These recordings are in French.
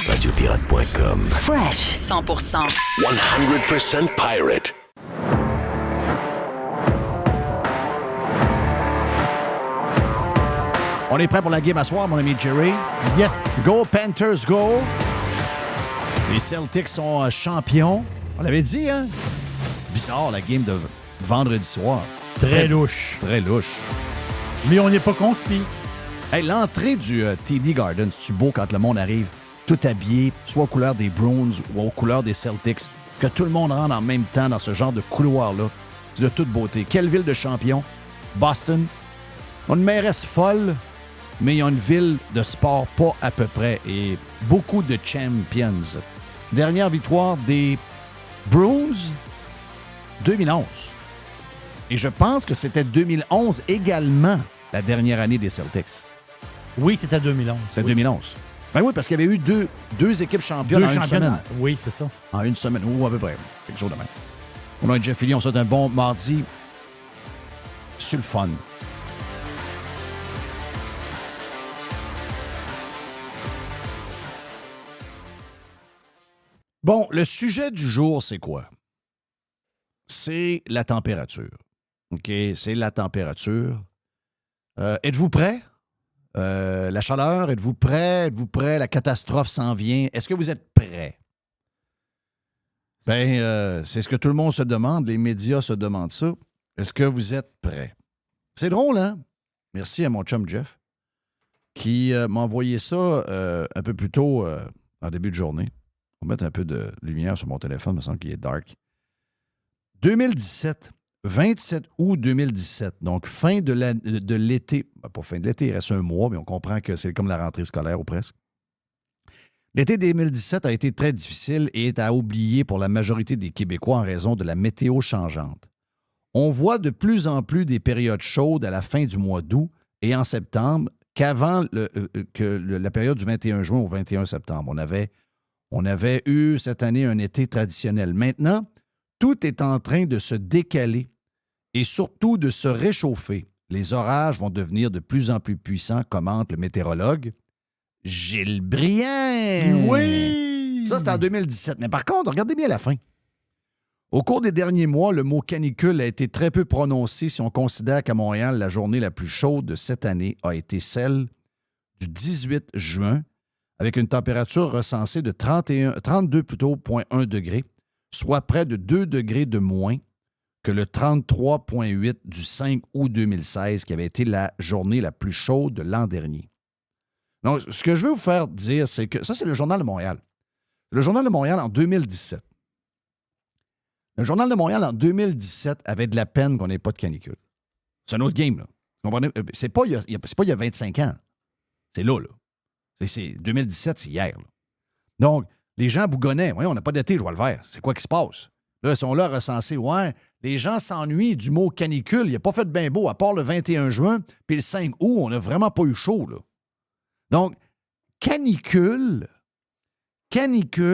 radiopirate.com. Fresh 100%. 100% pirate. On est prêt pour la game à soir, mon ami Jerry? Yes! Go Panthers, go! Les Celtics sont champions. On l'avait dit, hein? Bizarre, la game de vendredi soir. Très louche. Très louche. Mais on n'est pas conspi. Hey, l'entrée du TD Garden, c'est beau quand le monde arrive tout habillé, soit aux couleurs des Bruins ou aux couleurs des Celtics, que tout le monde rentre en même temps dans ce genre de couloir-là. C'est de toute beauté. Quelle ville de champions? Boston. On a une mairesse folle, mais il y a une ville de sport pas à peu près et beaucoup de champions. Dernière victoire des Bruins, 2011. Et je pense que c'était 2011 également, la dernière année des Celtics. Oui, c'était 2011. C'était 2011. Ben oui, parce qu'il y avait eu deux équipes championnes en une semaine. Oui, c'est ça. En une semaine, ou à peu près. Quelque chose de même. On a Jeff Philly, on souhaite un bon mardi. C'est le fun. Bon, le sujet du jour, c'est quoi? C'est la température. OK? C'est la température. Êtes-vous prêts? La chaleur, êtes-vous prêts? Êtes-vous prêts? La catastrophe s'en vient. Est-ce que vous êtes prêts? Bien, c'est ce que tout le monde se demande. Les médias se demandent ça. Est-ce que vous êtes prêts? C'est drôle, hein? Merci à mon chum Jeff qui m'a envoyé ça un peu plus tôt en début de journée. On va mettre un peu de lumière sur mon téléphone, il me semble qu'il est dark. 2017, 27 août 2017, donc fin de l'été. Pas fin de l'été, il reste un mois, mais on comprend que c'est comme la rentrée scolaire ou presque. L'été 2017 a été très difficile et est à oublier pour la majorité des Québécois en raison de la météo changeante. On voit de plus en plus des périodes chaudes à la fin du mois d'août et en septembre qu'avant la période du 21 juin au 21 septembre. On avait eu cette année un été traditionnel. Maintenant, tout est en train de se décaler et surtout de se réchauffer. Les orages vont devenir de plus en plus puissants, commente le météorologue Gilles Briand. Oui! Ça, c'était en 2017. Mais par contre, regardez bien la fin. Au cours des derniers mois, le mot canicule a été très peu prononcé si on considère qu'à Montréal, la journée la plus chaude de cette année a été celle du 18 juin, avec une température recensée de 32,1 degrés, soit près de 2 degrés de moins que le 33,8 du 5 août 2016, qui avait été la journée la plus chaude de l'an dernier. Donc, ce que je veux vous faire dire, c'est que ça, c'est le Journal de Montréal. Le Journal de Montréal en 2017. Le Journal de Montréal en 2017 avait de la peine qu'on n'ait pas de canicule. C'est un autre game, là. Vous comprenez? C'est pas il y a 25 ans. C'est là, là. C'est 2017, c'est hier. Là. Donc, les gens bougonnaient. Ouais, on n'a pas d'été, je vois le vert. C'est quoi qui se passe? Là, ils sont là recensés. Ouais, les gens s'ennuient du mot canicule. Il n'a pas fait bien beau, à part le 21 juin, puis le 5 août, on n'a vraiment pas eu chaud. Là. Donc, canicule, regarde,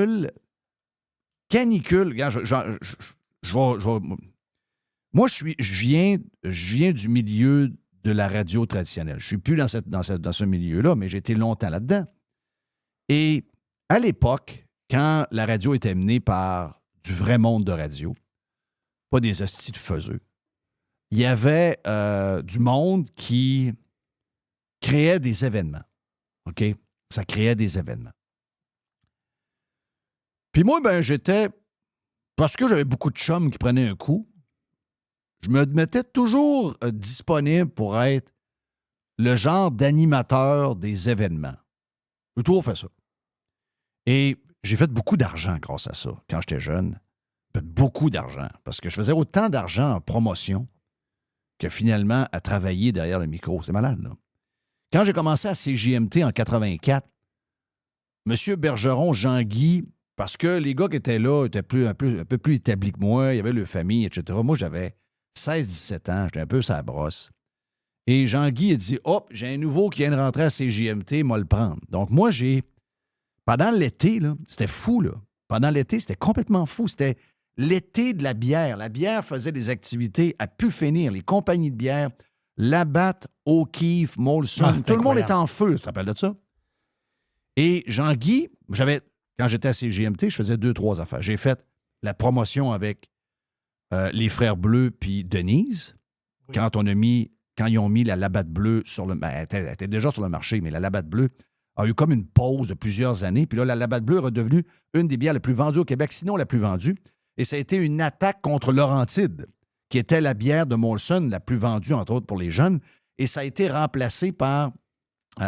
moi, je viens du milieu de la radio traditionnelle. Je ne suis plus dans ce milieu-là, mais j'ai été longtemps là-dedans. Et à l'époque, quand la radio était menée par du vrai monde de radio, pas des hosties de faiseux, il y avait du monde qui créait des événements. OK? Ça créait des événements. Puis moi, j'étais... Parce que j'avais beaucoup de chums qui prenaient un coup, je me mettais toujours disponible pour être le genre d'animateur des événements. J'ai toujours fait ça. Et j'ai fait beaucoup d'argent grâce à ça quand j'étais jeune. Beaucoup d'argent. Parce que je faisais autant d'argent en promotion que finalement à travailler derrière le micro. C'est malade, là. Quand j'ai commencé à CJMT en 84, M. Bergeron, Jean-Guy, parce que les gars qui étaient là étaient un peu plus établis que moi, il y avait leur famille, etc. Moi, j'avais 16-17 ans, j'étais un peu sa brosse. Et Jean-Guy a dit « Hop, j'ai un nouveau qui vient de rentrer à CJMT, moi le prendre. » Donc moi, pendant l'été, là, c'était fou, là. Pendant l'été, c'était complètement fou. C'était l'été de la bière. La bière faisait des activités à pu finir. Les compagnies de bière, Labatt, O'Keeffe, Molson, tout le monde était en feu, tu te rappelles de ça? Et Jean-Guy, Quand j'étais à CGMT, je faisais 2-3 affaires. J'ai fait la promotion avec les Frères Bleus puis Denise. Oui. Quand ils ont mis la Labatt Bleue sur le... elle était déjà sur le marché, mais la Labatt Bleue a eu comme une pause de plusieurs années. Puis là, la Labatt Bleue est redevenue une des bières les plus vendues au Québec, sinon la plus vendue. Et ça a été une attaque contre Laurentide, qui était la bière de Molson la plus vendue, entre autres, pour les jeunes. Et ça a été remplacé par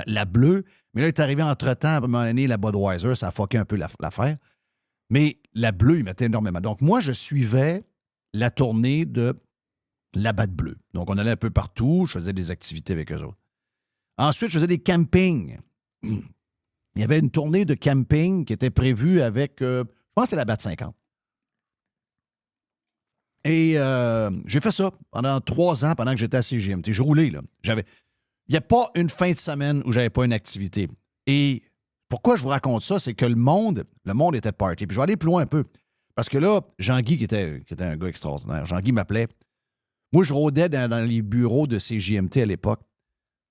la Bleue. Mais là, il est arrivé entre-temps, à un moment donné, la Budweiser, ça a fucké un peu l'affaire. Mais la Bleue, il mettait énormément. Donc, moi, je suivais la tournée de Labatt Bleue. Donc, on allait un peu partout. Je faisais des activités avec eux autres. Ensuite, je faisais des campings. Il y avait une tournée de camping qui était prévue avec, je pense que c'est la Labatt 50. Et j'ai fait ça pendant 3 ans, pendant que j'étais à CGMT. J'ai roulé, là. Il n'y a pas une fin de semaine où je n'avais pas une activité. Et pourquoi je vous raconte ça, c'est que le monde était de party. Puis je vais aller plus loin un peu. Parce que là, Jean-Guy, qui était un gars extraordinaire, Jean-Guy m'appelait. Moi, je rôdais dans les bureaux de CJMT à l'époque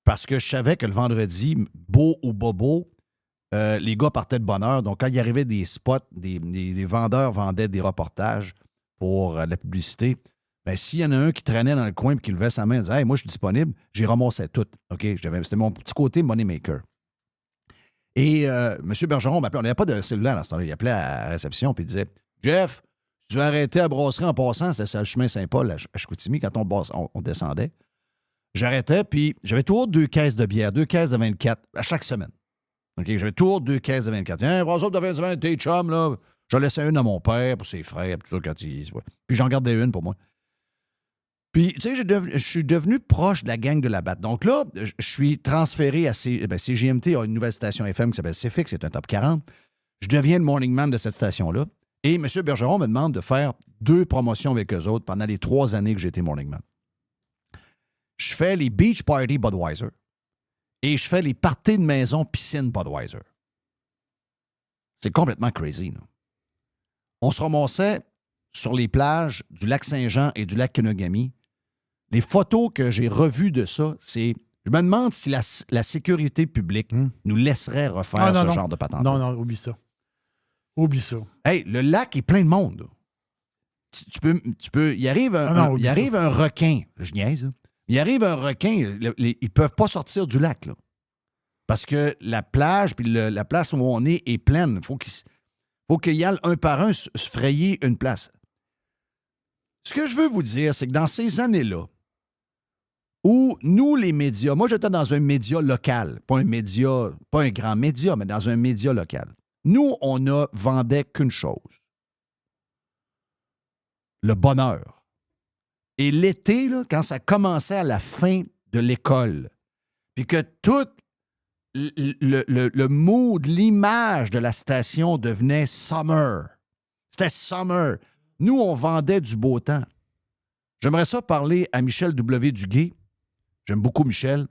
parce que je savais que le vendredi, beau ou bobo, les gars partaient de bonne heure. Donc, quand il arrivait des spots, des vendeurs vendaient des reportages pour la publicité. Bien, s'il y en a un qui traînait dans le coin et qui levait sa main et disait « Hey, moi, je suis disponible », j'y ramassais tout. OK? C'était mon petit côté moneymaker. Et M. Bergeron m'appelait. On n'avait pas de cellulaire à ce temps-là. Il appelait à la réception et il disait « Jeff, tu vas arrêter à brasserie en passant. » C'était sur le chemin Saint-Paul à Chicoutimi quand on descendait. J'arrêtais, puis j'avais toujours 2 caisses de bière, 2 caisses de 24 à chaque semaine. OK? J'avais toujours 2 caisses de 24. Tiens, brasserie de 20 tes chums, là. J'en laissais une à mon père pour ses frères, tout ça, quand il... Puis j'en gardais une pour moi. Puis, tu sais, je suis devenu proche de la gang de Labatt. Donc là, je suis transféré à CGMT, a une nouvelle station FM qui s'appelle CFX, c'est un top 40. Je deviens le morning man de cette station-là. Et M. Bergeron me demande de faire 2 promotions avec eux autres pendant les 3 années que j'ai été morning man. Je fais les beach party Budweiser et je fais les parties de maison piscine Budweiser. C'est complètement crazy, là. On se ramassait sur les plages du lac Saint-Jean et du lac Kenogami. Les photos que j'ai revues de ça, c'est... Je me demande si la sécurité publique nous laisserait refaire genre de patente. Non, oublie ça. Oublie ça. Hey, le lac est plein de monde. Tu peux... Il arrive un requin. Je niaise. Il arrive un requin. Ils ne peuvent pas sortir du lac, là. Parce que la plage puis la place où on est pleine. Faut qu'il y aille un par un se frayer une place. Ce que je veux vous dire, c'est que dans ces années-là, où nous, les médias, moi, j'étais dans un média local, pas un grand média, mais dans un média local. Nous, on ne vendait qu'une chose. Le bonheur. Et l'été, là, quand ça commençait à la fin de l'école, puis que tout le mood, l'image de la station devenait summer. C'était summer. Nous, on vendait du beau temps. J'aimerais ça parler à Michel W. Duguay. J'aime beaucoup Michel.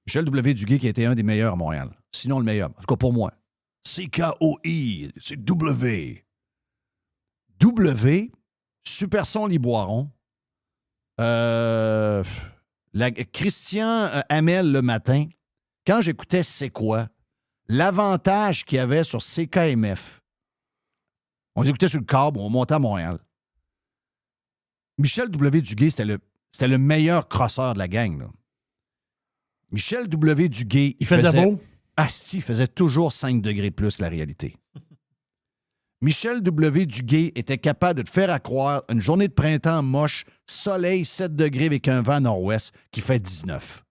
Michel W. Duguay qui a été un des meilleurs à Montréal. Sinon le meilleur. En tout cas pour moi. C-K-O-I. C'est W. W. Superson Liboiron. Christian Hamel le matin. Quand j'écoutais C'est quoi? L'avantage qu'il y avait sur CKMF. On les écoutait sur le câble, on montait à Montréal. Michel W. Duguay, c'était le meilleur crosseur de la gang, là. Michel W. Duguay, il faisait beau? Il faisait toujours 5 degrés de plus que la réalité. Michel W. Duguay était capable de te faire croire une journée de printemps moche, soleil, 7 degrés avec un vent nord-ouest qui fait 19.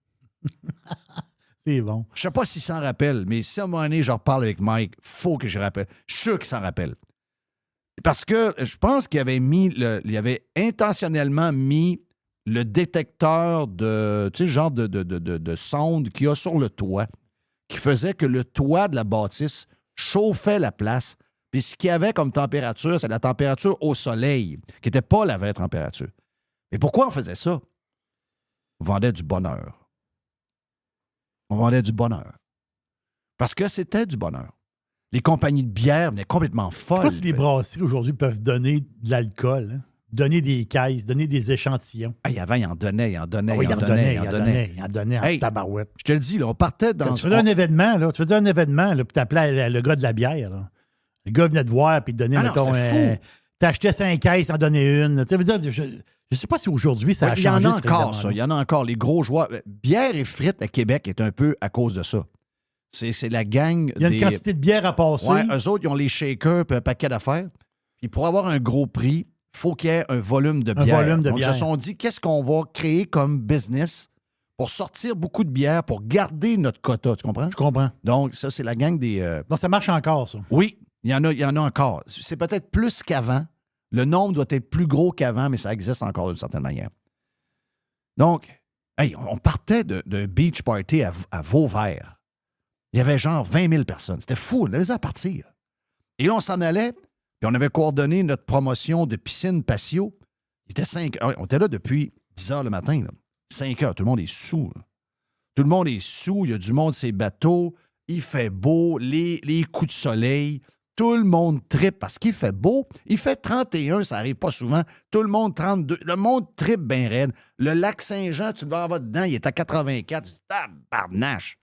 C'est bon. Je sais pas s'il s'en rappelle, mais si à un moment donné, je reparle avec Mike, faut que je rappelle. Je suis sûr qu'il s'en rappelle. Parce que je pense qu'il avait intentionnellement mis le détecteur de, tu sais, genre de sonde qu'il y a sur le toit, qui faisait que le toit de la bâtisse chauffait la place. Puis ce qu'il y avait comme température, c'est la température au soleil, qui n'était pas la vraie température. Mais pourquoi on faisait ça? On vendait du bonheur. On vendait du bonheur. Parce que c'était du bonheur. Les compagnies de bière venaient complètement folles. Je ne sais pas si les brasseries aujourd'hui peuvent donner de l'alcool. Hein? donner des caisses, donner des échantillons. Hey, avant, il en donnait, il en donnait, Ah oui, il en donnait. il en donnait en Hey, tabarouette. Je te le dis, là, on partait dans... Tu faisais un événement, là. Tu faisais un événement, là, puis t'appelais le gars de la bière, là. Le gars venait te voir, puis te donnait, Ah non, mettons, c'était fou. t'achetais 5 caisses, en donnait une. Tu sais, veux dire, je sais pas si aujourd'hui, ça a Il y en changé. a cet encore, règlement-là. ça. Il y en a encore. Les gros joueurs. Bière et frites à Québec est un peu à cause de ça. C'est la gang Il y a une des... quantité de bière à passer. Ouais, eux autres, ils ont les shakers puis un paquet d'affaires. Puis pour avoir un gros prix, il faut qu'il y ait un volume de bière. volume de Donc, bière. ils se sont dit, qu'est-ce qu'on va créer comme business pour sortir beaucoup de bière, pour garder notre quota, tu comprends? Je comprends. Donc, ça, c'est la gang des... Donc, ça marche encore, ça. Oui, il y en a encore. C'est peut-être plus qu'avant. Le nombre doit être plus gros qu'avant, mais ça existe encore d'une certaine manière. Donc, hey, on partait d'un beach party à Vauvert. Il y avait genre 20 000 personnes. C'était fou, on allait à partir. Et là, on s'en allait, puis on avait coordonné notre promotion de piscine patio. Il était 5 heures. On était là depuis 10 heures le matin. Là. 5 heures. Tout le monde est sous. Là. Tout le monde est sous. Il y a du monde sur ces bateaux. Il fait beau. Les coups de soleil. Tout le monde trippe parce qu'il fait beau. Il fait 31, ça n'arrive pas souvent. Tout le monde 32. Le monde trippe bien raide. Le lac Saint-Jean, tu vas en vas dedans, il est à 84. Tabarnache!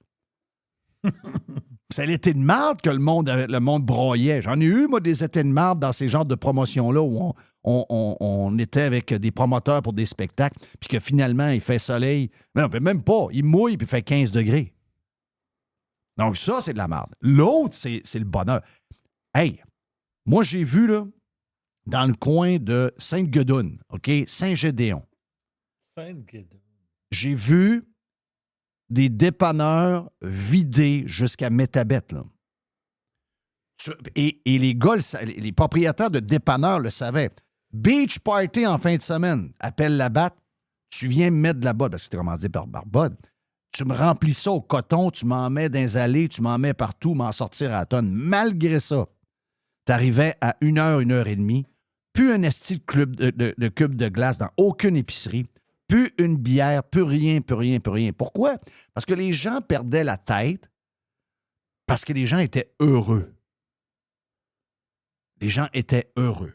C'est l'été de marde que le monde broyait. J'en ai eu, moi, des étés de marde dans ces genres de promotions-là où on était avec des promoteurs pour des spectacles, puis que finalement, il fait soleil. Mais non, même pas. Il mouille, puis il fait 15 degrés. Donc ça, c'est de la marde. L'autre, c'est le bonheur. Hey, moi, j'ai vu, là, dans le coin de Sainte-Guedoune, OK, Saint-Gédéon, j'ai vu des dépanneurs vidés jusqu'à Métabet, là. Et les gars, les propriétaires de dépanneurs le savaient. Beach party en fin de semaine. Appelle la batte. Tu viens me mettre de la botte, parce que c'était commandé par Barbode. Tu me remplis ça au coton, tu m'en mets dans les allées, tu m'en mets partout, m'en sortir à la tonne. Malgré ça, t'arrivais à 1 heure, 1h30, plus un esti de cube de glace dans aucune épicerie, plus une bière, plus rien. Pourquoi? Parce que les gens perdaient la tête, parce que les gens étaient heureux. Les gens étaient heureux.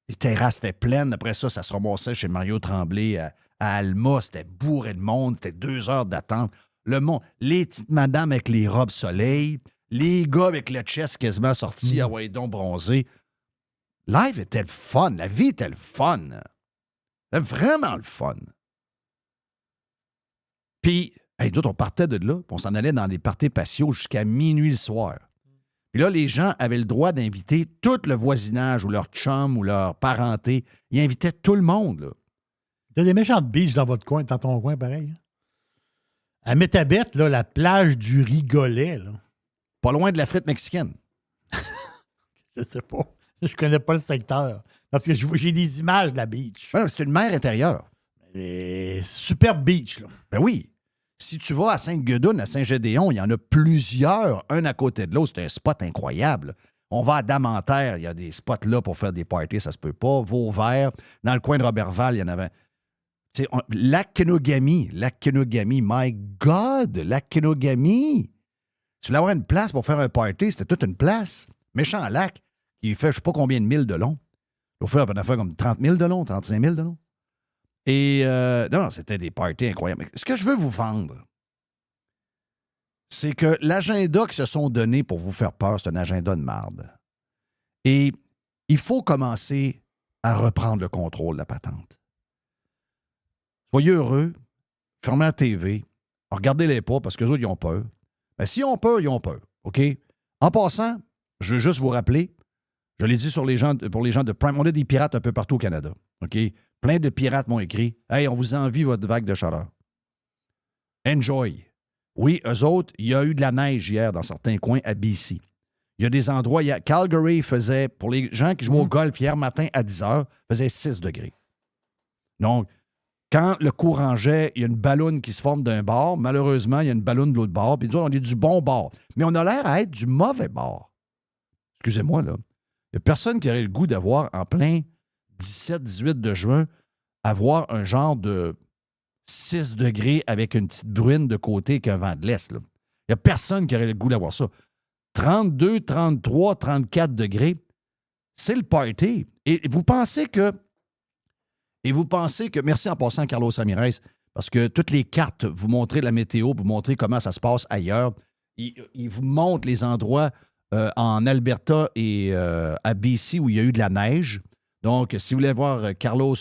Les terrasses étaient pleines. Après ça, ça se ramassait chez Mario Tremblay à Alma. C'était bourré de monde. C'était 2 heures d'attente. Le monde, les petites madames avec les robes soleil, les gars avec le chest quasiment sorti à Waydon bronzé. Live était le fun. La vie était le fun. C'était vraiment le fun. Puis, hey, d'autres, on partait de là, puis on s'en allait dans des parties patio jusqu'à minuit le soir. Puis là, les gens avaient le droit d'inviter tout le voisinage ou leur chum ou leur parenté. Ils invitaient tout le monde, là. Il y a des méchantes beaches dans votre coin, dans ton coin, pareil. Hein? À Métabet, là, la plage du Rigolet, là. Pas loin de la frite mexicaine. Je sais pas. Je connais pas le secteur. Parce que j'ai des images de la beach. Ouais, c'est une mer intérieure. Superbe beach, là. Ben oui. Si tu vas à Sainte-Guedoune, à Saint-Gédéon, il y en a plusieurs, un à côté de l'autre. C'est un spot incroyable. On va à Damanterre, il y a des spots là pour faire des parties, ça se peut pas. Vauvert, dans le coin de Robertval, il y en avait. Lac-Kenogami, my God, Lac-Kenogami. Tu voulais avoir une place pour faire un party, c'était toute une place. Méchant lac, qui fait je sais pas combien de milles de long. Il faut faire une affaire comme 30 000 de long, 35 000 de long. Et non, c'était des parties incroyables. Mais ce que je veux vous vendre, c'est que l'agenda qu'ils se sont donnés pour vous faire peur, c'est un agenda de marde. Et il faut commencer à reprendre le contrôle de la patente. Soyez heureux, fermez la TV, regardez-les pas parce que les autres, ils ont peur. Mais s'ils ont peur, ils ont peur. OK? En passant, je veux juste vous rappeler, je l'ai dit pour les gens de Prime, on a des pirates un peu partout au Canada. OK? Plein de pirates m'ont écrit « Hey, on vous envie votre vague de chaleur. Enjoy. » Oui, eux autres, il y a eu de la neige hier dans certains coins à BC. Il y a des endroits, Calgary faisait, pour les gens qui jouaient au golf hier matin à 10 heures, faisait 6 degrés. Donc, quand le courant jet, il y a une balloune qui se forme d'un bord. Malheureusement, il y a une balloune de l'autre bord. Puis nous autres, on est du bon bord. Mais on a l'air à être du mauvais bord. Excusez-moi, là. Il n'y a personne qui aurait le goût d'avoir en plein 17-18 de juin, avoir un genre de 6 degrés avec une petite bruine de côté avec un vent de l'Est. Là. Il n'y a personne qui aurait le goût d'avoir ça. 32, 33, 34 degrés, c'est le party. Et vous pensez que Et vous pensez que, merci en passant Carlos Ramirez, parce que toutes les cartes, vous montrez la météo, vous montrez comment ça se passe ailleurs. Il vous montre les endroits en Alberta et à BC où il y a eu de la neige. Donc, si vous voulez voir Carlos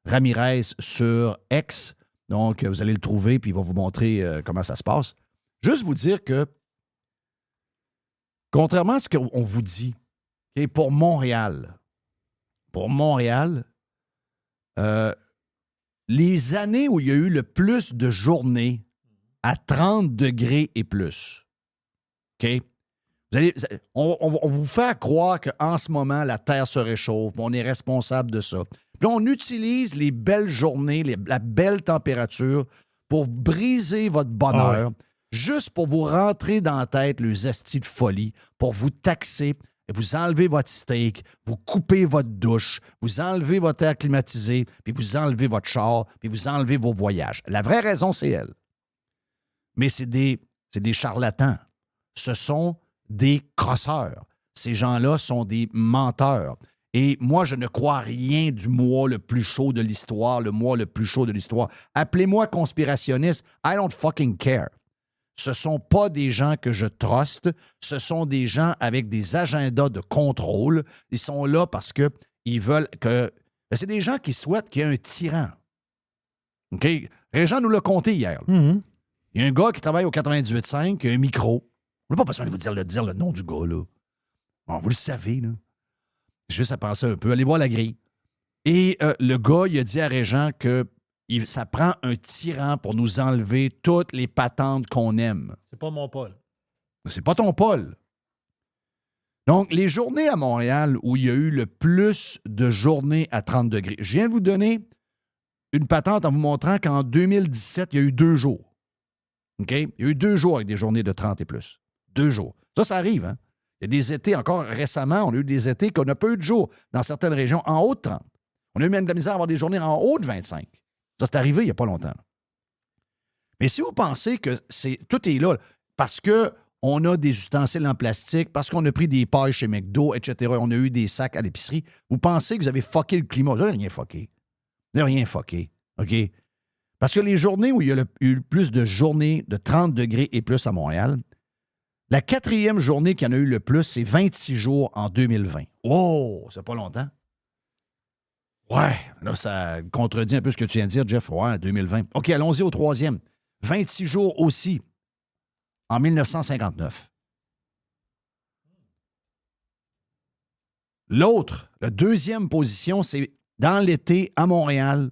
Ramirez sur X, donc vous allez le trouver puis il va vous montrer comment ça se passe. Juste vous dire que, contrairement à ce qu'on vous dit, okay, pour Montréal, les années où il y a eu le plus de journées à 30 degrés et plus, OK? On vous fait croire qu'en ce moment, la Terre se réchauffe, on est responsable de ça. Puis on utilise les belles journées, la belle température pour briser votre bonheur, juste pour vous rentrer dans la tête le zesti de folie, pour vous taxer, vous enlevez votre steak, vous coupez votre douche, vous enlevez votre air climatisé, puis vous enlevez votre char, puis vous enlevez vos voyages. La vraie raison, c'est elle. Mais c'est des charlatans. Ce sont des crosseurs. Ces gens-là sont des menteurs. Et moi, je ne crois rien du mois le plus chaud de l'histoire, le mois le plus chaud de l'histoire. Appelez-moi conspirationniste, I don't fucking care. Ce ne sont pas des gens que je truste, ce sont des gens avec des agendas de contrôle. Ils sont là parce qu'ils veulent que... Ben, c'est des gens qui souhaitent qu'il y ait un tyran. OK? Régent nous l'a compté hier. Mm-hmm. Il y a un gars qui travaille au 98.5, qui a un micro. On n'a pas besoin de vous dire le nom du gars, là. Bon, vous le savez, là. Juste à penser un peu. Allez voir la grille. Et le gars, il a dit à Régent que ça prend un tyran pour nous enlever toutes les patentes qu'on aime. C'est pas mon Paul. C'est pas ton Paul. Donc, les journées à Montréal où il y a eu le plus de journées à 30 degrés, je viens de vous donner une patente en vous montrant qu'en 2017, il y a eu 2 jours. OK? Il y a eu 2 jours avec des journées de 30 et plus. 2 jours. Ça arrive, hein? Il y a des étés, encore récemment, on a eu des étés qu'on n'a pas eu de jours dans certaines régions en haut de 30. On a eu même de la misère à avoir des journées en haut de 25. Ça, c'est arrivé il n'y a pas longtemps. Mais si vous pensez que tout est là, parce qu'on a des ustensiles en plastique, parce qu'on a pris des pailles chez McDo, etc., on a eu des sacs à l'épicerie, vous pensez que vous avez fucké le climat. Vous n'avez rien fucké. Vous n'avez rien fucké. OK? Parce que les journées où il y a eu le plus de journées de 30 degrés et plus à Montréal, la 4e journée qu'il y en a eu le plus, c'est 26 jours en 2020. Oh, c'est pas longtemps. Ouais, là, ça contredit un peu ce que tu viens de dire, Jeff. Ouais, 2020. OK, allons-y au 3e. 26 jours aussi, en 1959. L'autre, la 2e position, c'est dans l'été, à Montréal,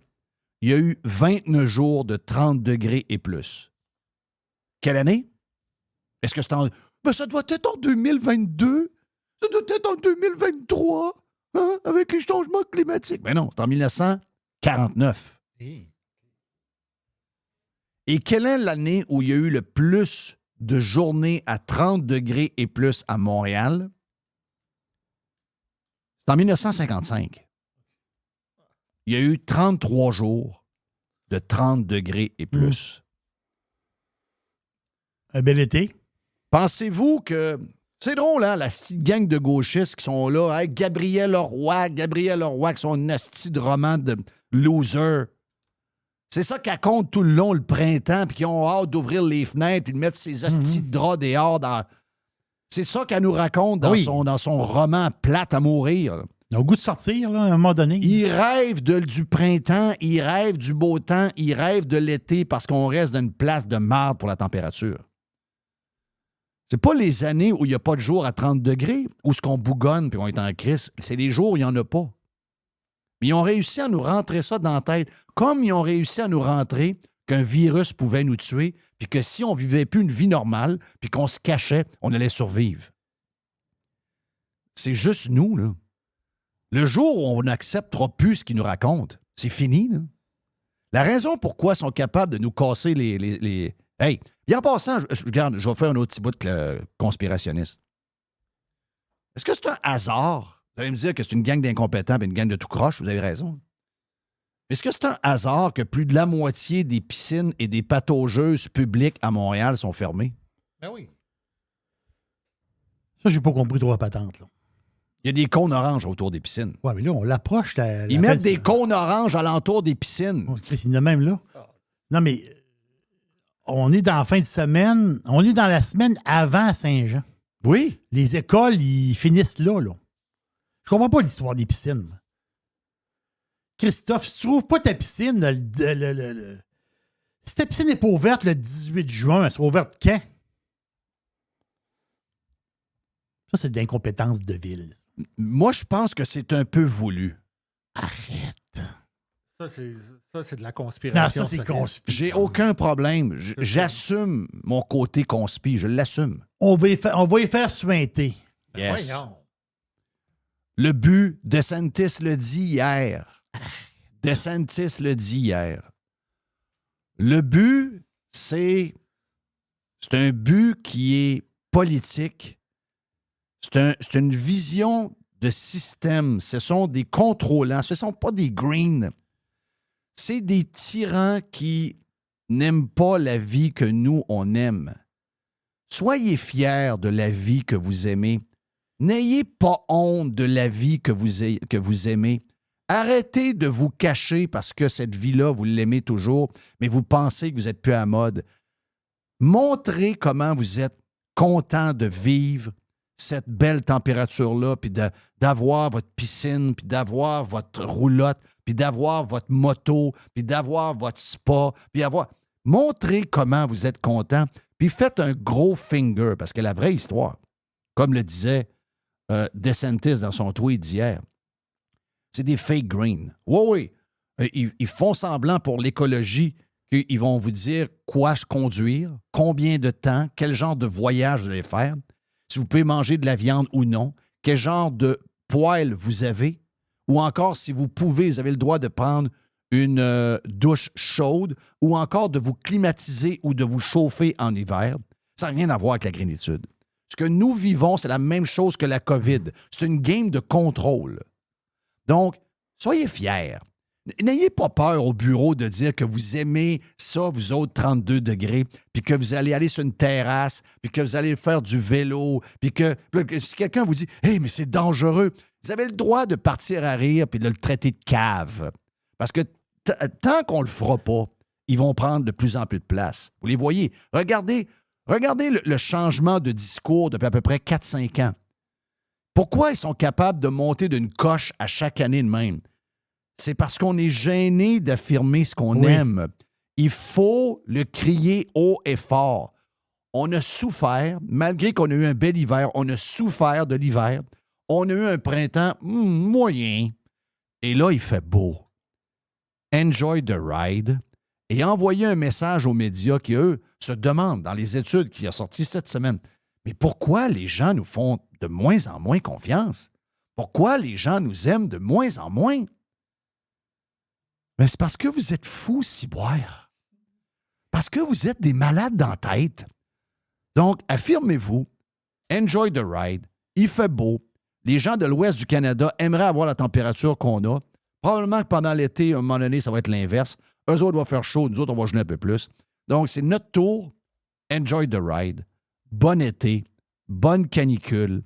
il y a eu 29 jours de 30 degrés et plus. Quelle année? Est-ce que c'est en... Ben, ça doit être en 2022. Ça doit être en 2023. Hein, avec les changements climatiques. Mais non, c'est en 1949. Et quelle est l'année où il y a eu le plus de journées à 30 degrés et plus à Montréal? C'est en 1955. Il y a eu 33 jours de 30 degrés et plus. Un bel été. Pensez-vous que... C'est drôle, hein, la petite gang de gauchistes qui sont là. Hey, Gabriel Leroy, qui sont une asti de roman de loser. C'est ça qu'elle compte tout le long, le printemps, puis qui ont hâte d'ouvrir les fenêtres puis de mettre ses astis de draps dehors. C'est ça qu'elle nous raconte dans son roman Plate à mourir. Il a au goût de sortir, là, à un moment donné. Il rêve du printemps, il rêve du beau temps, il rêve de l'été parce qu'on reste dans une place de marde pour la température. C'est pas les années où il n'y a pas de jour à 30 degrés, où ce qu'on bougonne puis on est en crise. C'est les jours où il n'y en a pas. Mais ils ont réussi à nous rentrer ça dans la tête, comme ils ont réussi à nous rentrer qu'un virus pouvait nous tuer, puis que si on ne vivait plus une vie normale, puis qu'on se cachait, on allait survivre. C'est juste nous, là. Le jour où on n'acceptera plus ce qu'ils nous racontent, c'est fini, là. La raison pourquoi ils sont capables de nous casser les... Hey, et en passant, regarde, je vais faire un autre petit bout de conspirationniste. Est-ce que c'est un hasard? Vous allez me dire que c'est une gang d'incompétents et une gang de tout croche, vous avez raison. Est-ce que c'est un hasard que plus de la moitié des piscines et des pataugeuses publiques à Montréal sont fermées? Ben oui. Ça, j'ai pas compris trop la patente, là. Il y a des cônes oranges autour des piscines. Ouais, mais là, on l'approche. Ils mettent des cônes oranges alentour des piscines. Oh, Chris, il y en a même là. Non, mais on est dans la fin de semaine. On est dans la semaine avant Saint-Jean. Oui. Les écoles, ils finissent là. Je comprends pas l'histoire des piscines. Moi. Christophe, si tu trouves pas ta piscine, si ta piscine n'est pas ouverte le 18 juin, elle sera ouverte quand? Ça, c'est de l'incompétence de ville. Moi, je pense que c'est un peu voulu. Arrête. Ça, c'est de la conspiration. Non, ça, c'est conspire. J'ai aucun problème. J'assume mon côté conspi. Je l'assume. On va y faire suinter. Yes. Voyons. Le but, DeSantis le dit hier. DeSantis le dit hier. Le but, c'est un but qui est politique. C'est une vision de système. Ce sont des contrôlants. Ce ne sont pas des greens. C'est des tyrans qui n'aiment pas la vie que nous, on aime. Soyez fiers de la vie que vous aimez. N'ayez pas honte de la vie que vous aimez. Arrêtez de vous cacher parce que cette vie-là, vous l'aimez toujours, mais vous pensez que vous n'êtes plus à la mode. Montrez comment vous êtes content de vivre cette belle température-là, puis d'avoir votre piscine, puis d'avoir votre roulotte, puis d'avoir votre moto, puis d'avoir votre spa, puis montrez comment vous êtes content, puis faites un gros finger, parce que la vraie histoire, comme le disait DeSantis dans son tweet d'hier, c'est des fake greens. Oui. Ils font semblant pour l'écologie qu'ils vont vous dire quoi conduire, combien de temps, quel genre de voyage vous allez faire, si vous pouvez manger de la viande ou non, quel genre de poêle vous avez, ou encore si vous avez le droit de prendre une douche chaude, ou encore de vous climatiser ou de vous chauffer en hiver. Ça n'a rien à voir avec la grénitude. Ce que nous vivons, c'est la même chose que la COVID. C'est une game de contrôle. Donc, soyez fiers. N'ayez pas peur au bureau de dire que vous aimez ça, vous autres 32 degrés, puis que vous allez aller sur une terrasse, puis que vous allez faire du vélo, puis que si quelqu'un vous dit « Hey, mais c'est dangereux », vous avez le droit de partir à rire puis de le traiter de cave. Parce que tant qu'on ne le fera pas, ils vont prendre de plus en plus de place. Vous les voyez. Regardez le changement de discours depuis à peu près 4-5 ans. Pourquoi ils sont capables de monter d'une coche à chaque année de même? C'est parce qu'on est gêné d'affirmer ce qu'on aime. Il faut le crier haut et fort. On a souffert, malgré qu'on a eu un bel hiver, on a souffert de l'hiver. On a eu un printemps moyen. Et là, il fait beau. Enjoy the ride. Et envoyer un message aux médias qui, eux, se demandent dans les études qui ont sorti cette semaine, mais pourquoi les gens nous font de moins en moins confiance? Pourquoi les gens nous aiment de moins en moins? Ben, c'est parce que vous êtes fous, ciboire. Parce que vous êtes des malades dans la tête. Donc, affirmez-vous, enjoy the ride, il fait beau. Les gens de l'ouest du Canada aimeraient avoir la température qu'on a. Probablement que pendant l'été, à un moment donné, ça va être l'inverse. Eux autres vont faire chaud, nous autres, on va geler un peu plus. Donc, c'est notre tour. Enjoy the ride. Bon été. Bonne canicule.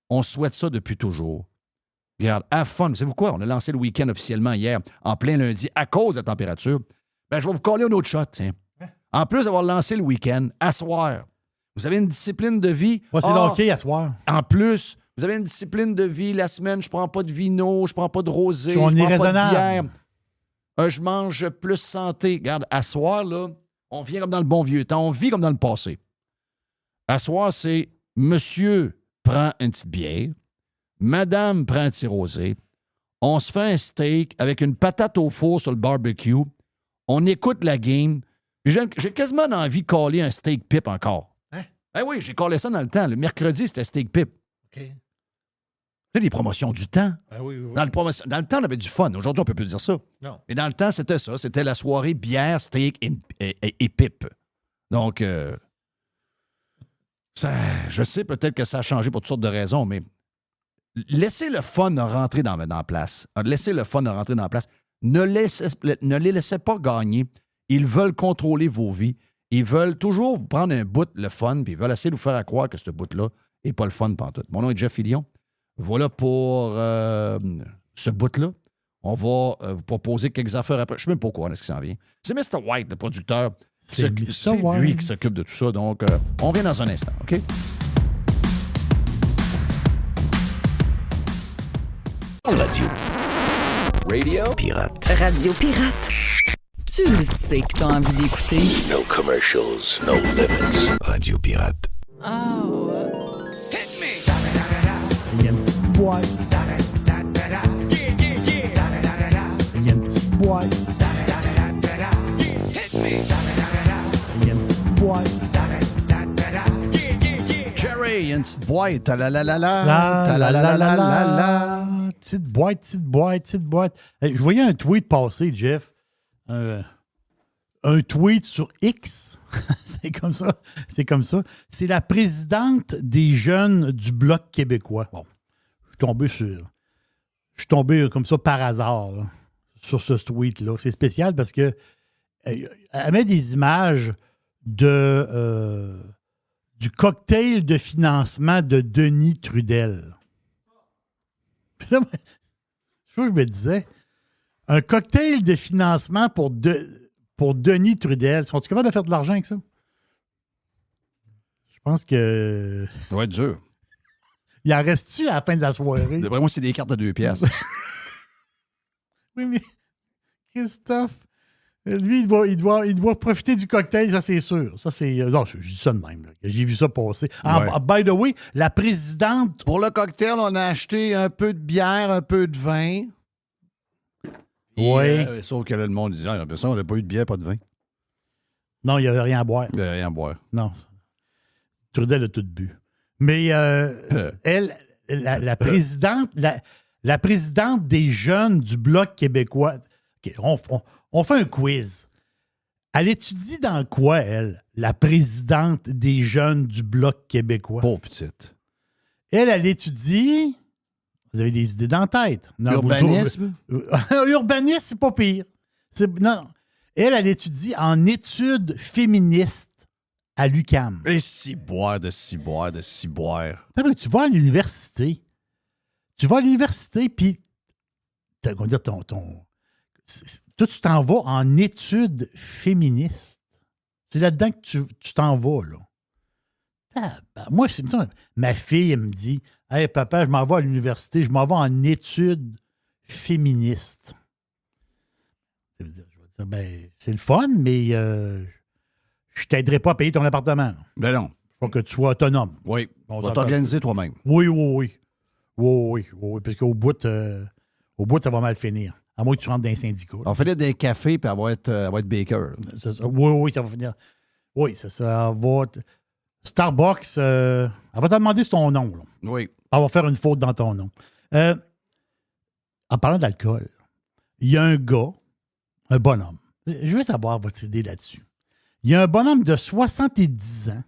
On souhaite ça depuis toujours. Regarde, have fun. Savez-vous quoi? On a lancé le week-end officiellement hier, en plein lundi, à cause de la température. Ben, je vais vous coller un autre shot, tiens. En plus d'avoir lancé le week-end, à soir, vous avez une discipline de vie. Moi, c'est l'hockey à soir. En plus, vous avez une discipline de vie. La semaine, je prends pas de vino, je prends pas de rosé, je on est prends pas de raisonnable. bière. Je mange plus santé. Regarde, à soir, là, on vient comme dans le bon vieux temps. On vit comme dans le passé. À soir, c'est monsieur prend une petite bière, madame prend un petit rosé, on se fait un steak avec une patate au four sur le barbecue, on écoute la game. J'ai quasiment envie de caller un steak pip encore. Hein? Ben oui, j'ai collé ça dans le temps. Le mercredi, c'était steak pip. OK. C'est des promotions du temps. Ah oui. Dans le temps, on avait du fun. Aujourd'hui, on ne peut plus dire ça. Non. Mais dans le temps, c'était ça. C'était la soirée bière, steak et pipe. Donc, je sais peut-être que ça a changé pour toutes sortes de raisons, mais laissez le fun rentrer dans la place. Laissez le fun rentrer dans la place. Ne les laissez pas gagner. Ils veulent contrôler vos vies. Ils veulent toujours vous prendre un bout, le fun, puis ils veulent essayer de vous faire croire que ce bout-là n'est pas le fun pantoute. Mon nom est Jeff Fillion. Voilà pour ce bout-là. On va vous proposer quelques affaires après. Je ne sais même pas quoi est-ce qui s'en vient. C'est Mr. White, le producteur. C'est C'est White. lui qui s'occupe de tout ça. Donc, on revient dans un instant, OK? Radio Pirate. Radio Pirate. Tu le sais que t'as envie d'écouter. No commercials, no limits. Radio Pirate. Il y a une petite boîte. Il y a une petite boîte. Il y a une petite boîte. Jerry, il y a une petite boîte. Ta la la la la. La, Ta la, la, la, la, la. la. Petite boîte, petite boîte, petite boîte. Hey, je voyais un tweet passer, Jeff. Un tweet sur X. C'est comme ça. C'est comme ça. C'est la présidente des jeunes du Bloc québécois. Bon, je suis tombé comme ça par hasard là, sur ce tweet-là. C'est spécial parce que elle met des images de du cocktail de financement de Denis Trudel. Puis là, je me disais, un cocktail de financement pour Denis Trudel. Sont-ils capables de faire de l'argent avec ça? Je pense que. Ça va être dur. Il en reste-tu à la fin de la soirée? D'après moi, c'est des cartes de 2 piastres. Oui, mais Christophe, lui, il doit profiter du cocktail, ça c'est sûr. Ça, c'est. Non, je dis ça de même. Là. J'ai vu ça passer. Ouais. By the way, la présidente. Pour le cocktail, on a acheté un peu de bière, un peu de vin. Oui. Sauf que là, le monde dit, ah, ça, on n'a pas eu de bière, pas de vin. Non, il n'y avait rien à boire. Il n'y a rien à boire. Non. Trudel a tout bu. Mais elle, la présidente, la présidente des jeunes du Bloc québécois, okay, on fait un quiz. Elle étudie dans quoi, elle, la présidente des jeunes du Bloc québécois? Pauvre petite. Elle étudie... Vous avez des idées dans la tête. Non, Urbanisme? Urbanisme, c'est pas pire. Non. Elle étudie en études féministes à l'UQAM. Et ciboire de ciboire de ciboire. Tu vas à l'université. Puis, comment dire, toi, tu t'en vas en études féministes. C'est là-dedans que tu t'en vas, là. Moi, ma fille, elle me dit, « Hey, papa, je m'en vais à l'université, je m'en vais en études féministes. » Ça veut dire, je vais dire, ben, c'est le fun, mais je t'aiderai pas à payer ton appartement. Ben non. Il faut que tu sois autonome. Oui. On va t'organiser toi-même. Oui. Parce qu'au bout, ça va mal finir. À moins que tu rentres dans un syndicat. On fait des cafés puis elle va être baker. Oui, ça va finir. Oui, ça va. Starbucks, elle va te demander ton nom. Là. Oui. Elle va faire une faute dans ton nom. En parlant d'alcool, il y a un gars, un bonhomme. Je veux savoir votre idée là-dessus. Il y a un bonhomme de 70 ans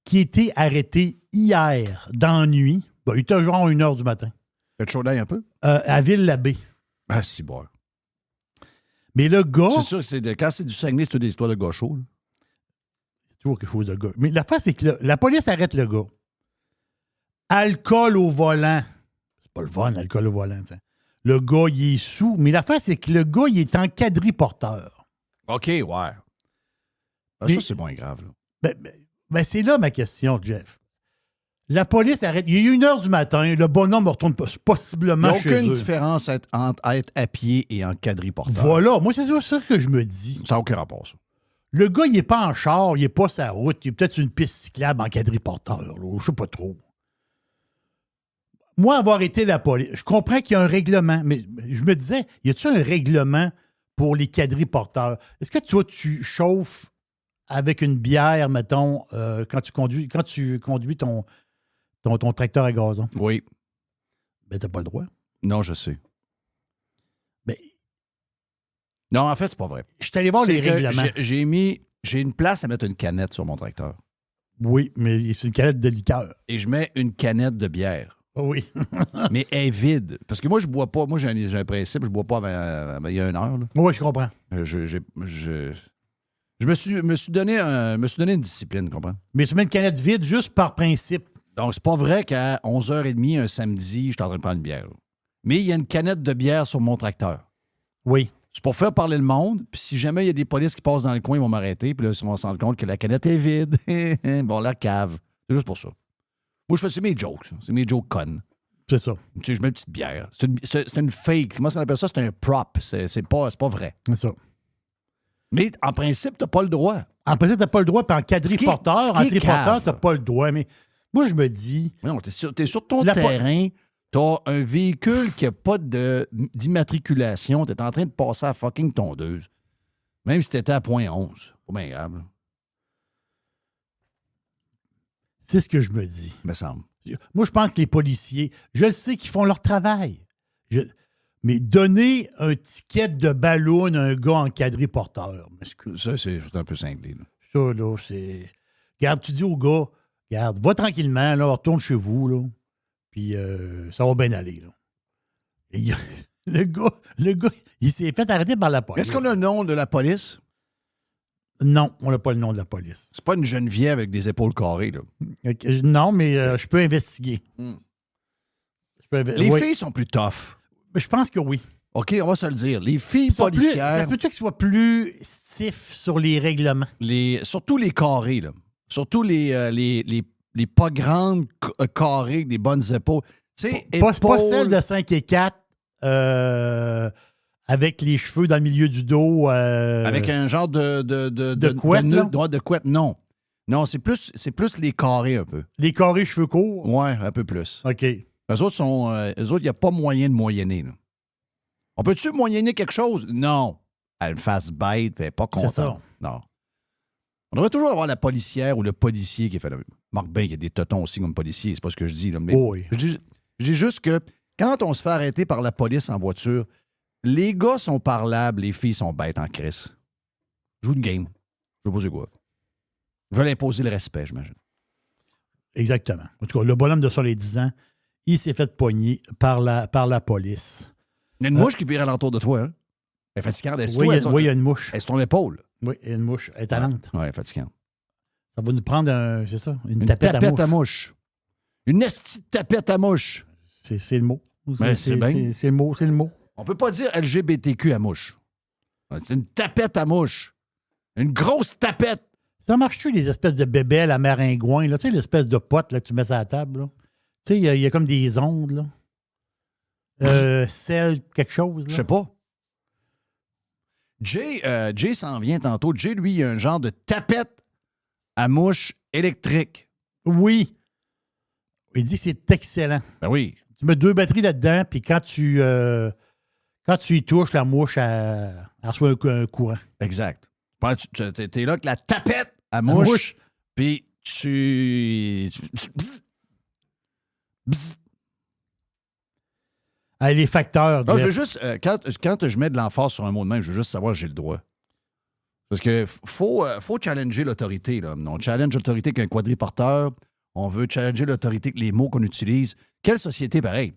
qui a été arrêté hier dans la nuit. Ben, il était genre 1h du matin. Faites chaud d'ail un peu? À Ville-l'Abbé. Ah, ciboire. Mais le gars... C'est sûr que quand c'est du Saguenay, c'est des histoires de gars chauds. C'est toujours quelque chose de gars. Mais l'affaire, c'est que la police arrête le gars. Alcool au volant. C'est pas le fun, l'alcool au volant. T'sais. Le gars, il est sous. Mais l'affaire, c'est que le gars, il est en quadriporteur. OK, ouais. Mais, ça, c'est moins grave. Là. Ben, c'est là ma question, Jeff. La police arrête. Il est 1h du matin. Le bonhomme retourne possiblement chez eux. Il n'y a aucune différence entre être à pied et en quadriporteur. Voilà. Moi, c'est ça que je me dis. Ça n'a aucun rapport, ça. Le gars, il n'est pas en char. Il n'est pas sur la route. Il est peut-être sur une piste cyclable en quadriporteur. Là. Je ne sais pas trop. Moi, avoir été la police, je comprends qu'il y a un règlement, mais je me disais, y a-t-il un règlement pour les quadriporteurs? Est-ce que toi, tu chauffes avec une bière, mettons, quand tu conduis ton tracteur à gazon? Oui. Ben, t'as pas le droit. Non, je sais. Ben, non, en fait, c'est pas vrai. Je suis allé voir les règlements. J'ai une place à mettre une canette sur mon tracteur. Oui, mais c'est une canette de liqueur. Et je mets une canette de bière. Oui. Mais elle est vide. Parce que moi, je bois pas. Moi, j'ai un principe, je bois pas avant il y a 1 heure. Là. Oui, je comprends. Je me suis donné une discipline, comprends? Mais tu mets une canette vide juste par principe. Donc, c'est pas vrai qu'à 11h30 un samedi, je suis en train de prendre une bière. Mais il y a une canette de bière sur mon tracteur. Oui. C'est pour faire parler le monde. Puis si jamais il y a des polices qui passent dans le coin, ils vont m'arrêter. Puis là, ils vont se rendre compte que la canette est vide. Bon, la cave. C'est juste pour ça. Moi, c'est mes jokes. C'est mes jokes connes. C'est ça. Tu sais, je mets une petite bière. C'est une fake. Comment ça appelle ça? C'est un prop. C'est pas vrai. C'est ça. Mais en principe, t'as pas le droit. En principe, t'as pas le droit, puis en quadriporteur, cave. t'as pas le droit. Mais moi, je me dis... Non, t'es sur ton terrain, t'as un véhicule qui n'a pas d'immatriculation, t'es en train de passer à fucking tondeuse. Même si t'étais à point 11. Pas bien grave. C'est ce que je me dis. Me semble. Moi, je pense que les policiers, je le sais qu'ils font leur travail. Mais donner un ticket de ballon à un gars en quadriporteur, Ça, c'est un peu cinglé. Là. Ça, là, c'est... Regarde, tu dis au gars, regarde, va tranquillement, là, retourne chez vous, là, puis ça va bien aller, là. Et le gars, il s'est fait arrêter par la police. Est-ce qu'on a le nom de la police? Non, on n'a pas le nom de la police. C'est pas une Geneviève avec des épaules carrées, là. Non, mais je peux investiguer. Les filles sont plus tough. Je pense que oui. OK, on va se le dire. Les filles policières... Ça se peut-tu qu'ils soient plus stiff sur les règlements? Surtout les carrés, là. Surtout les pas grandes carrés, des bonnes épaules. Tu sais, pas celle de 5 et 4 avec les cheveux dans le milieu du dos. Avec un genre de couette, de couette, non. Non, c'est plus les carrés un peu. Les carrés cheveux courts? Ouais, un peu plus. OK. Eux autres, il n'y a pas moyen de moyenner. Là. On peut-tu moyenner quelque chose? Non. Elle me fasse bête, elle n'est pas contente. C'est ça. Non. On devrait toujours avoir la policière ou le policier qui fait... Marc Bain, il y a des totons aussi comme policier, c'est pas ce que je dis. Là, mais oui. Je dis juste que quand on se fait arrêter par la police en voiture, les gars sont parlables, les filles sont bêtes en crise. Joue une game. Je sais pas c'est quoi. Ils veulent imposer le respect, j'imagine. Exactement. En tout cas, le bonhomme de 10 ans, il s'est fait pogner par la police. Il y a une mouche qui vire alentour de toi. Hein? Elle est fatigante. Oui, il y a une mouche. Elle est sur ton épaule. Oui, il y a une mouche. Elle est talente. Oui, elle est fatigante. Ça va nous prendre une tapette à mouche. Une esti de tapette à mouche. C'est le mot. C'est bien. C'est le mot. On peut pas dire LGBTQ à mouche. C'est une tapette à mouche. Une grosse tapette. Ça marche-tu, les espèces de bébelles à maringouin, là? Tu sais, l'espèce de pote là, que tu mets sur la table, là? Tu sais, il y a comme des ondes, là. Sel, quelque chose, là. Je sais pas. Jay s'en vient tantôt. Jay, lui, il a un genre de tapette à mouche électrique. Oui. Il dit que c'est excellent. Ben oui. Tu mets 2 batteries là-dedans, puis quand tu y touches, la mouche, elle reçoit un courant. Exact. T'es là avec la tapette à mouche, puis bzz, bzz. Les facteurs. Non, je veux juste, quand je mets de l'emphase sur un mot de même, je veux juste savoir si j'ai le droit. Parce que faut challenger l'autorité. Là. On challenge l'autorité qu'un quadriporteur. On veut challenger l'autorité que les mots qu'on utilise. Quelle société pareil?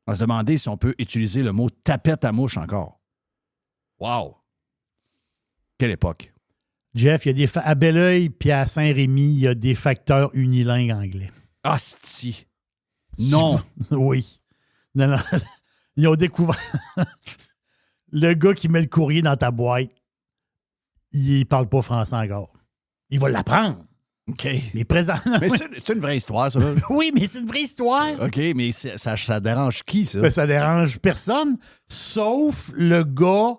On va se demander si on peut utiliser le mot tapette à mouche encore. Wow! Quelle époque? Jeff, il y a à Belleuil puis à Saint-Rémy, il y a des facteurs unilingues anglais. Asti! Non! Oui. Non. Ils ont découvert... Le gars qui met le courrier dans ta boîte, il parle pas français encore. Il va l'apprendre. OK. Mais présentement... Mais c'est une vraie histoire, ça. Oui, mais c'est une vraie histoire. OK, mais ça dérange qui, ça? Ben, ça dérange personne, sauf le gars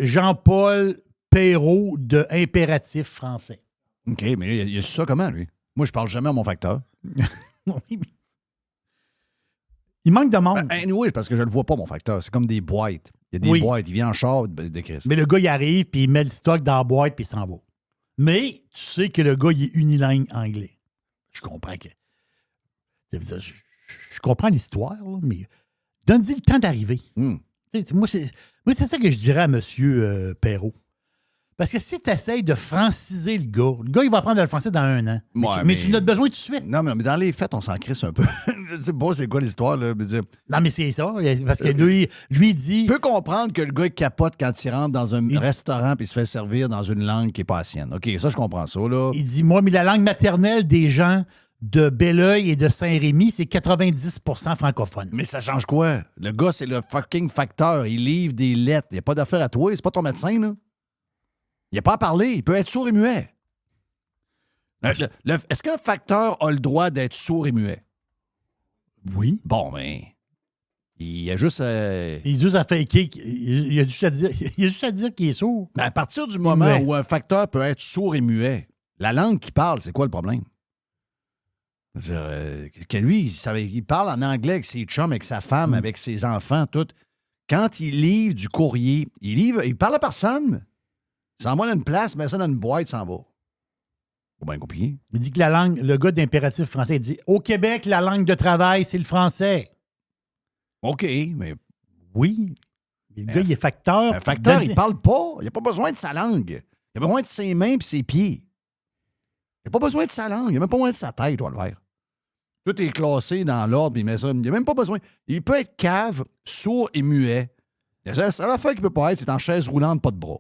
Jean-Paul Perrault de Impératif français. OK, mais il y a ça comment, lui? Moi, je parle jamais à mon facteur. Il manque de monde. Oui, parce que je le vois pas, mon facteur. C'est comme des boîtes. Il y a des boîtes. Il vient en char de Chris. Mais le gars, il arrive, puis il met le stock dans la boîte, puis il s'en va. Mais tu sais que le gars, il est unilingue anglais. Je comprends que... Je comprends l'histoire, là, mais donne-lui le temps d'arriver. Moi, c'est ça que je dirais à M. Perrault. Parce que si tu essayes de franciser le gars, il va apprendre à le français dans 1 an. Mais tu n'as besoin tout de suite. Non, mais dans les faits, on s'en crisse un peu. Je sais pas c'est quoi l'histoire, là. Non, mais c'est ça. Parce que lui, il dit... Tu peux comprendre que le gars capote quand il rentre dans un restaurant puis il se fait servir dans une langue qui n'est pas la sienne. OK, ça, je comprends ça, là. Il dit, moi, mais la langue maternelle des gens de Belleuil et de Saint-Rémy, c'est 90% francophone. Mais ça change quoi? Le gars, c'est le fucking facteur. Il livre des lettres. Il n'y a pas d'affaire à toi. C'est pas ton médecin, là. Il n'y a pas à parler. Il peut être sourd et muet. Est-ce qu'un facteur a le droit d'être sourd et muet? Oui. Bon, mais il a juste à... Il a juste à faker. Il a juste à dire qu'il est sourd. Mais à partir du moment Ouais. où un facteur peut être sourd et muet, la langue qu'il parle, c'est quoi le problème? C'est-à-dire, que lui, il parle en anglais avec ses chums, avec sa femme, avec ses enfants, tout. Quand il livre du courrier, il parle à personne. Il s'envoie dans une place, met ça dans une boîte, s'en va. C'est bien compliqué. Il dit que la langue, le gars d'impératif français, il dit au Québec, la langue de travail, c'est le français. OK, mais Oui. Le gars, il est facteur. un facteur, il parle pas. Il n'a pas besoin de sa langue. Il a besoin de ses mains et ses pieds. Il n'a pas besoin de sa langue. Il n'a même pas besoin de sa tête, il doit le faire. Tout est classé dans l'ordre, il met ça. Il n'a même pas besoin. Il peut être cave, sourd et muet. La seule affaire qu'il ne peut pas être, c'est en chaise roulante, pas de bras.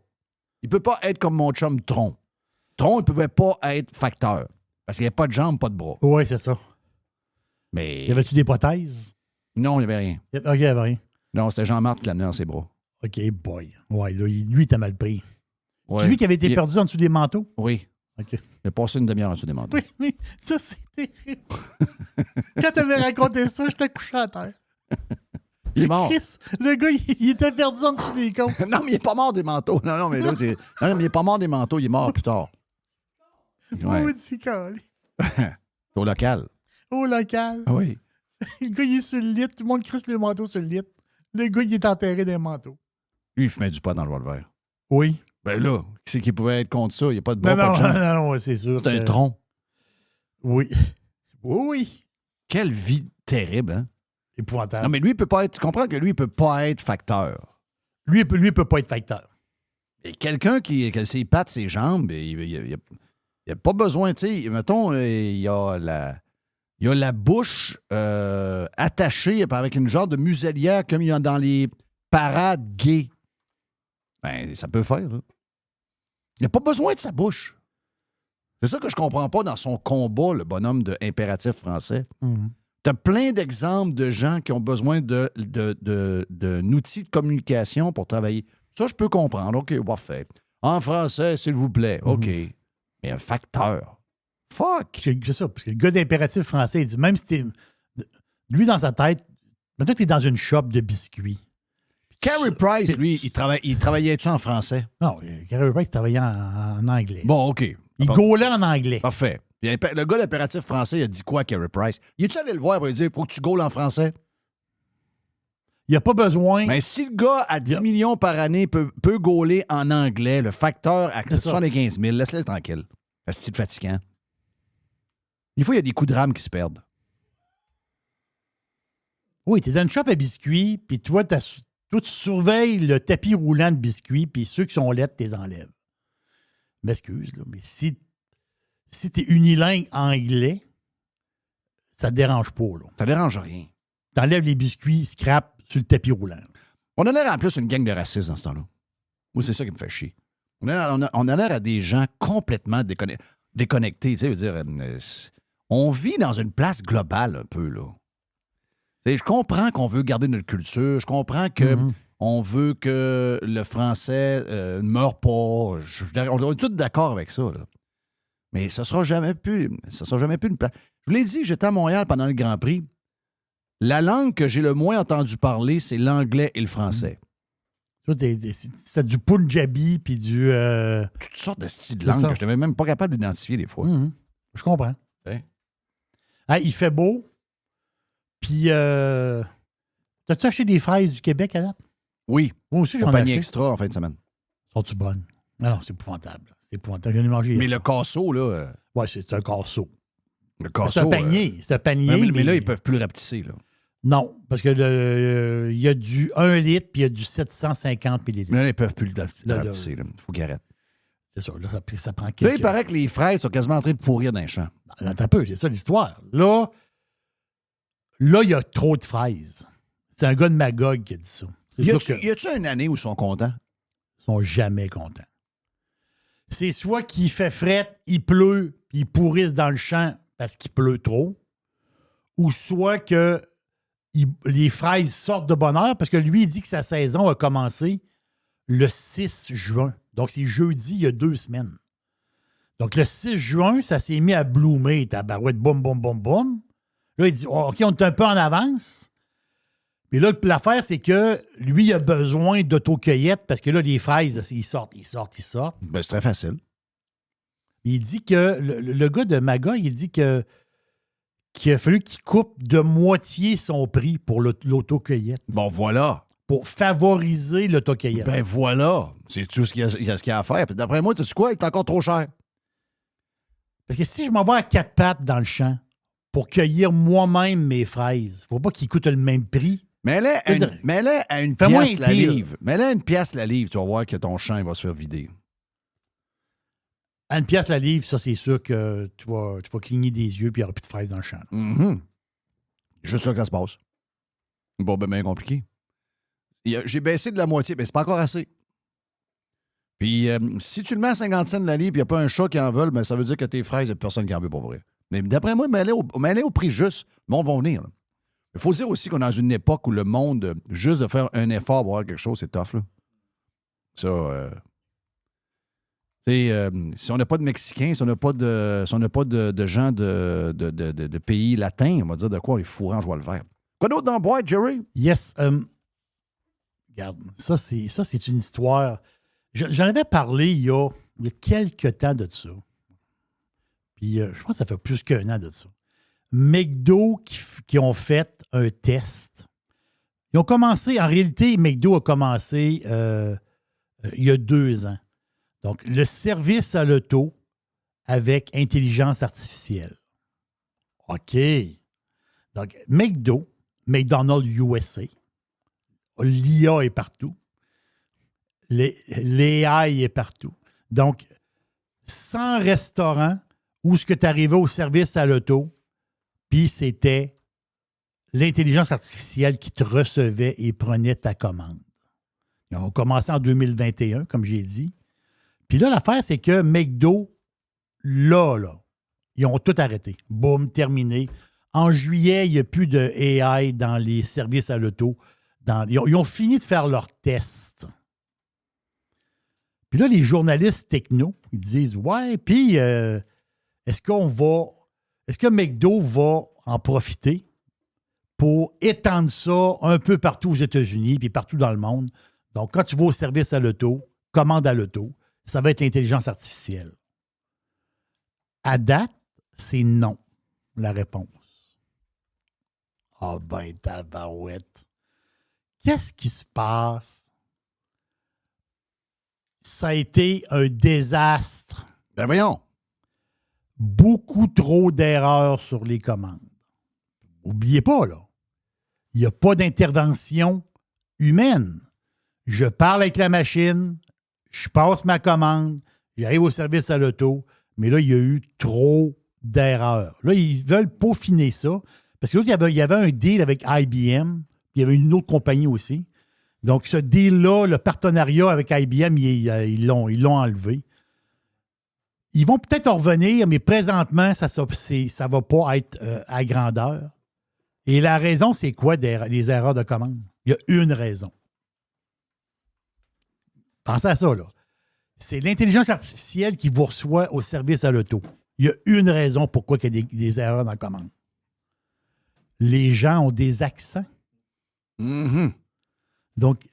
Il ne peut pas être comme mon chum Tron. Tron, il ne pouvait pas être facteur. Parce qu'il n'y avait pas de jambes, pas de bras. Oui, c'est ça. Mais Y avait-tu des prothèses? non, il n'y avait rien. OK, il n'y avait rien. Non, c'était Jean-Marc qui l'amenait dans ses bras. OK, boy. Ouais, là, lui, il t'a mal pris. Ouais. C'est lui qui avait été Il- perdu en dessous des manteaux? Oui. OK. Il a passé une demi-heure en dessous des manteaux. Oui, mais ça, c'est terrible. Quand t'avais raconté ça, j'étais couché à terre. Il est mort. Chris, le gars, il était perdu en dessous des côtes. Non, mais il n'est pas mort des manteaux. Non, mais là, non, mais il n'est pas mort des manteaux. Il est mort plus tard. Ouais. Oh, petit calé. C'est au local. Au local. Oui. Le gars, il est sur le lit. Tout le monde crisse le manteau sur le lit. Le gars, il est enterré dans le manteau. Lui, il fumait du pot dans le revolver. Oui. Ben là, qui c'est qui pouvait être contre ça? Il n'y a pas de Non, bras, non, pas de jambes. non, c'est sûr. C'est un que- tronc. Oui. Oui. Quelle vie terrible, hein? Épouvantable. Non, mais lui, il peut pas être... Tu comprends que lui, il peut pas être facteur. Lui, il peut pas être facteur. Et quelqu'un qui a ses pattes, ses jambes, il a pas besoin, tu sais, mettons, il a la bouche attachée avec une genre de muselière comme il y a dans les parades gays. Ben, ça peut faire, là. Il n'a pas besoin de sa bouche. C'est ça que je comprends pas dans son combat, le bonhomme de impératif français. Tu as plein d'exemples de gens qui ont besoin d'un outil de communication pour travailler. Ça, je peux comprendre. OK, parfait. En français, s'il vous plaît. OK. Mais un facteur. Fuck! C'est ça, parce que le gars d'impératif français, il dit, même si t'es... Lui, dans sa tête, maintenant que t'es dans une shop de biscuits. Carey Price, lui, il travaillait-tu en français? Non, Carey Price travaillait en anglais. Bon, OK. Il gaulait en anglais. Parfait. Puis le gars d'impératif français, il a dit quoi, Carey Price? Il est-tu allé le voir pour lui dire, faut que tu gaules en français? Il n'y a pas besoin... Mais si le gars à 10 millions par année peut gauler en anglais, le facteur à C'est ça. 75 000, laisse-le tranquille. C'est fatigant. Des fois, il y a des coups de rame qui se perdent. Oui, t'es dans une shop à biscuits, puis toi, tu surveilles le tapis roulant de biscuits, puis ceux qui sont laids, t'es enlèves. M'excuse, là, mais si t'es unilingue anglais, ça te dérange pas, là. Ça dérange rien. T'enlèves les biscuits, scrap sur le tapis roulant. On a l'air en plus une gang de racistes dans ce temps-là. Moi, c'est ça qui me fait chier. On a l'air à des gens complètement déconnectés. Tu sais, je veux dire, on vit dans une place globale un peu, là. Tu sais, je comprends qu'on veut garder notre culture. Je comprends que on veut que le français ne meure pas. On est tous d'accord avec ça, là. Mais ça ne sera jamais plus une place. Je vous l'ai dit, j'étais à Montréal pendant le Grand Prix. La langue que j'ai le moins entendu parler, c'est l'anglais et le français. Toi, c'est du punjabi, puis du... Toutes sortes de styles de C'est langue ça. que je n'étais même pas capable d'identifier des fois. Je comprends. Ouais. Ah, il fait beau. Puis, t'as-tu acheté des fraises du Québec à date? Oui, Moi aussi, j'en ai compagnie acheté. extra en fin de semaine. Sont-tu bonnes? Non, c'est épouvantable. C'est épouvantable. J'en ai mangé. Mais hier le casseau, là, soir. Ouais, c'est un casseau. le C'est casseau... un panier. C'est un panier. mais là, ils peuvent plus le rapetisser, là. Non, parce que il y a du 1 litre puis il y a du 750 millilitres. Mais là, ils peuvent plus le Là, rapetisser, là. Il faut qu'ils arrêtent. C'est ça. Là, ça prend Là, quelques... il paraît que les fraises sont quasiment en train de pourrir dans les champs. Attends un peu, c'est ça l'histoire. Là, il y a trop de fraises. C'est un gars de Magog qui a dit ça. C'est sûr qu'ils Y a-tu une année où ils sont contents? sont jamais contents. C'est soit qu'il fait fret, il pleut, puis ils pourrissent dans le champ, parce qu'il pleut trop, ou soit que les fraises sortent de bonne heure, parce que lui, il dit que sa saison a commencé le 6 juin. Donc, c'est jeudi, il y a 2 semaines. Donc, le 6 juin, ça s'est mis à bloomer, tabarouette, boum, boum, boum, boum. Là, il dit, oh, OK, on est un peu en avance. Mais là, l'affaire, c'est que lui, il a besoin d'autocueillette parce que là, les fraises, ils sortent. Ben, c'est très facile. Il dit que, le gars de Maga, il dit qu'il a fallu qu'il coupe de moitié son prix pour l'autocueillette. Bon, voilà. Pour favoriser l'autocueillette. Ben, voilà. C'est tout ce qu'il y a à faire. Puis d'après moi, tu sais quoi? Il est encore trop cher. Parce que si je m'en vais à 4 pattes dans le champ pour cueillir moi-même mes fraises, faut pas qu'ils coûtent le même prix. Mets-les à une Fais-moi pièce un la deal. livre. Mets-les à une pièce la livre. Tu vas voir que ton champ il va se faire vider. À 1 pièce la livre, ça, c'est sûr que tu vas cligner des yeux puis il n'y aura plus de fraises dans le champ. Là. Mhm. Juste ça que ça se passe. Bon, ben, bien compliqué. J'ai baissé de la moitié, mais c'est pas encore assez. Puis, si tu le mets à 50 cents de la livre, puis il n'y a pas un chat qui en veut, ben, ça veut dire que tes fraises, il n'y a personne qui en veut pour vrai. Mais d'après moi, mets-les au prix juste. Le monde va venir. Là. Il faut dire aussi qu'on est dans une époque où le monde, juste de faire un effort pour avoir quelque chose, c'est tough. Là. Ça, si on n'a pas de Mexicains, si on n'a pas de gens de pays latins, on va dire de quoi on est fourré en joie le vert. Quoi d'autre dans le boîte, Jerry? Yes. Regarde, ça, c'est une histoire. J'en avais parlé il y a quelques temps de ça. Puis, je pense que ça fait plus qu'1 an de ça. McDo qui ont fait un test. Ils ont commencé, en réalité, McDo a commencé il y a 2 ans. Donc, le service à l'auto avec intelligence artificielle. OK. Donc, McDonald's USA, l'IA est partout. L'AI est partout. Donc, 100 restaurants où ce que tu arrivais au service à l'auto, puis c'était l'intelligence artificielle qui te recevait et prenait ta commande. Ils ont commencé en 2021, comme j'ai dit. Puis là, l'affaire, c'est que McDo, là, ils ont tout arrêté. Boum, terminé. En juillet, il n'y a plus de AI dans les services à l'auto. Ils ont fini de faire leurs tests. Puis là, les journalistes techno, ils disent, ouais, puis est-ce que McDo va en profiter pour étendre ça un peu partout aux États-Unis puis partout dans le monde? Donc, quand tu vas au service à l'auto, commande à l'auto, ça va être l'intelligence artificielle. À date, c'est non, la réponse. Ah ben, tabarouette. Qu'est-ce qui se passe? Ça a été un désastre. Ben voyons. Beaucoup trop d'erreurs sur les commandes. N'oubliez pas, là, il n'y a pas d'intervention humaine. Je parle avec la machine, je passe ma commande, j'arrive au service à l'auto, mais là, il y a eu trop d'erreurs. Là, ils veulent peaufiner ça, parce que l'autre, il y avait un deal avec IBM, puis il y avait une autre compagnie aussi. Donc, ce deal-là, le partenariat avec IBM, ils l'ont enlevé. Ils vont peut-être en revenir, mais présentement, ça ne va pas être à grandeur. Et la raison, c'est quoi des erreurs de commande? Il y a une raison. Pensez à ça, là. C'est l'intelligence artificielle qui vous reçoit au service à l'auto. Il y a une raison pourquoi il y a des erreurs dans la commande. Les gens ont des accents. Mm-hmm. Donc,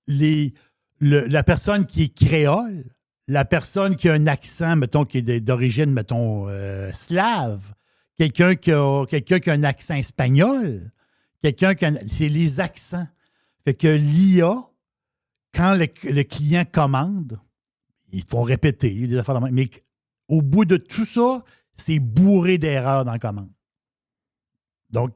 la personne qui est créole, la personne qui a un accent, mettons, qui est d'origine, mettons, slave, quelqu'un qui a un accent espagnol, c'est les accents. Fait que l'IA, quand le client commande, ils font répéter des affaires de même, mais au bout de tout ça, c'est bourré d'erreurs dans la commande. Donc,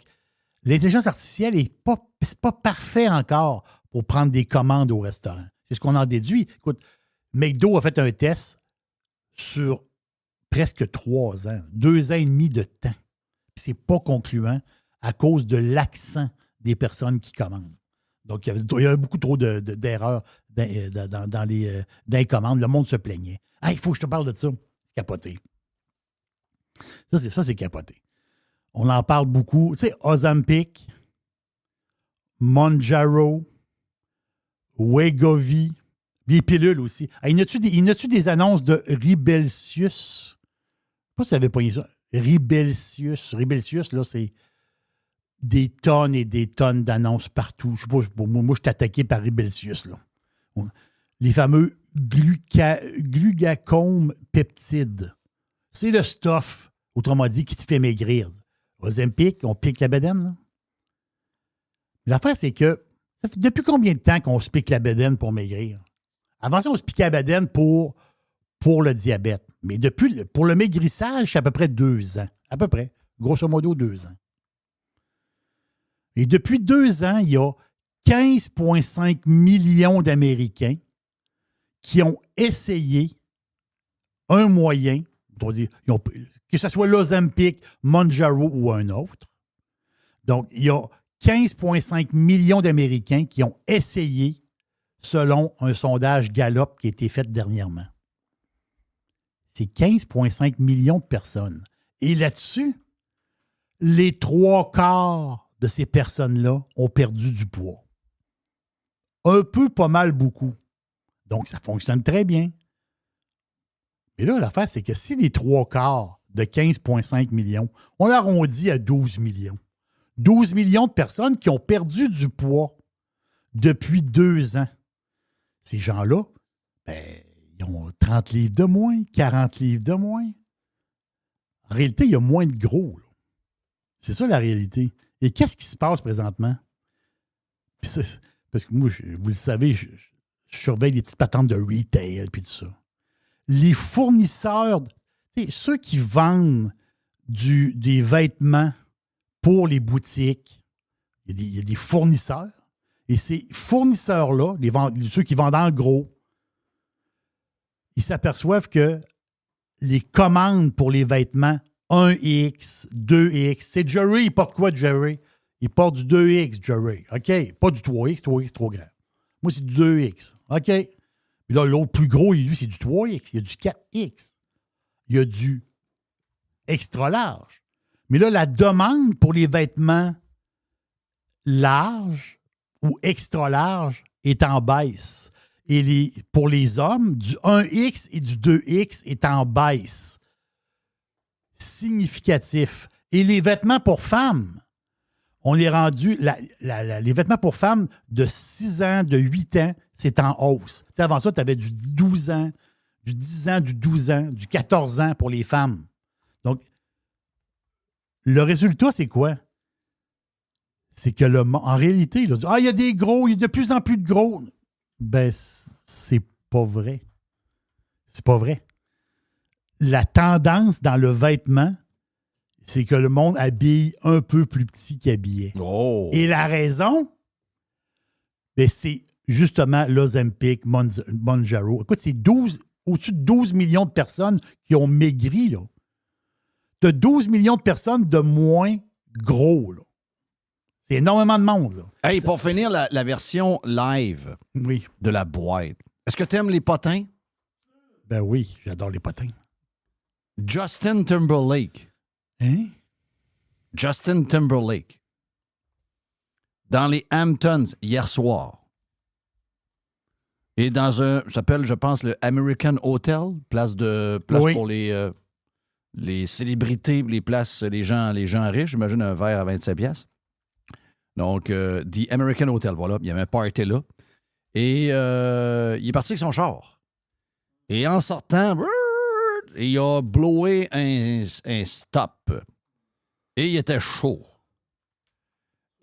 l'intelligence artificielle n'est pas parfait encore pour prendre des commandes au restaurant. C'est ce qu'on en déduit. Écoute, McDo a fait un test sur presque 3 ans, 2 ans et demi de temps. Puis c'est pas concluant à cause de l'accent des personnes qui commandent. Donc, il y avait beaucoup trop d'erreurs dans les commandes. Le monde se plaignait. « Ah, il faut que je te parle de ça. » Capoté. Ça, c'est capoté. On en parle beaucoup. Tu sais, Ozempic, Mounjaro, Wegovy, les pilules aussi. Ah, il y a-tu des annonces de Rybelsus? Je ne sais pas si tu avais pogné ça. Rybelsus, là, c'est des tonnes et des tonnes d'annonces partout. Je sais pas, moi, je suis attaqué par Rybelsus, là. Les fameux glucacomes peptides. C'est le stuff, autrement dit, qui te fait maigrir. Ozempic, on pique la bédaine, là. L'affaire, c'est que ça fait depuis combien de temps qu'on se pique la bédaine pour maigrir? Avant ça, on se piquait la bédaine pour le diabète. Mais pour le maigrissage, c'est à peu près 2 ans. À peu près. Grosso modo, 2 ans. Et depuis 2 ans, il y a 15,5 millions d'Américains qui ont essayé un moyen, que ce soit l'Ozempic, Mounjaro ou un autre. Donc, il y a 15,5 millions d'Américains qui ont essayé, selon un sondage Gallup qui a été fait dernièrement. C'est 15,5 millions de personnes. Et là-dessus, les 3/4 de ces personnes-là ont perdu du poids. Un peu, pas mal, beaucoup. Donc, ça fonctionne très bien. Mais là, l'affaire, c'est que si les 3/4 de 15,5 millions, on l'arrondit à 12 millions. 12 millions de personnes qui ont perdu du poids depuis 2 ans. Ces gens-là, ils ont 30 livres de moins, 40 livres de moins. En réalité, il y a moins de gros, là. C'est ça la réalité. Et qu'est-ce qui se passe présentement? Parce que moi, vous le savez, je surveille les petites patentes de retail et tout ça. Les fournisseurs, ceux qui vendent des vêtements pour les boutiques, il y a des fournisseurs. Et ces fournisseurs-là, ceux qui vendent en gros, ils s'aperçoivent que les commandes pour les vêtements 1X, 2X, c'est Jerry, il porte quoi, Jerry? Il porte du 2X, Jerry. OK? Pas du 3X, 3X trop grand. Moi, c'est du 2X. OK? Puis là, l'autre plus gros, lui, c'est du 3X. Il y a du 4X. Il y a du extra large. Mais là, la demande pour les vêtements larges ou extra larges est en baisse. Et pour les hommes, du 1X et du 2X est en baisse. Significatif. Et les vêtements pour femmes, on est rendu... les vêtements pour femmes de 6 ans, de 8 ans, c'est en hausse. T'sais, avant ça, tu avais du 12 ans, du 10 ans, du 12 ans, du 14 ans pour les femmes. Donc, le résultat, c'est quoi? C'est que en réalité, il y a des gros, il y a de plus en plus de gros. Ben, c'est pas vrai. C'est pas vrai. La tendance dans le vêtement, c'est que le monde habille un peu plus petit qu'il habillait. Oh. Et la raison, ben, c'est justement l'Ozempic, Mounjaro. Écoute, c'est au-dessus de 12 millions de personnes qui ont maigri, là. Tu as 12 millions de personnes de moins gros, là. C'est énormément de monde, là. Hey, pour finir, la version live de la boîte. Est-ce que tu aimes les potins? Ben oui, j'adore les potins. Justin Timberlake. Hein? Justin Timberlake. Dans les Hamptons, hier soir. Et dans ça s'appelle, je pense, le American Hotel, place pour les célébrités, les gens riches. J'imagine un verre à 27 piastres. Donc, The American Hotel, voilà. Il y avait un party là. Et il est parti avec son char. Et en sortant, il a blowé un stop. Et il était chaud.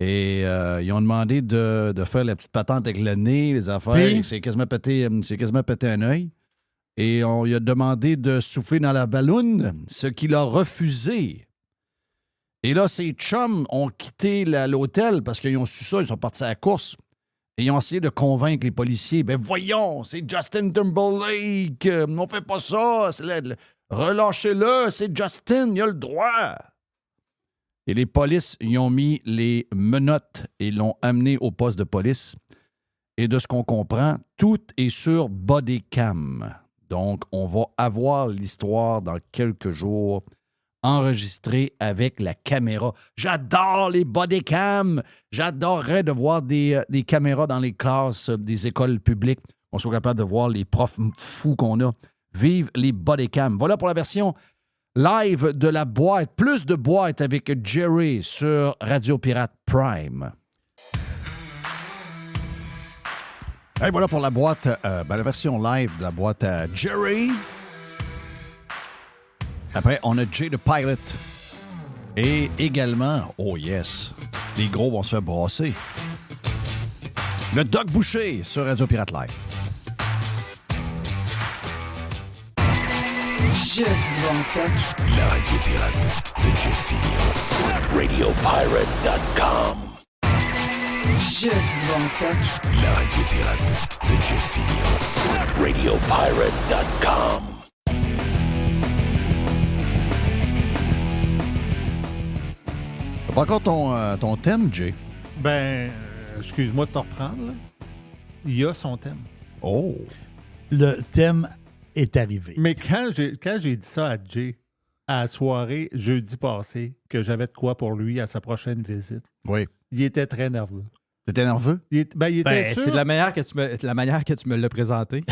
Et ils ont demandé de faire la petite patente avec le nez, les affaires. Puis? C'est quasiment pété un œil. Et on lui a demandé de souffler dans la balloune, ce qu'il a refusé. Et là, ses chums ont quitté l'hôtel parce qu'ils ont su ça, ils sont partis à la course. Et ils ont essayé de convaincre les policiers. Ben voyons, c'est Justin Timberlake, on fait pas ça, relâchez-le, c'est Justin, il a le droit. Et les polices, ils ont mis les menottes et l'ont amené au poste de police. Et de ce qu'on comprend, tout est sur body cam. Donc, on va avoir l'histoire dans quelques jours enregistré avec la caméra. J'adore les bodycams. J'adorerais de voir des caméras dans les classes des écoles publiques. On soit capable de voir les profs fous qu'on a. Vive les bodycams. Voilà pour la version live de la boîte. Plus de boîtes avec Jerry sur Radio Pirate Prime. Et voilà pour la boîte, la version live de la boîte à Jerry. Après, on a Jay the Pilot. Et également, oh yes, les gros vont se faire brasser. Le Doc Boucher sur Radio Pirate Live. Juste du bon sec. La radio pirate de Jeff Fillion. RadioPirate.com. Juste du bon sec. La radio pirate de Jeff Fillion. RadioPirate.com. T'as pas encore ton thème, Jay? Excuse-moi de te reprendre, là. Il y a son thème. Oh! Le thème est arrivé. Mais quand j'ai dit ça à Jay, à la soirée, jeudi passé, que j'avais de quoi pour lui à sa prochaine visite, Oui. il était très nerveux. T'étais nerveux? Il était sûr. C'est de la manière que tu me l'as présenté.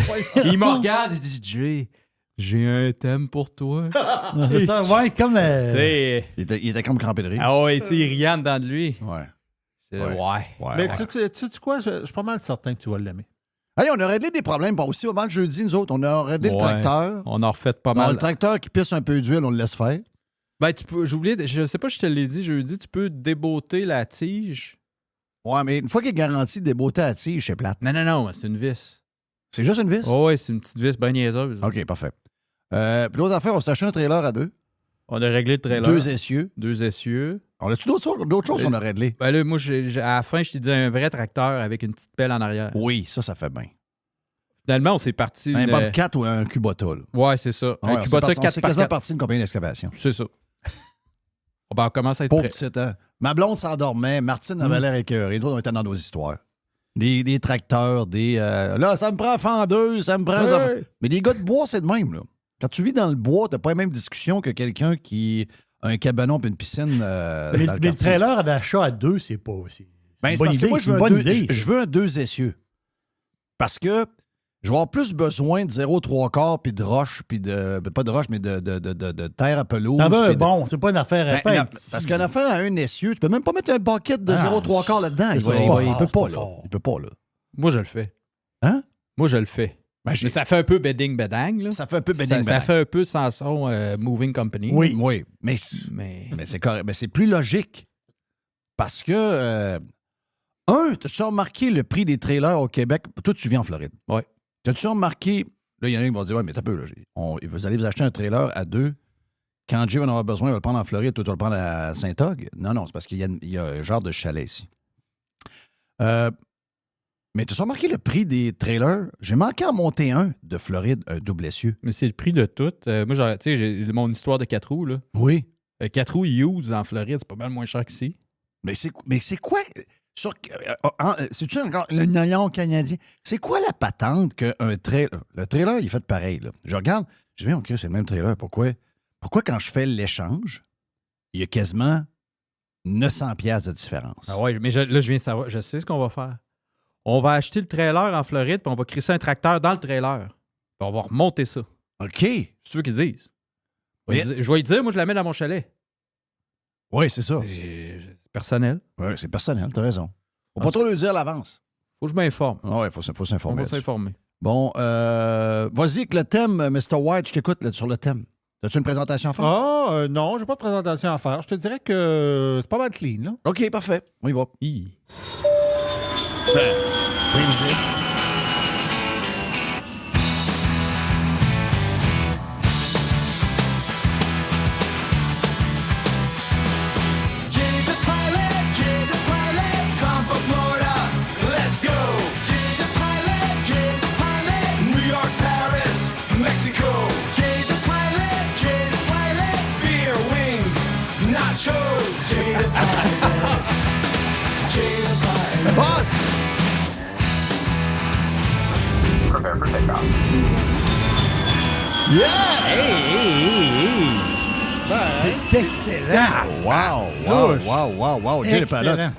Il me regarde et dit Jay, j'ai un thème pour toi. Non, c'est ça, ouais, comme. Tu sais, Il était comme crampé de rire. ah ouais, tu sais, il riait en dedans de lui. Ouais. Ouais. Mais tu sais quoi, je suis pas mal certain que tu vas l'aimer. Hey, on a réglé des problèmes aussi avant le jeudi, nous autres. On a réglé le Ouais. tracteur. On en refait pas Non, mal. le tracteur qui pisse un peu d'huile, on le laisse faire. Ben, tu peux, j'oubliais, je sais pas si je te l'ai dit jeudi, tu peux débotter la tige. Ouais, mais une fois qu'il est garanti des beautés à tige, c'est plate. Non, c'est une vis. C'est juste une vis? Oh, ouais, c'est une petite vis bien niaiseuse. OK, parfait. Puis l'autre affaire, on s'est acheté un trailer à deux. On a réglé le trailer. 2 essieux. 2 essieux. On a-tu d'autres choses qu'on a réglées? Ben là, moi, à la fin, je t'ai dit un vrai tracteur avec une petite pelle en arrière. Oui, ça fait bien. Finalement, on s'est parti. Un Bobcat ou un Kubota, là. Ouais, c'est ça. Ouais, Un Kubota c'est 4x4. quasiment parti d'une compagnie d'excavation. C'est ça. Ben, on commence à être Pauvre prêt. petit, hein? Ma blonde s'endormait, Martine avait l'air écœurée. Nous autres, on était dans nos histoires. Des tracteurs, là, ça me prend fendeuse, ça me prend... Ouais. Mais les gars de bois, c'est de même, là. Quand tu vis dans le bois, t'as pas la même discussion que quelqu'un qui a un cabanon et une piscine dans Mais le le quartier. trailer d'achat à deux, c'est pas aussi. Ben, c'est parce que moi, je veux un 2 essieux. Parce que je vais avoir plus besoin de 0,3 puis de roche, puis de... Pas de roche, mais de terre à pelouse. T'en veux un puis de- bon, c'est pas une affaire à Ben, peine. parce qu'une affaire à un essieu, tu peux même pas mettre un bucket de 0,3 là-dedans. c'est pas fort, Il peut c'est pas, pas là. fort. Il peut pas, là. Moi, je le fais. Hein? Moi, je le fais. Ben, Mais ça fait un peu bedding-bedang, là. ça fait un peu Ça bedding-bedang. fait un peu Samson Moving Company. Oui, mais c'est correct. Mais c'est plus logique. Parce que, t'as-tu remarqué le prix des trailers au Québec? Toi, tu vis en Floride. Ouais. T'as-tu remarqué... Là, il y en a qui vont dire, ouais, mais t'as peu, là. Vous allez vous acheter un trailer à deux. Quand Jay va en avoir besoin, il va le prendre en Floride. Toi, tu vas le prendre à Saint-Og. Non, c'est parce qu'il y a un genre de chalet ici. Mais tu as remarqué le prix des trailers? J'ai manqué en monter un de Floride, un double essieu. Mais c'est le prix de tout. Moi, tu sais, j'ai mon histoire de 4 roues, là. Oui. 4 roues used en Floride, c'est pas mal moins cher qu'ici. Mais c'est quoi? C'est-tu encore le nylon canadien? C'est quoi la patente qu'un trailer... Le trailer, il est fait pareil, là. Je regarde, je dis, OK, c'est le même trailer. Pourquoi quand je fais l'échange, il y a quasiment 900 piastres de différence? Ah ouais, mais là, je viens de savoir. Je sais ce qu'on va faire. On va acheter le trailer en Floride, puis on va crisser un tracteur dans le trailer. Puis on va remonter ça. OK. Si tu veux qu'ils disent. Je vais lui dire, moi, je la mets dans mon chalet. Oui, c'est ça. C'est personnel. Oui, c'est personnel, t'as raison. Faut pas trop le dire à l'avance. Faut que je m'informe. Oui, faut On s'informer. va là-dessus. s'informer. Bon, vas-y avec le thème, Mr. White, je t'écoute là, sur le thème. As-tu une présentation à faire? Non, j'ai pas de présentation à faire. Je te dirais que c'est pas mal clean, là. OK, parfait. On y va. Hi. Prévisible. Boss! Prepare for takeoff. Yeah! Hey! C'est excellent. Wow. Jay Palotte.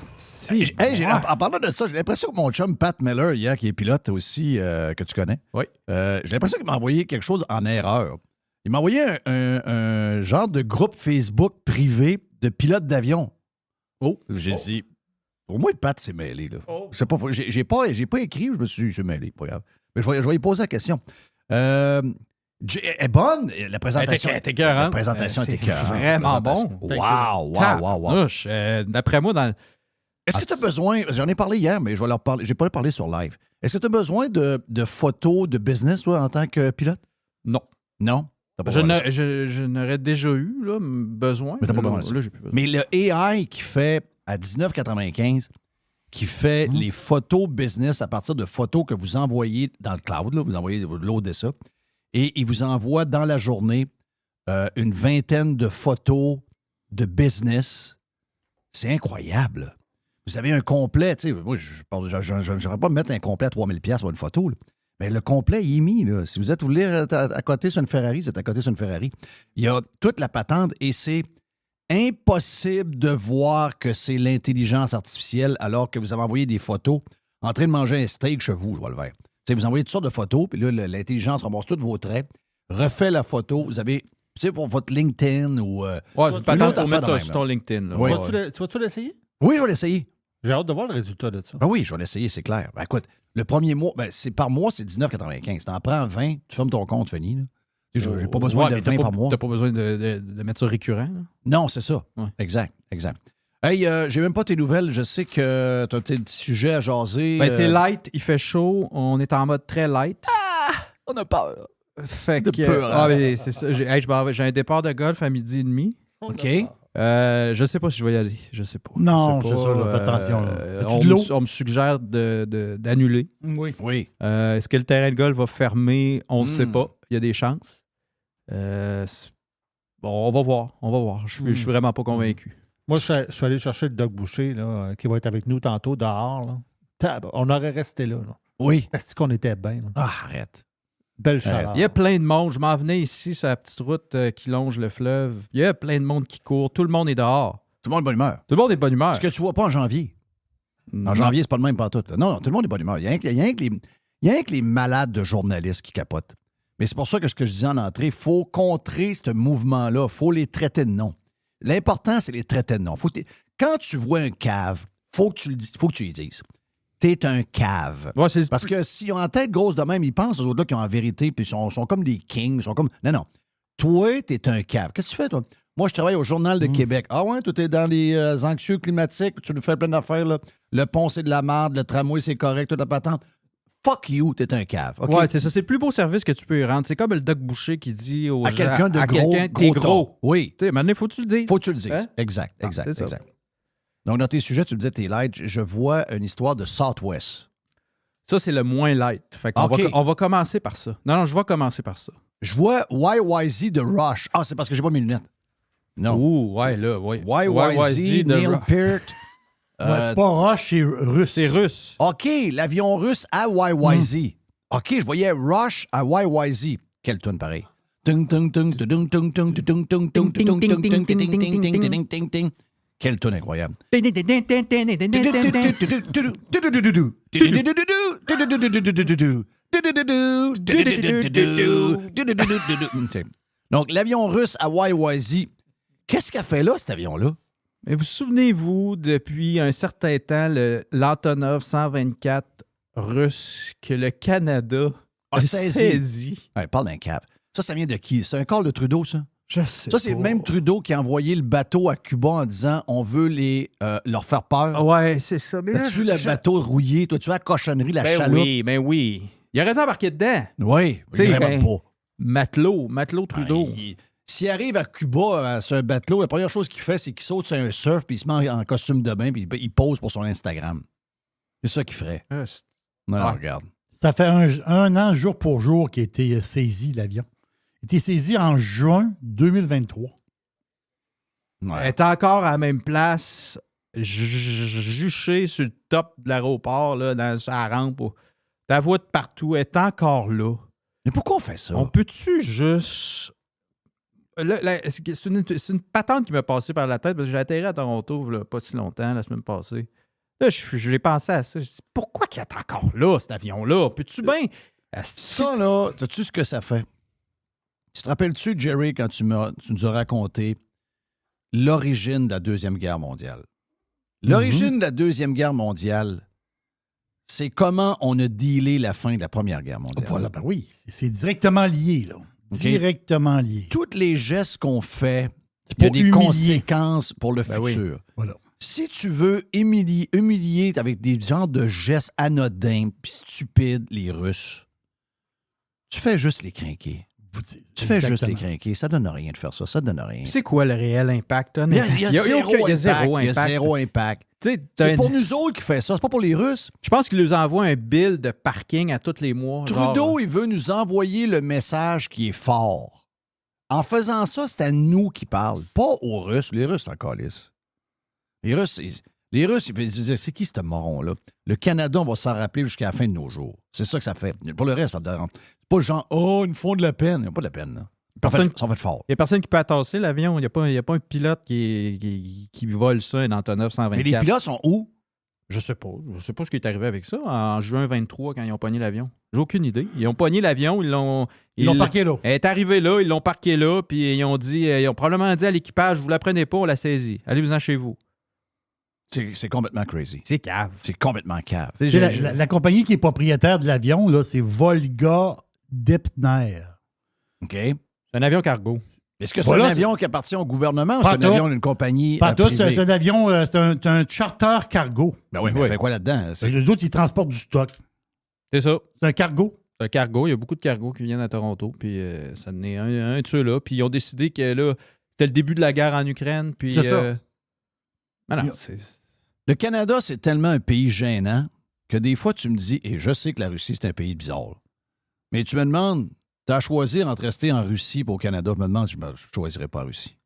Excellent. En parlant de ça, j'ai l'impression que mon chum Pat Miller, hier, qui est pilote aussi, que tu connais, Oui. j'ai l'impression qu'il m'a envoyé quelque chose en erreur. Il m'a envoyé un genre de groupe Facebook privé de pilotes d'avion. Oh. J'ai dit, pour moi, Pat s'est mêlé. Là. Je sais pas, j'ai pas écrit, je me suis mêlé, pas grave. Mais je vais lui poser la question. Est bonne, la présentation. Elle était écœurante. La présentation était écœurante. Vraiment bon. Wow. D'après moi, dans Est-ce que tu as besoin, j'en ai parlé hier, mais je vais leur parler, j'ai pas parlé sur live. Est-ce que tu as besoin de photos de business, toi, en tant que pilote? Non. Non? T'as pas Je besoin. je n'aurais déjà eu là, besoin. Mais t'as pas besoin de ça. Là, j'ai plus besoin. Mais le AI qui fait à 19,95, qui fait les photos business à partir de photos que vous envoyez dans le cloud, là, vous loadez ça, et il vous envoie dans la journée une vingtaine de photos de business. C'est incroyable. Vous avez un complet, tu sais, moi, je n'aurais pas me mettre un complet à 3000$ pour une photo, là. Mais le complet, il est mis. Là. Si vous êtes voulu être à côté sur une Ferrari, vous êtes à côté sur une Ferrari. Il y a toute la patente et c'est impossible de voir que c'est l'intelligence artificielle alors que vous avez envoyé des photos en train de manger un steak chez vous, je vois le vert. T'sais, vous envoyez toutes sortes de photos, puis là, l'intelligence ramasse tous vos traits, refait la photo. Vous avez, tu sais, pour votre LinkedIn ou... Ouais, une pas autre pour affaire mettre de même, sur ton LinkedIn. Là. Oui. Tu vas-tu l'essayer? Oui, je vais l'essayer. J'ai hâte de voir le résultat de ça. Ben oui, je vais l'essayer, c'est clair. Ben écoute, le premier mois, par mois, c'est 19,95. T'en prends 20, tu fermes ton compte, fini. Là. J'ai pas besoin de 20 par mois. T'as pas besoin de mettre ça récurrent. Là. Non, c'est ça. Ouais. Exact. Hey, j'ai même pas tes nouvelles. Je sais que tu as tes petits sujets à jaser. Ben, c'est light, il fait chaud, on est en mode très light. On a peur. Fait De que. peur, Ben, c'est ça. J'ai un départ de golf à 12h30. OK. Je sais pas si je vais y aller. Je sais pas. Non, Je sais c'est pas. ça, là, fais attention, là. As-tu On, de l'eau? on me suggère d'annuler. Oui. Oui. Est-ce que le terrain de golf va fermer? On ne sait pas. Il y a des chances. Bon, on va voir. Je suis vraiment pas convaincu. Moi, je suis allé chercher le Doc Boucher, là, qui va être avec nous tantôt dehors. Là. On aurait resté là. Oui. Est-ce qu'on était bien? Là? Ah, arrête. Belle chaleur. Il y a plein de monde. Je m'en venais ici sur la petite route qui longe le fleuve. Il y a plein de monde qui court. Tout le monde est dehors. Tout le monde est de bonne humeur. Tout le monde est de bonne humeur. Ce que tu vois pas en janvier. En Non. janvier, c'est pas le même pantoute. Là. Non, tout le monde est de bonne humeur. Il y a rien que les malades de journalistes qui capotent. Mais c'est pour ça que ce que je disais en entrée, il faut contrer ce mouvement-là. Il faut les traiter de nom. L'important, c'est les traiter de nom. Quand tu vois un cave, faut que tu lui dises. T'es un cave. Ouais, Parce que s'ils ont en tête grosse de même, ils pensent aux autres là qui ont en vérité, puis ils sont comme des kings. Ils sont comme... Non. Toi, t'es un cave. Qu'est-ce que tu fais, toi? Moi, je travaille au Journal de Québec. Ah ouais, toi, t'es dans les anxieux climatiques, puis tu nous fais plein d'affaires, là. Le pont, c'est de la merde, le tramway, c'est correct, toute la patente. Fuck you, t'es un cave. OK? Ouais, c'est ça. C'est le plus beau service que tu peux y rendre. C'est comme le Doc Boucher qui dit aux à gens, quelqu'un de gros, t'es gros. Oui. Tu sais, maintenant, faut que tu le dises. Faut que tu le dises. Hein? Exact. c'est ça. Donc, dans tes sujets, tu me disais, t'es light. Je vois une histoire de Southwest. Ça, c'est le moins light. Fait qu'on OK. on va commencer par ça. Non, je vais commencer par ça. Je vois YYZ de Rush. Ah, c'est parce que j'ai pas mes lunettes. Non. Ouh, ouais, là, oui. YYZ, de Neil Rush. Peart. C'est pas Rush, c'est russe. C'est russe. OK, l'avion russe à YYZ. OK, je voyais Rush à YYZ. Quelle tune pareil. Quelle tune incroyable. Donc, l'avion russe à YYZ. Qu'est-ce qu'a fait là, cet avion-là? Mais vous souvenez-vous, depuis un certain temps, l'Antonov 124 russe que le Canada a saisi. Ouais, parle d'un cave. Ça vient de qui? C'est un call de Trudeau, ça? Je sais Ça, c'est le même Trudeau qui a envoyé le bateau à Cuba en disant on veut leur faire peur. Ouais, c'est ça. Mais As-tu vu le bateau rouillé? Toi, tu vois la cochonnerie, la chaloupe? Ben oui. Il aurait dû embarquer dedans. Oui, Tu sais, vraiment pas. Matelot Trudeau. S'il arrive à Cuba sur un bateau, la première chose qu'il fait, c'est qu'il saute sur un surf, puis il se met en costume de bain, puis il pose pour son Instagram. C'est ça qu'il ferait. Non, Ouais. regarde. Ça fait un an, jour pour jour, qu'il a été saisi, l'avion. Il a été saisi en juin 2023. Elle Ouais. est encore à la même place, juchée sur le top de l'aéroport, là, sur la rampe. Ta voix de partout est encore là. Mais pourquoi on fait ça? On peut-tu juste c'est une patente qui m'a passé par la tête parce que j'ai atterri à Toronto là, pas si longtemps, la semaine passée. Là, j'ai pensé à ça. Je me suis dit, pourquoi qu'il est encore là, cet avion-là? Peux-tu bien... Ça, là, sais-tu ce que ça fait? Tu te rappelles-tu, Jerry, quand tu nous as raconté l'origine de la Deuxième Guerre mondiale? L'origine de la Deuxième Guerre mondiale, c'est comment on a dealé la fin de la Première Guerre mondiale. Voilà, ben oui, c'est directement lié, là. Okay. Directement lié. Tous les gestes qu'on fait, C'est il y a pour des humilier. conséquences pour le Ben futur. oui. Voilà. Si tu veux humilier avec des genres de gestes anodins puis stupides les Russes, tu fais juste les crinquer. Tu fais juste les crinquer. Ça donne rien de faire ça. Ça donne rien. C'est quoi le réel impact? Il y a zéro impact. impact. Tu sais, C'est pour nous autres qui fait ça. C'est pas pour les Russes. Je pense qu'il nous envoie un bill de parking à tous les mois. Trudeau, il veut nous envoyer le message qui est fort. En faisant ça, c'est à nous qui parle, pas aux Russes. Les Russes s'en calissent. Les Russes, ils veulent dire, c'est qui ce moron-là? Le Canada, on va s'en rappeler jusqu'à la fin de nos jours. C'est ça que ça fait. Pour le reste, ça ne dérange pas genre, ils me font de la peine. Ils n'ont pas de la peine, là. Ça va être fort. Il n'y a personne qui peut attasser l'avion. Il n'y a pas un pilote qui vole ça, un Antonov 124. Mais les pilotes sont où? Je sais pas. Je sais pas ce qui est arrivé avec ça en juin 23 quand ils ont pogné l'avion. J'ai aucune idée. Ils ont pogné l'avion, ils l'ont parqué là. Elle est arrivée là, ils l'ont parqué là, puis ils ont probablement dit à l'équipage, vous la prenez pas, on la saisit. Allez-vous-en chez vous. C'est complètement crazy. C'est cave. C'est complètement cave. La compagnie qui est propriétaire de l'avion, là, c'est Volga Deptner. OK? C'est un avion cargo. Est-ce que c'est Voilà, un avion qui appartient au gouvernement ou Pas c'est un tout. avion d'une compagnie Pas tout, privée? c'est un avion, c'est un charter cargo. Ben oui, mais Oui. il fait quoi là-dedans? Les autres, ils transportent du stock. C'est ça. C'est un cargo. C'est un cargo. Il y a beaucoup de cargos qui viennent à Toronto, puis ça en est un de ceux-là. Puis ils ont décidé que là, c'était le début de la guerre en Ukraine, puis... C'est ça. non, c'est... Le Canada, c'est tellement un pays gênant que des fois, tu me dis, et je sais que la Russie, c'est un pays bizarre, mais tu me demandes, tu as à choisir entre rester en Russie ou au Canada. Je me demande si je ne choisirais pas la Russie.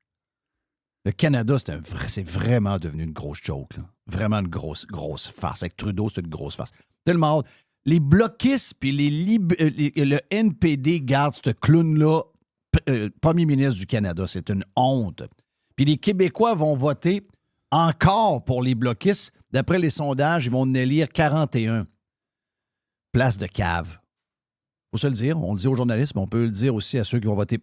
Le Canada, c'est vraiment devenu une grosse joke. Là. Vraiment une grosse farce. Avec Trudeau, c'est une grosse farce. Tellement hâte. Les bloquistes puis le NPD gardent ce clown-là premier ministre du Canada. C'est une honte. Puis les Québécois vont voter encore pour les bloquistes. D'après les sondages, ils vont en élire 41. Place de cave. Faut se le dire. On le dit aux journalistes, mais on peut le dire aussi à ceux qui vont voter.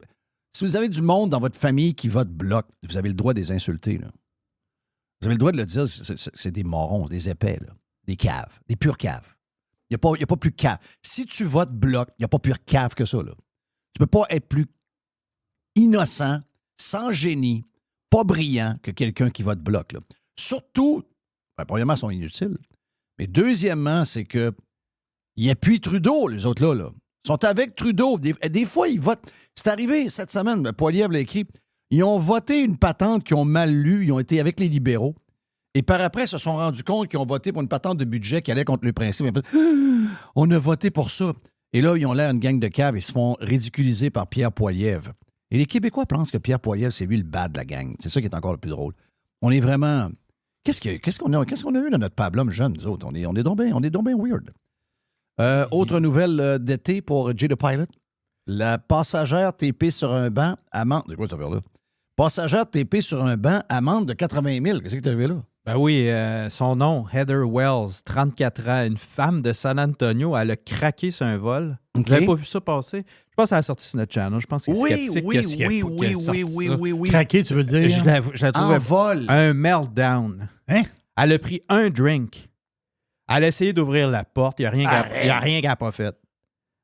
Si vous avez du monde dans votre famille qui vote bloc, vous avez le droit de les insulter. Là. Vous avez le droit de le dire, c'est des morons, des épais, là. Des caves, des pures caves. Il n'y a pas plus cave. Si tu votes bloc, il n'y a pas plus cave que ça. Là. Tu ne peux pas être plus innocent, sans génie, pas brillant que quelqu'un qui vote bloc. Là. Surtout, premièrement, ils sont inutiles. Mais deuxièmement, c'est que ils appuient Trudeau, les autres là. Ils sont avec Trudeau. Des fois, ils votent. C'est arrivé cette semaine, Poilievre l'a écrit. Ils ont voté une patente qu'ils ont mal lue. Ils ont été avec les libéraux. Et par après, ils se sont rendus compte qu'ils ont voté pour une patente de budget qui allait contre le principe. Ils ont fait, on a voté pour ça. Et là, ils ont l'air une gang de caves. Ils se font ridiculiser par Pierre Poilievre. Et les Québécois pensent que Pierre Poilievre, c'est lui le bad de la gang. C'est ça qui est encore le plus drôle. On est vraiment... Qu'est-ce qu'on a eu dans notre pablum jeune, nous autres? On est donc bien weird. Autre nouvelle d'été pour Jay the Pilot. La passagère TP sur un banc, amende... C'est quoi cette affaire-là? Passagère TP sur un banc, amende de 80 000. Qu'est-ce qui est arrivé là? Ben oui, son nom, Heather Wells, 34 ans, une femme de San Antonio, elle a craqué sur un vol. OK. Vous n'avez pas vu ça passer? Je pense qu'elle a sorti sur notre channel. Je pense qu'elle est sceptique Oui. Craqué, tu veux dire? Je la trouvais En vol. un meltdown. Hein? Elle a pris un drink. Elle a essayé d'ouvrir la porte. Il n'y a rien qu'elle n'a pas fait.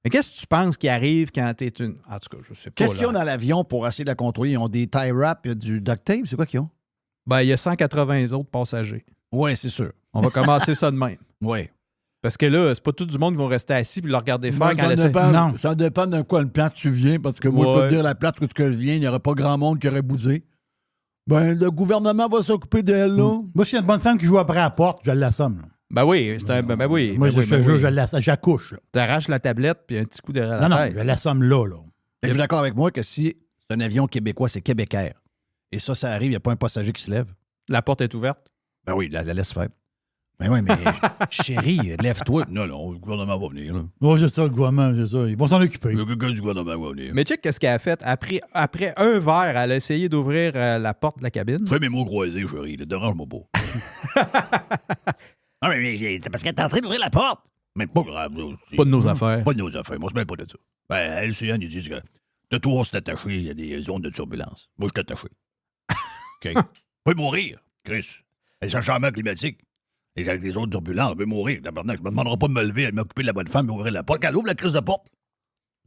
Mais qu'est-ce que tu penses qui arrive quand tu es une... En tout cas, je sais pas. Qu'est-ce qu'ils là. ont dans l'avion pour essayer de la contrôler? Ils ont des tie wraps, il y a du duct tape. C'est quoi qu'ils ont? Ben, il y a 180 autres passagers. Oui, c'est sûr. On va commencer ça de même. Oui. Parce que là, c'est pas tout du monde qui vont rester assis puis le regarder faire quand ça, elle essaie... Non. ça dépend de quoi le place tu viens, parce que moi, je peux Ouais. te dire la place où je viens, il n'y aurait pas grand monde qui aurait bougé. Ben, le gouvernement va s'occuper d'elle, là. Moi, s'il y a une bonne femme qui joue après la porte, je l'assomme. là. Ben oui, c'est un... Ben oui. Moi, ben je oui, te jure, je l'assomme. J'accouche. là. T'arraches la tablette puis un petit coup derrière Non, la non, tête. je l'assomme là. Êtes-vous d'accord avec moi que si c'est un avion québécois, c'est Québécaire? Et ça arrive, il n'y a pas un passager qui se lève? La porte est ouverte. Ben oui, la laisse faire. Mais oui, mais chérie, lève-toi. Non, le gouvernement va venir. Là. Oui, c'est ça, le gouvernement, c'est ça. Ils vont s'en occuper. Le gars du gouvernement va venir. Mais check qu'est-ce qu'elle a fait. Après un verre, elle a essayé d'ouvrir la porte de la cabine. Fais mes mots croisés, chérie. Ne dérange-moi pas. Non, mais c'est parce qu'elle est en train d'ouvrir la porte. Mais pas grave. Pas de nos affaires. Pas de nos affaires. Moi, je ne mêle pas de ça. Ben, LCN, ils disent que de toi, c'est attaché. Il y a des zones de turbulence. Moi, je suis attaché. OK. Je peux mourir, Chris. C'est un changement climatique. Et avec les autres turbulences, on peut mourir. Je me demanderai pas de me lever, de m'occuper de la bonne femme et ouvrir la porte. Quand elle ouvre la crise de porte,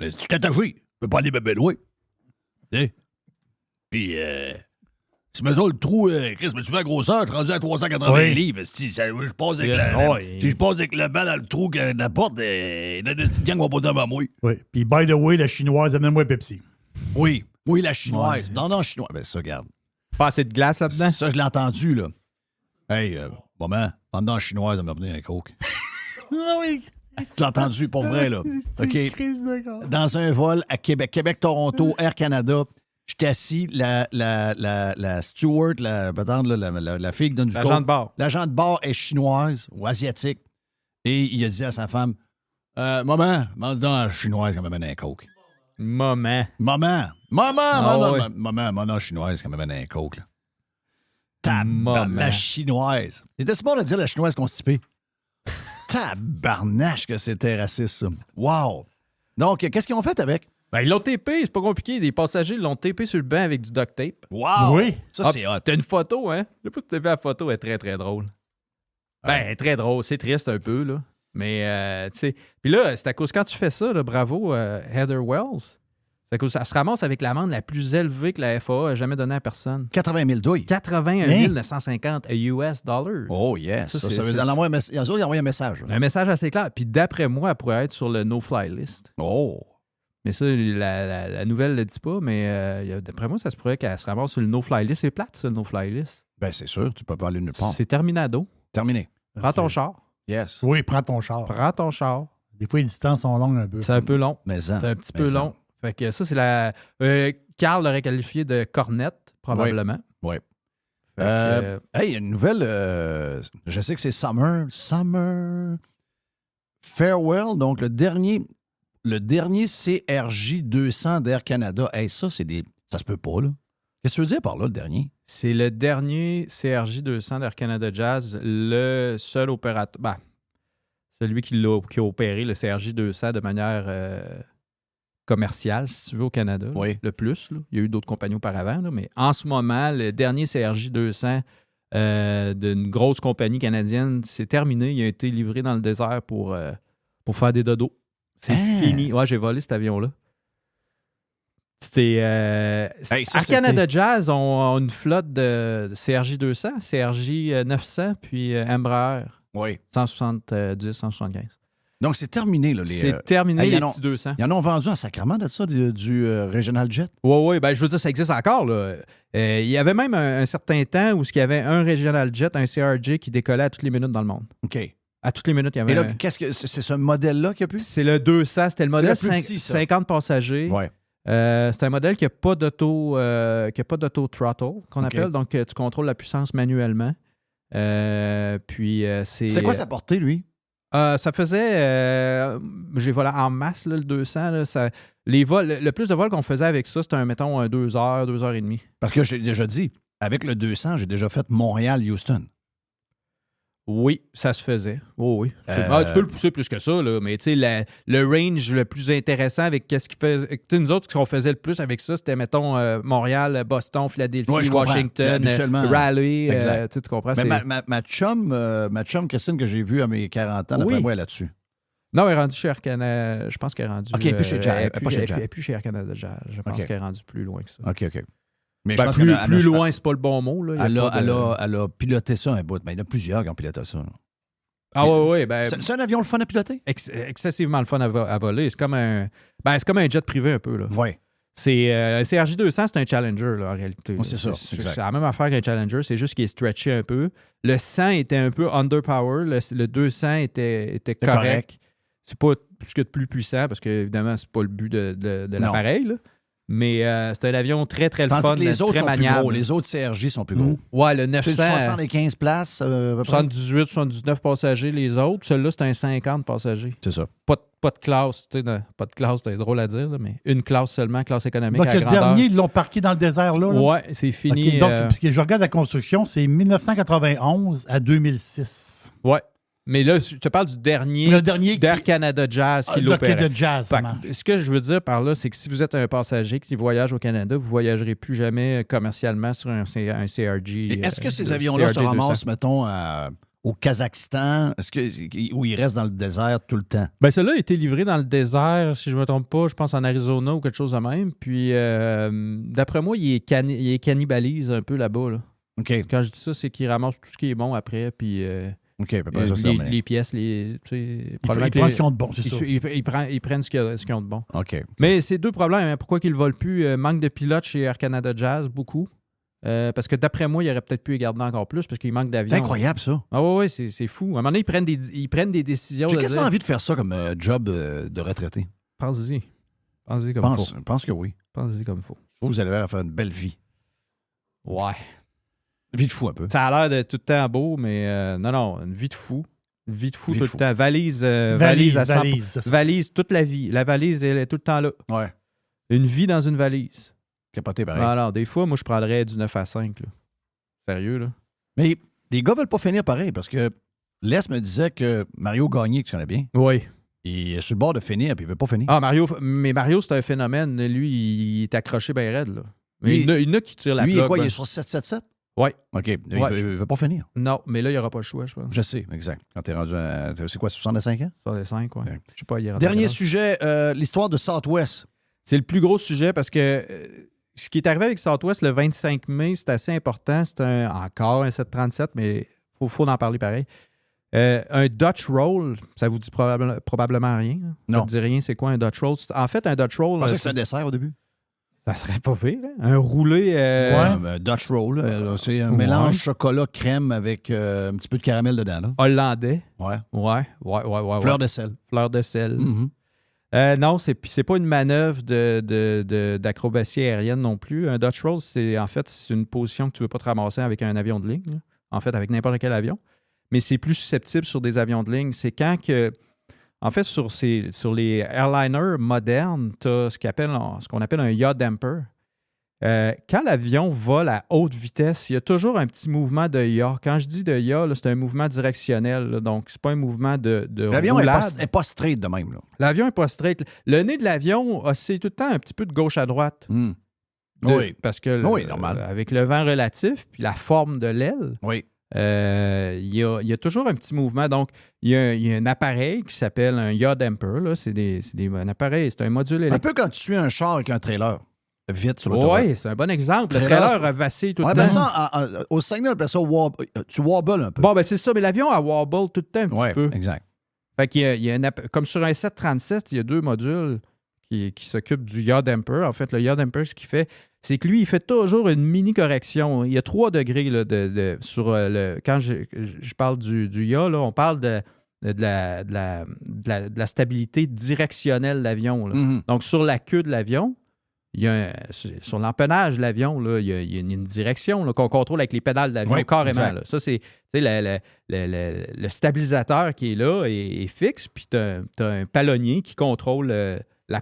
tu t'es attaché. Je peux pas aller me loin. Tu sais? Puis, si me le trou, Chris, mais tu fais la grosseur, je suis rendu à 380 livres. Si je passe avec si je passe avec le banc dans le trou de la porte, il y a des petites gangs qui vont passer avant moi. Oui. Puis, by the way, la chinoise, amène-moi Pepsi. Oui, la chinoise. Ouais. Non, chinoise. Ben, ça, regarde. Pas assez de glace là-dedans? Ça, je l'ai entendu, là. Hey, maman, pendant chinoise, elle m'a donné un coke. Oui. Je l'ai entendu, pour vrai, là. OK. Dans un vol à Québec-Toronto, Air Canada, j'étais assis, la steward, la fille qui donne du coke. L'agent de bord. L'agent de bord est chinoise ou asiatique. Et il a dit à sa femme, maman, dans chinoise, elle m'amène un coke. Maman, chinoise, elle m'amène un coke, là. La chinoise. C'était bon de dire la chinoise constipée. Tabarnache que c'était raciste, ça. Wow. Donc, qu'est-ce qu'ils ont fait avec? Ben, ils l'ont tapé, c'est pas compliqué. Les passagers l'ont tapé sur le banc avec du duct tape. Wow. Oui. Ça, c'est hot. T'as une photo, hein? Je sais pas si tu as vu la photo, elle est très, très drôle. Ben, très drôle. C'est triste un peu, là. Mais, tu sais. Puis là, c'est à cause, quand tu fais ça, là, bravo, Heather Wells. C'est à cause, elle se ramasse avec l'amende la plus élevée que la FAA a jamais donnée à personne. 80 000 douilles. 81 950 US dollars. Oh, yes. Ça veut dire envoyer un message. Un message assez clair. Puis d'après moi, elle pourrait être sur le no-fly list. Oh. Mais ça, la nouvelle ne le dit pas, mais d'après moi, ça se pourrait qu'elle se ramasse sur le no-fly list. C'est plate, ça, le no-fly list. Ben, c'est sûr, tu peux pas aller nulle part. C'est terminado. Terminé. Prends ton char. Yes. Oui, prends ton char. Prends ton char. Des fois, les distances sont longues un peu. C'est un peu long. Mais ça. C'est un petit peu long. Fait que ça, c'est la... Carl l'aurait qualifié de cornette, probablement. Oui. Hey, une nouvelle... je sais que c'est Summer Farewell, donc le dernier CRJ 200 d'Air Canada. Hey, ça, c'est des... Ça se peut pas, là. Qu'est-ce que tu veux dire par là, le dernier? C'est le dernier CRJ 200 d'Air Canada Jazz, le seul opérateur... Ben, celui qui a opéré le CRJ 200 de manière... commercial, si tu veux, au Canada. Oui. Le plus. Là. Il y a eu d'autres compagnies auparavant, là, mais en ce moment, le dernier CRJ 200 d'une grosse compagnie canadienne, c'est terminé. Il a été livré dans le désert pour faire des dodos. C'est fini. Ouais, j'ai volé cet avion-là. Air Canada Jazz ont une flotte de CRJ 200, CRJ 900, puis Embraer 170, 175. Donc, c'est terminé, là. C'est terminé, les petits 200. Ils en ont vendu en sacrement de ça, du Regional Jet? Oui, ben, je veux dire, ça existe encore, là. Il y avait même un certain temps où il y avait un Regional Jet, un CRJ qui décollait à toutes les minutes dans le monde. OK. À toutes les minutes, il y avait... Et là, qu'est-ce que c'est ce modèle-là qu'il y a plus? C'est le 200, c'était le modèle plus petit, 50 passagers. Ouais. C'est un modèle qui n'a pas d'auto-throttle, qu'on appelle. Donc, tu contrôles la puissance manuellement. Puis, c'est... C'est quoi sa portée, lui? Ça faisait... j'ai volé en masse, là, le 200. Là, les vols, le plus de vols qu'on faisait avec ça, c'était, mettons, 2 heures, 2 heures et demie. Parce que j'ai déjà dit, avec le 200, j'ai déjà fait Montréal-Houston. Oui, ça se faisait. Oh, oui. Tu peux le pousser plus que ça, là, mais tu sais, le range le plus intéressant avec qu'est-ce qu'il faisait. Nous autres, ce qu'on faisait le plus avec ça, c'était, mettons, Montréal, Boston, Philadelphie, Washington, Raleigh. Tu comprends? Mais ma chum Christine, que j'ai vue à mes 40 ans, d'après moi, elle est là-dessus. Non, elle est rendue chez Air Canada. Je pense qu'elle est rendue. OK, plus chez Jazz. Elle n'est plus chez Air Canada. Je pense qu'elle est rendue plus loin que ça. OK. Mais je pense plus loin, c'est pas le bon mot. Là. Elle a piloté ça un bout. Mais il y en a plusieurs qui ont piloté ça. Ah oui. Ben, c'est un avion le fun à piloter? Excessivement le fun à voler. C'est comme un jet privé un peu. Là. Oui. Le CRJ 200, c'est un Challenger là, en réalité. Oui, c'est ça. C'est la même affaire qu'un Challenger, c'est juste qu'il est stretché un peu. Le 100 était un peu underpower. Le 200 était correct. C'est pas ce qu'il y a de plus puissant parce que, évidemment, c'est pas le but de l'appareil. Là. Mais c'est un avion très, très le Tandis fun, que les autres très sont plus maniable. gros. Les autres CRJ sont plus gros. Ouais, le C'est 900, 75 places, à peu près. 78, 79 passagers, les autres. Celui-là, c'est un 50 passagers. C'est ça. Pas de classe, tu sais, pas de classe, c'est drôle à dire, là, mais une classe seulement, classe économique Donc, à le grandeur. dernier, ils l'ont parqué dans le désert, là. Ouais, c'est fini. OK, donc, parce que je regarde la construction, c'est 1991 à 2006. Ouais. Mais là, je te parle du dernier, Le dernier d'Air Canada Jazz qui Docké l'opérait. de jazz, ça Fait marche. que ce que je veux dire par là, c'est que si vous êtes un passager qui voyage au Canada, vous ne voyagerez plus jamais commercialement sur un CRJ. Et est-ce que ces le avions-là se CRJ 200. ramassent, mettons, au Kazakhstan, où ils restent dans le désert tout le temps? Ben, celui-là a été livré dans le désert, si je ne me trompe pas, je pense en Arizona ou quelque chose de même. Puis, d'après moi, il est cannibalise un peu là-bas. Là. OK. Quand je dis ça, c'est qu'il ramasse tout ce qui est bon après. Puis, OK, à peu près ça, c'est terminé. les pièces, tu sais, Ils probablement que prennent les- ce qu'ils ont de bon, c'est ça. ils prennent ce qu'ils ont de bon. OK. Mais c'est deux problèmes. Hein. Pourquoi qu'ils ne volent plus? Manque de pilotes chez Air Canada Jazz, beaucoup. Parce que d'après moi, il aurait peut-être pu les garder encore plus parce qu'il manque d'avions. C'est incroyable, ça. Ah ouais, c'est fou. À un moment donné, ils prennent des décisions. J'ai de quasiment dire, envie de faire ça comme job de retraité. Pense-y. Pense-y comme il faut. Je pense que oui. Pense-y comme il faut. Je trouve que vous allez faire une belle vie. Ouais. Vie de fou un peu. Ça a l'air de tout le temps beau, mais non, une vie de fou. Une vie de fou Vie tout de le fou. temps. Valise à 100%. Valise, c'est ça. Valise toute la vie. La valise, elle est tout le temps là. Ouais. Une vie dans une valise. Capoté pareil. Alors, des fois, moi, je prendrais du 9 à 5. Là. Sérieux, là. Mais les gars veulent pas finir pareil parce que Les me disait que Mario Gagné, que tu connais bien, Oui. il est sur le bord de finir puis il veut pas finir. Ah, Mario, c'est un phénomène. Lui, il est accroché bien raide, là. Mais Lui, il y en a qui tirent la Lui, il plug. est quoi? ben. Il est sur 777? Oui. OK. Il Ouais. veut pas finir. Non, mais là, il n'y aura pas le choix, je pense. Je sais, exact. Quand t'es rendu à... C'est quoi, 65 ans? Sur les 5, ouais. Ouais. Je sais pas, il y aura Dernier pas sujet, l'histoire de Southwest. C'est le plus gros sujet parce que ce qui est arrivé avec Southwest le 25 mai, c'est assez important. C'est encore un 737, mais il faut en parler pareil. Un Dutch Roll, ça vous dit probablement rien. Là. Non. Ça vous dit rien, c'est quoi un Dutch Roll? En fait, un Dutch Roll, Je pensais que c'était un dessert au début. ça serait pas pire. Hein? Un roulé... Dutch Roll, c'est un Ouais. mélange chocolat-crème avec un petit peu de caramel dedans. Là. hollandais. Ouais. Ouais. Fleur de sel. Fleur de sel. Mhm. Non, c'est pas une manœuvre d'acrobatie aérienne non plus. Un Dutch Roll, c'est une position que tu ne veux pas te ramasser avec un avion de ligne. Là. En fait, avec n'importe quel avion. Mais c'est plus susceptible sur des avions de ligne. C'est quand que... En fait, sur les airliners modernes, tu as ce qu'on appelle un yaw damper. Quand l'avion vole à haute vitesse, il y a toujours un petit mouvement de yaw. Quand je dis de yaw, là, c'est un mouvement directionnel. Là. Donc, c'est pas un mouvement de L'avion n'est roulade. pas straight de même. Là. L'avion n'est pas straight. Le nez de l'avion oscille tout le temps un petit peu de gauche à droite. Mm. De- Oui. Parce que Oui, normal. avec le vent relatif puis la forme de l'aile, Oui. il y a toujours un petit mouvement. Donc, il y a un appareil qui s'appelle un yaw damper. Là. C'est un appareil, c'est un module Un électrique. peu quand tu suis un char avec un trailer. Vite sur l'autoroute. Oui, c'est un bon exemple. Le Trailer, trailer a vacillé tout On le appelle temps. ça, au Saguenay, on appelle ça tu wobbles un peu. Bon, ben c'est ça, mais l'avion a wobble tout le temps un petit Ouais, peu. exact. Fait qu'il y a comme sur un 737, il y a deux modules qui s'occupent du yaw damper. En fait, le yaw damper, ce qu'il fait, c'est que lui, il fait toujours une mini-correction. Il y a 3 degrés là, sur le... Quand je parle du yaw, là, on parle de la stabilité directionnelle de l'avion. Là. Mhm. Donc, sur la queue de l'avion, sur l'empennage de l'avion, là, il y a une direction là, qu'on contrôle avec les pédales de l'avion, Oui, carrément. exact. Là. Ça, c'est le stabilisateur qui est là est fixe, puis tu as un palonnier qui contrôle la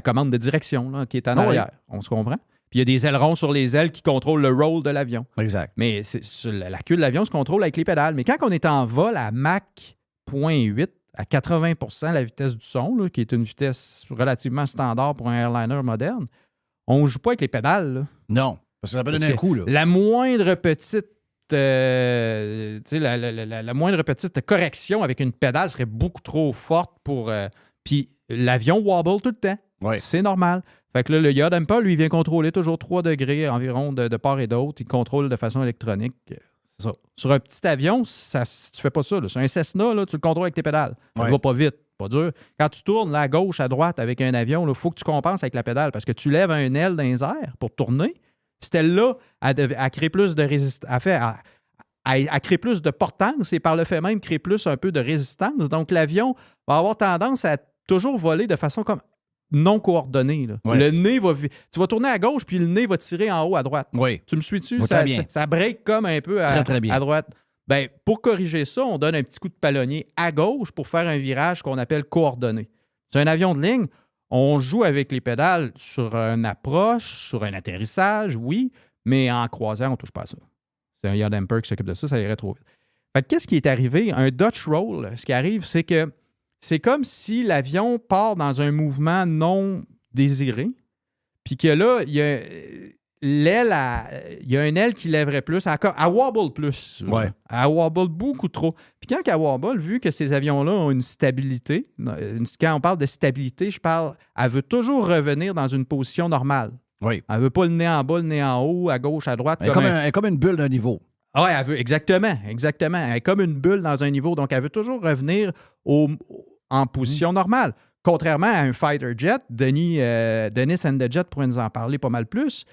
commande de direction là, qui est en Ah oui. arrière. On se comprend? Puis il y a des ailerons sur les ailes qui contrôlent le roll de l'avion. Exact. Mais sur la queue de l'avion se contrôle avec les pédales. Mais quand on est en vol à Mach 0.8, à 80 la vitesse du son, là, qui est une vitesse relativement standard pour un airliner moderne, on ne joue pas avec les pédales. Là. Non, parce que ça peut Parce donner un que coup. Là. La moindre petite... tu sais, la moindre petite correction avec une pédale serait beaucoup trop forte pour... Puis l'avion wobble tout le temps. Ouais. C'est normal. Fait que là, le yaw damper, lui, vient contrôler toujours 3 degrés environ de part et d'autre. Il contrôle de façon électronique. C'est ça. Sur un petit avion, tu fais pas ça. Là. Sur un Cessna, là, tu le contrôles avec tes pédales. Ça Ouais. va pas vite, pas dur. Quand tu tournes là, à gauche, à droite avec un avion, il faut que tu compenses avec la pédale parce que tu lèves un aile dans les airs pour tourner. Cette aile-là, elle crée plus de résistance. Elle crée plus de portance et par le fait même crée plus un peu de résistance. Donc, l'avion va avoir tendance à toujours voler de façon comme non coordonné. Là. Ouais. Le nez va... Tu vas tourner à gauche, puis le nez va tirer en haut à droite. Oui. Tu me suis-tu? Oui, très bien. Ça break comme un peu Très, très bien. à droite. Ben, pour corriger ça, on donne un petit coup de palonnier à gauche pour faire un virage qu'on appelle coordonné. C'est un avion de ligne. On joue avec les pédales sur une approche, sur un atterrissage, oui, mais en croisière, on ne touche pas à ça. C'est un yaw damper qui s'occupe de ça, ça irait trop vite. Fait que qu'est-ce qui est arrivé? Un Dutch roll, ce qui arrive, c'est que c'est comme si l'avion part dans un mouvement non désiré, puis que là, il y a l'aile, il y a une aile qui lèverait plus, elle wobble plus. Ouais. Elle wobble beaucoup trop. Puis quand elle wobble, vu que ces avions-là ont une stabilité, quand on parle de stabilité, elle veut toujours revenir dans une position normale. Oui. Elle veut pas le nez en bas, le nez en haut, à gauche, à droite. Elle est comme une bulle d'un niveau. Ah, elle veut, exactement. Elle est comme une bulle dans un niveau. Donc, elle veut toujours revenir en position normale. Contrairement à un fighter jet, Dennis and the Jet pourrait nous en parler pas mal plus.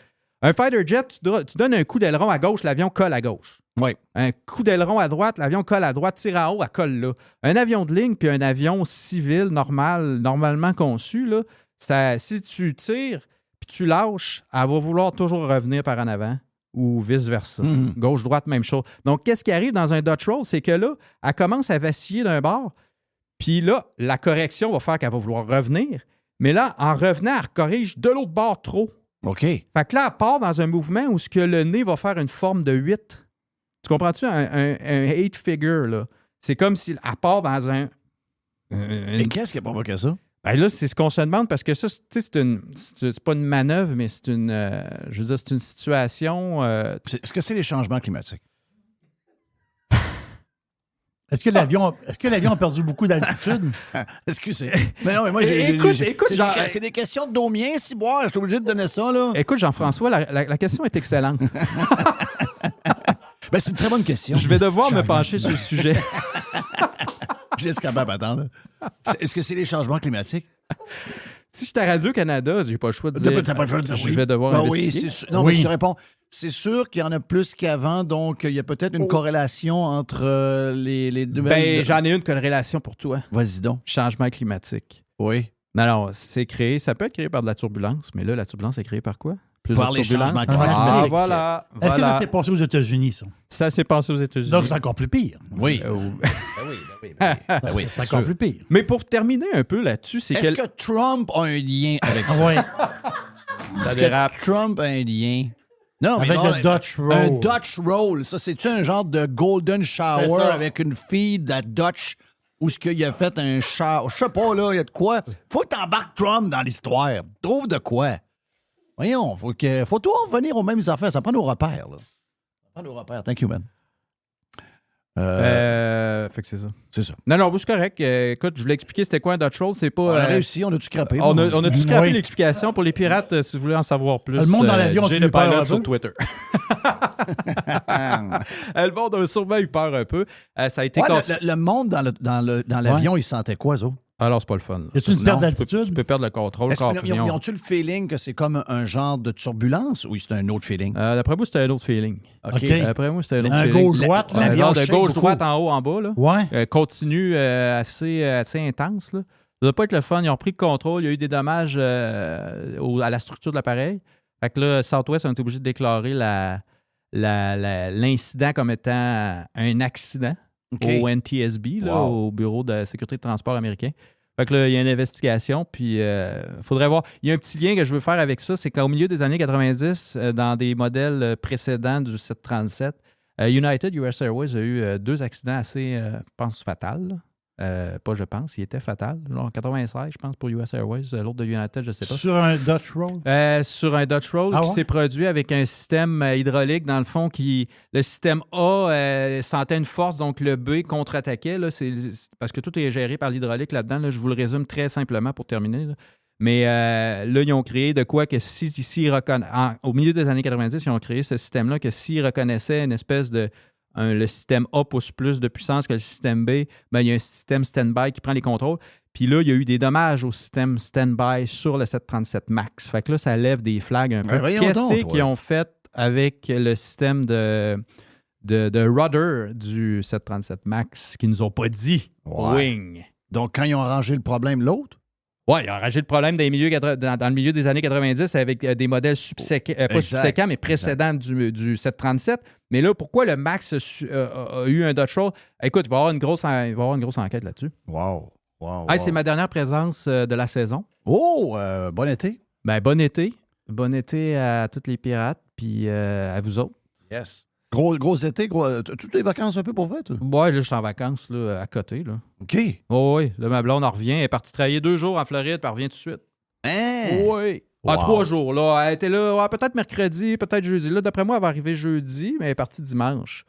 Un fighter jet, tu donnes un coup d'aileron à gauche, l'avion colle à gauche. Oui. Un coup d'aileron à droite, l'avion colle à droite, tire en haut, elle colle là. Un avion de ligne puis un avion civil normalement conçu, là, si tu tires puis tu lâches, elle va vouloir toujours revenir par en avant ou vice-versa. Mhm. Gauche-droite, même chose. Donc, qu'est-ce qui arrive dans un Dutch roll? C'est que là, elle commence à vaciller d'un bord, puis là, la correction va faire qu'elle va vouloir revenir, mais là, en revenant, elle corrige de l'autre bord trop. OK. Fait que là, elle part dans un mouvement où ce que le nez va faire une forme de 8. Tu comprends-tu? Un 8 figure, là. C'est comme si elle part dans un... Et qu'est-ce qui a provoqué ça? Ben là, c'est ce qu'on se demande parce que ça, tu sais, c'est pas une manœuvre, mais c'est une... je veux dire, c'est une situation... Est-ce que c'est les changements climatiques? Est-ce que l'avion a perdu beaucoup d'altitude? Excusez. Mais non, mais moi, Écoute, c'est des questions de Domien, si boire. Je suis obligé de donner ça, là. Écoute, Jean-François, la question est excellente. Ben, c'est une très bonne question. Je vais devoir me pencher sur le sujet. Je laisse capable attendre. Est-ce que c'est les changements climatiques? Si je suis à Radio-Canada, j'ai pas le choix de dire. T'as pas le choix de dire je oui. vais devoir Ben investiguer. oui, c'est sûr. Non, Oui. mais tu réponds. C'est sûr qu'il y en a plus qu'avant, donc il y a peut-être une corrélation entre les deux. Ben, j'en ai une corrélation pour toi. Vas-y donc. Changement climatique. Oui. Non, c'est créé. Ça peut être créé par de la turbulence, mais là, la turbulence est créée par quoi? Plus Par de les turbulence. changements climatiques. Ah, voilà. Est-ce que ça s'est passé aux États-Unis, ça? Ça s'est passé aux États-Unis. Donc, c'est encore plus pire. Oui. Oui, c'est encore plus pire. Mais pour terminer un peu là-dessus, c'est Est-ce que Trump a un lien avec ça? Oui. ça Est-ce dérape. que Trump a un lien? Non, mais Avec non, le Dutch roll. Un Dutch roll, ça, c'est-tu un genre de golden C'est shower ça. avec une fille de la Dutch où ce qu'il a fait un shower? Je sais pas, là, il y a de quoi? Faut que t'embarques Trump dans l'histoire. Trouve de quoi? Voyons, faut tout revenir aux mêmes affaires. Ça prend nos repères, là. Ça prend nos repères. Thank you, man. Fait que c'est ça. C'est ça. Non, c'est correct. Écoute, je voulais expliquer c'était quoi un Dutch roll. C'est pas. On a réussi, on a-tu scrappé? On a tout scrappé Oui. l'explication. Pour les pirates, si vous voulez en savoir plus. Le monde dans l'avion Jay a-tu eu peur Pilot un sur peu? Twitter. Le monde a sûrement eu peur un peu. Ça a été Ouais, cassé. le monde dans l'avion, il sentait quoi, ça? Alors, c'est pas le fun. là. Y a-tu une Non, perte tu d'altitude? peux perdre le contrôle. Ils ont-tu le feeling que c'est comme un genre de turbulence ou c'est un autre feeling? D'après moi, c'était un autre feeling. OK. D'après moi, c'était un autre Un feeling. gauche-droite, là? Un L'avion genre de shake gauche-droite beaucoup. en haut, en bas. Là. Ouais. Continu assez intense. Là. Ça doit pas être le fun. Ils ont pris le contrôle. Il y a eu des dommages à la structure de l'appareil. Fait que là, Southwest ont été obligés de déclarer l'incident comme étant un accident OK. au NTSB, là, Wow. au Bureau de sécurité de transport américain. Fait que là, il y a une investigation, puis il faudrait voir. Il y a un petit lien que je veux faire avec ça, c'est qu'au milieu des années 90, dans des modèles précédents du 737, United US Airways a eu 2 accidents assez, je pense, fatals. Là. Pas je pense, il était fatal. Genre en 96, je pense, pour US Airways. L'autre de United, je sais pas. Sur un Dutch roll? Sur un Dutch roll Ah qui ouais? s'est produit avec un système hydraulique, dans le fond, le système A sentait une force, donc le B contre-attaquait. Là, parce que tout est géré par l'hydraulique là-dedans. Là, je vous le résume très simplement pour terminer. Là. Mais là, ils ont créé de quoi que au milieu des années 90, ils ont créé ce système-là que s'ils reconnaissaient une espèce de... le système A pousse plus de puissance que le système B, ben, il y a un système stand-by qui prend les contrôles. Puis là, il y a eu des dommages au système stand-by sur le 737 MAX. Fait que là, ça lève des flags un peu. voyons donc, Qu'est-ce toi. qu'ils ont fait avec le système de rudder du 737 MAX qu'ils nous ont pas dit? Ouais. Wing. Donc, quand ils ont arrangé le problème, l'autre? Ouais, il a arrangé le problème dans le milieu des années 90 avec des modèles pas subséquents, mais précédents du 737. Mais là, pourquoi le Max a eu un Dutch Roll? Écoute, il va y avoir une grosse enquête là-dessus. Wow. Hey, c'est ma dernière présence de la saison. Oh, bon été. Ben, bon été. Bon été à tous les pirates, puis à vous autres. Yes. Gros été, toutes les vacances un peu pour vrai, toi? Ouais, là, je suis en vacances là, à côté. Là. OK. Oh, oui, là, ma blonde en revient. Elle est partie travailler 2 jours en Floride, puis elle revient tout de suite. Hein? Oui. Wow. 3 jours. Là. Elle était là peut-être mercredi, peut-être jeudi. Là, d'après moi, elle va arriver jeudi, mais elle est partie dimanche.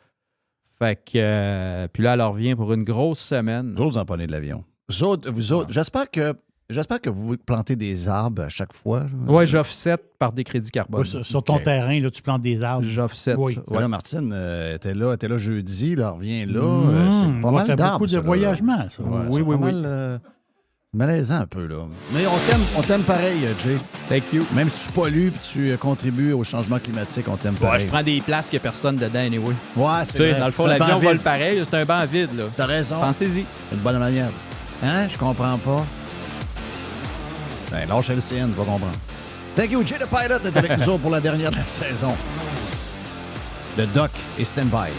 Fait que... puis là, elle revient pour une grosse semaine. Vous autres, vous en prenez de l'avion. Vous autres, j'espère que vous plantez des arbres à chaque fois. Oui, j'offset par des crédits carbone. Ouais, sur ton terrain, là, tu plantes des arbres. J'offset. Oui. Ouais. Là, Martine était là jeudi, là, revient là. Mmh, c'est pas mal ça fait d'arbres. beaucoup de ça, là. voyagement, ça. Ouais, Oui, c'est oui, pas oui. mal, malaisant un peu, là. Mais on t'aime pareil, Jay. Thank you. Même si tu pollues et tu contribues au changement climatique, on t'aime Ouais, pareil. je prends des places qu'il n'y a personne dedans, anyway. Ouais, Tu c'est sais, vrai. dans le fond, T'as un l'avion banc vole vide. pareil. C'est un banc vide, là. T'as raison. Pensez-y. Une bonne manière. Hein? Je comprends pas. Ben, lâche LCN, tu vas comprendre. Thank you, Jay the Pilot est avec nous autres pour la dernière de la saison. Le Doc est stand-by.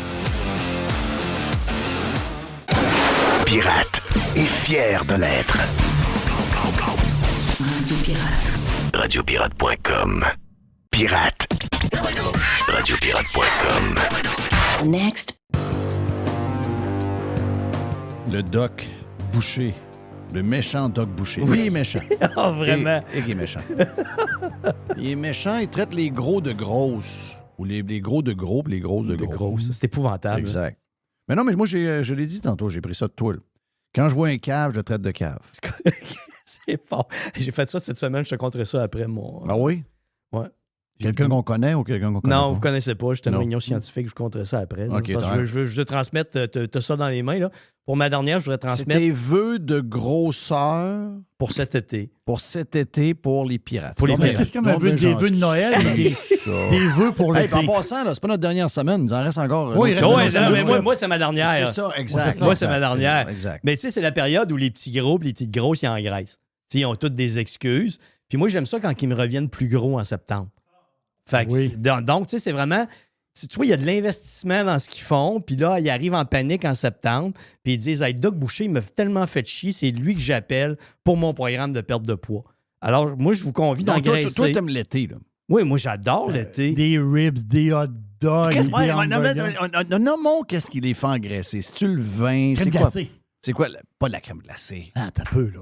Pirate est fier de l'être. Radio Pirate. Radiopirate.com. Pirate. Radiopirate.com. Next. Le Doc Boucher. Le méchant Doc Boucher. Lui, il est méchant. Ah, vraiment? Et il est méchant. Il est méchant, il traite les gros de grosses. Ou les gros de gros, puis les grosses de De gros. gros, ça, c'est épouvantable. Exact. Mais non, mais moi, je l'ai dit tantôt, j'ai pris ça de toi. Là. Quand je vois un cave, je le traite de cave. C'est fort. J'ai fait ça cette semaine, je te compterai ça après mon. Ah oui? Ouais. Quelqu'un qu'on connaît ou quelqu'un qu'on connaît Non, pas? vous ne connaissez pas. J'étais une Non. réunion scientifique, je vous compterai ça après. là. Ok, Parce que je veux transmettre, t'as ça dans les mains. Là. Pour ma dernière, je voudrais C'est transmettre tes vœux de grosseur pour cet été. pour cet été pour les pirates. Pour les Combien- pirates. Qu'est-ce qu'on a vu des vœux de Noël et des vœux pour Hey, l'été? puis en passant, là, c'est pas notre dernière semaine, il en reste encore. Oui, il reste une autre Ouais, semaine. non, mais moi, c'est ma dernière. C'est ça, exact. Moi, c'est ma dernière. Exact. Mais tu sais, c'est la période où les petits gros et les petites grosses, ils engraissent. Tu sais, ils ont toutes des excuses. Puis moi, j'aime ça quand ils me reviennent plus gros en septembre. Fait que Oui. donc, tu sais, c'est vraiment... Tu vois, il y a de l'investissement dans ce qu'ils font. Puis là, ils arrivent en panique en septembre. Puis ils disent, hey, Doc Boucher, il m'a tellement fait chier. C'est lui que j'appelle pour mon programme de perte de poids. Alors, moi, je vous convie Donc, d'engraisser. toi, t'aimes l'été, là. Oui, moi, j'adore l'été. Des ribs, des hot dogs, Qu'est-ce des hamburgers. nommons qu'est-ce qui les fait engraisser. C'est-tu le vin? Crème C'est quoi? glacée. C'est quoi? Pas de la crème glacée. Ah, t'as peu, là.